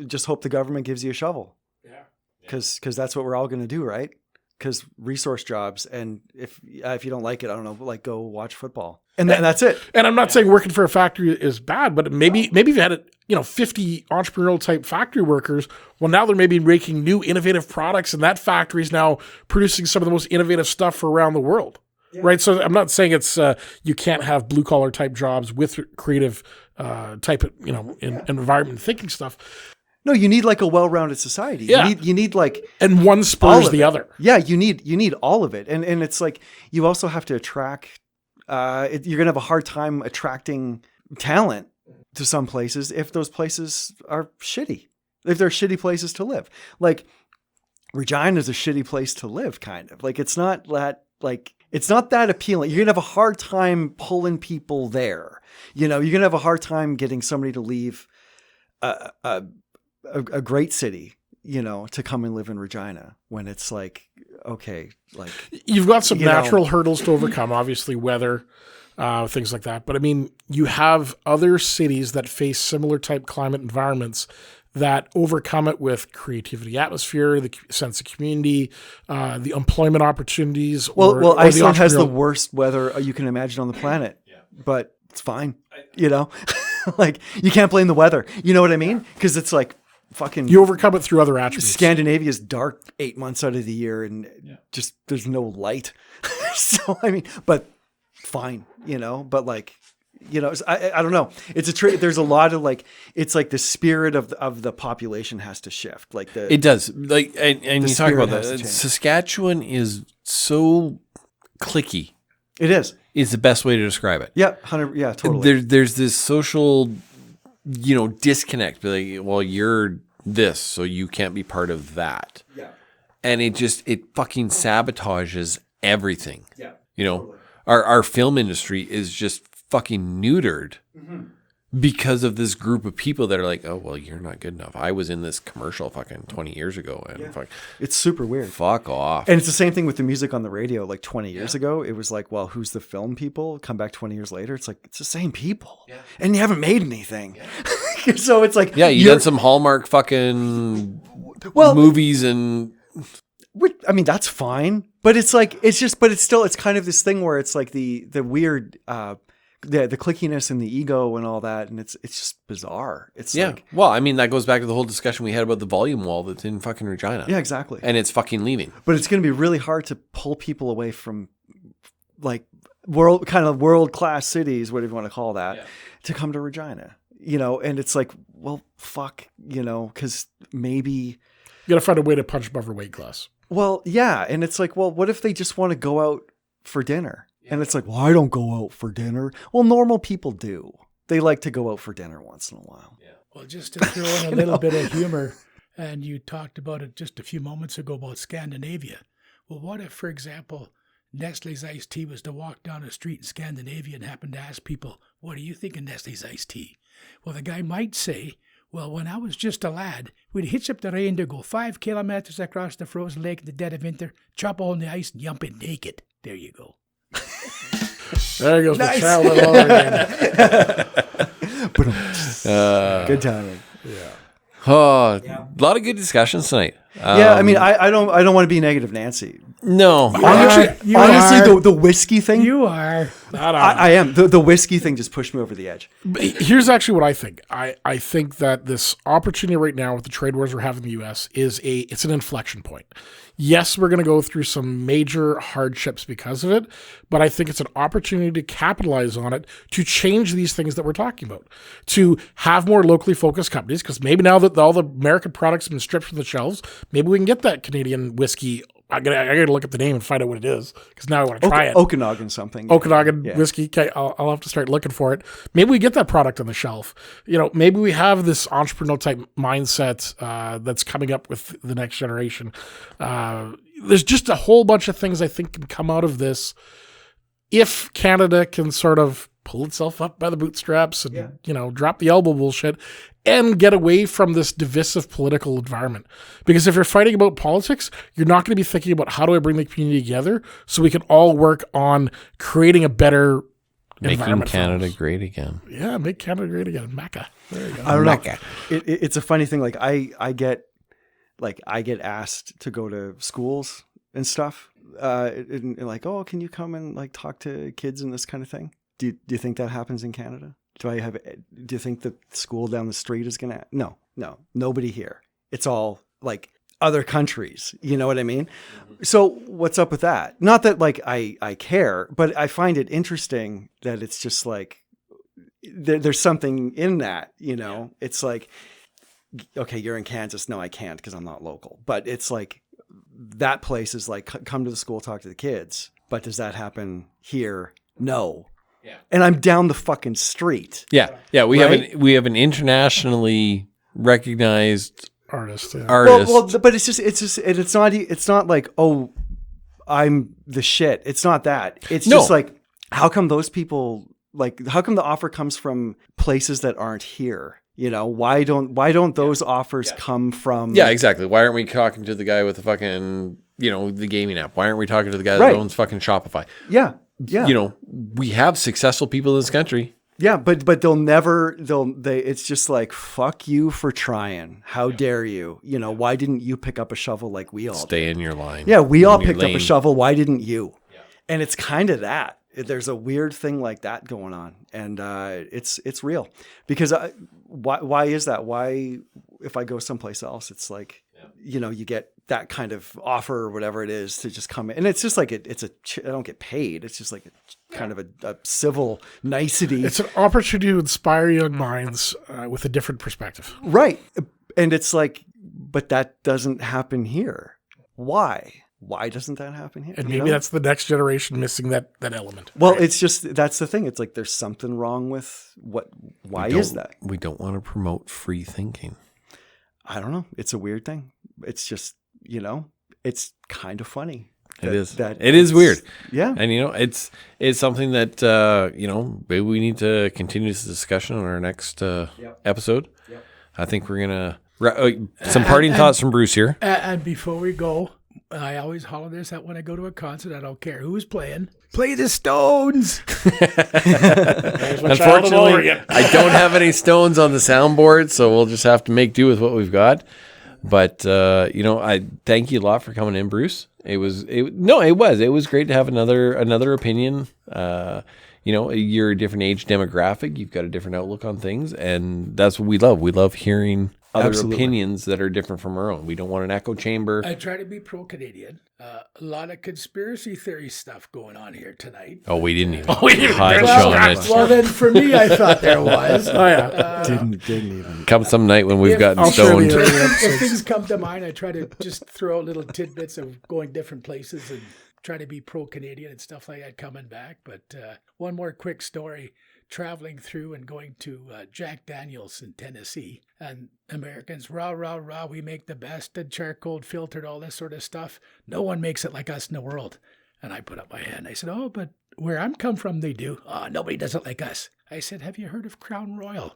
just hope the government gives you a shovel. Yeah. Because that's what we're all going to do, right? because resource jobs. And if you don't like it, I don't know, like go watch football, and that's it. And I'm not saying working for a factory is bad, but maybe if you had 50 entrepreneurial type factory workers, well, now they're maybe making new innovative products, and that factory is now producing some of the most innovative stuff for around the world. Yeah. Right. So I'm not saying it's you can't have blue collar type jobs with creative type of, environment thinking stuff. No, you need like a well-rounded society. Yeah. You need like, and one spurs the other. Yeah, you need all of it, and it's like you also have to attract. You're gonna have a hard time attracting talent to some places if those places are shitty. If they're shitty places to live, like Regina is a shitty place to live, kind of. Like it's not that appealing. You're gonna have a hard time pulling people there. You're gonna have a hard time getting somebody to leave a great city, to come and live in Regina when it's like, okay, like you've got some natural hurdles to overcome, obviously weather, things like that. But I mean, you have other cities that face similar type climate environments that overcome it with creativity, atmosphere, the sense of community, the employment opportunities. Well, Iceland has the worst weather you can imagine on the planet, but it's fine. Like you can't blame the weather. You know what I mean? Because it's like fucking. You overcome it through other attributes. Scandinavia is dark 8 months out of the year, and just there's no light. So I mean, but fine, But like. I don't know. It's a trick. There's a lot of like, it's like the spirit of the population has to shift. Like it does. Like, and you talk about that. Saskatchewan is so cliquey. It is the best way to describe it. Yeah. 100. Yeah, totally. There's this social, disconnect. Like, well, you're this, so you can't be part of that. Yeah. And it fucking sabotages everything. Yeah. Totally. Our film industry is just fucking neutered because of this group of people that are like, oh, well, you're not good enough. I was in this commercial fucking 20 years ago. And it's super weird. Fuck off. And it's the same thing with the music on the radio. Like 20 years ago, it was like, well, who's the film people? Come back 20 years later. It's like, it's the same people. Yeah. And you haven't made anything. Yeah. So it's like, yeah, you done some Hallmark fucking movies and. I mean, that's fine. But it's like, it's kind of this thing where it's like the weird, the clickiness and the ego and all that, and it's just bizarre. It's like, well, I mean, that goes back to the whole discussion we had about the volume wall that's in fucking Regina. Yeah, exactly. And it's fucking leaving. But it's going to be really hard to pull people away from like world class cities, whatever you want to call that, to come to Regina. And it's like, well, fuck, because maybe you got to find a way to punch above your weight class. Well, yeah, and it's like, well, what if they just want to go out for dinner? And it's like, well, I don't go out for dinner. Well, normal people do. They like to go out for dinner once in a while. Yeah. Well, just to throw in a little bit of humor, and you talked about it just a few moments ago about Scandinavia. Well, what if, for example, Nestle's iced tea was to walk down a street in Scandinavia and happen to ask people, what do you think of Nestle's iced tea? Well, the guy might say, well, when I was just a lad, we'd hitch up the Reindeer, go 5 kilometers across the frozen lake in the dead of winter, chop on the ice and jump in naked. There you go. There goes nice. The child all again. Good timing. Yeah. Oh, a lot of good discussions tonight. I mean, I don't want to be negative, Nancy. No, honestly, the whiskey thing. You are. I am. The whiskey thing just pushed me over the edge. Here's actually what I think. I think that this opportunity right now with the trade wars we're having in the U.S. it's an inflection point. Yes, we're going to go through some major hardships because of it, but I think it's an opportunity to capitalize on it to change these things that we're talking about, to have more locally focused companies, because maybe now that all the American products have been stripped from the shelves, maybe we can get that Canadian whiskey. I gotta look up the name and find out what it is, because now I want to try it. Okanagan something. Okanagan whiskey. Okay, I'll have to start looking for it. Maybe we get that product on the shelf. Maybe we have this entrepreneurial type mindset that's coming up with the next generation. There's just a whole bunch of things I think can come out of this if Canada can sort of pull itself up by the bootstraps and drop the elbow bullshit and get away from this divisive political environment. Because if you're fighting about politics, you're not going to be thinking about how do I bring the community together so we can all work on creating a better making Canada great again. Yeah, make Canada great again. Mecca. There you go. I don't know. It's a funny thing. Like I get asked to go to schools and stuff? And like, oh, can you come and like talk to kids and this kind of thing? Do you think that happens in Canada? Do you think the school down the street is gonna? No, nobody here. It's all like other countries. You know what I mean? So what's up with that? Not that like I care, but I find it interesting that it's just like there's something in that. You know, it's like, okay, you're in Kansas. No, I can't because I'm not local. But it's like that place is like, come to the school, talk to the kids. But does that happen here? No. Yeah. And I'm down the fucking street. Yeah. We right? have an internationally recognized artist. Yeah. Well, but it's not like, oh, I'm the shit. It's not that. It's just like, how come those people, like, how come the offer comes from places that aren't here? You know, why don't those offers come from? Yeah, exactly. Why aren't we talking to the guy with the fucking, the gaming app? Why aren't we talking to the guy that owns fucking Shopify? Yeah. We have successful people in this country. Yeah, but it's just like, fuck you for trying. How dare you? Why didn't you pick up a shovel like we all Stay in your line. Yeah, we all picked up a shovel. Why didn't you? Yeah. And it's kind of that. There's a weird thing like that going on, and it's real. Because why is that? Why, if I go someplace else, it's like, you get that kind of offer or whatever it is to just come in, and it's just like I don't get paid. It's just like kind of a civil nicety. It's an opportunity to inspire young minds with a different perspective, right? And it's like, but that doesn't happen here. Why? Why doesn't that happen here? And maybe that's the next generation missing that element. Well, it's just, that's the thing. It's like, there's something wrong with why is that? We don't want to promote free thinking. I don't know. It's a weird thing. It's just, it's kind of funny. It is weird. Yeah. And, it's something that, maybe we need to continue this discussion on our next episode. Yep. I think we're going to, some parting thoughts from Bruce here. And before we go, I always holler this out when I go to a concert. I don't care who's playing. Play the Stones. Unfortunately, I don't have any Stones on the soundboard, so we'll just have to make do with what we've got. But I thank you a lot for coming in, Bruce. It was great to have another opinion. You're a different age demographic. You've got a different outlook on things, and that's what we love. We love hearing other opinions that are different from our own. We don't want an echo chamber. I try to be pro-Canadian. A lot of conspiracy theory stuff going on here tonight. Oh, we didn't even. Well, then for me, I thought there was. Oh yeah, didn't even. Come some night when we've gotten stoned. If things come to mind, I try to just throw out little tidbits of going different places and try to be pro-Canadian and stuff like that coming back. But one more quick story. Traveling through and going to Jack Daniels in Tennessee, and Americans, rah, rah, rah, we make the best, and charcoal filtered, all this sort of stuff. No one makes it like us in the world. And I put up my hand. I said, oh, but where I'm come from, they do. Oh, nobody does it like us. I said, have you heard of Crown Royal?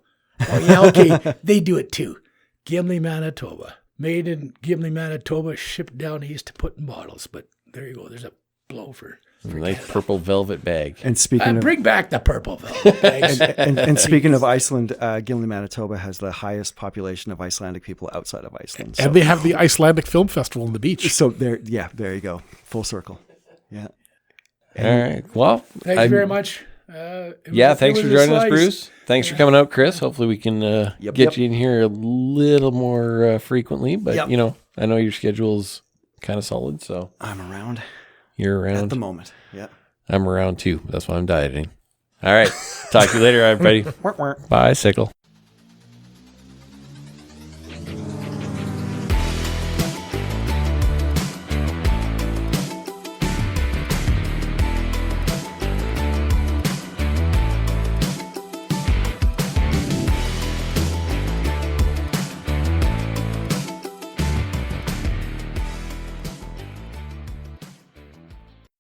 Oh, yeah, okay, they do it too. Gimli, Manitoba. Made in Gimli, Manitoba, shipped down east to put in bottles. But there you go. There's a blow for nice purple velvet bag. And speaking of, bring back the purple velvet bags. and speaking of Iceland, Gimli, Manitoba has the highest population of Icelandic people outside of Iceland. And they have the Icelandic Film Festival on the beach. So there you go, full circle. Yeah. All right. Well, thank you very much. Thanks for joining us, Bruce. Thanks for coming out, Chris. Hopefully we can get you in here a little more frequently. But I know your schedule's kind of solid, so I'm around. You're around at the moment. Yeah, I'm around too. That's why I'm dieting. All right. Talk to you later, everybody. Bye, Sickle.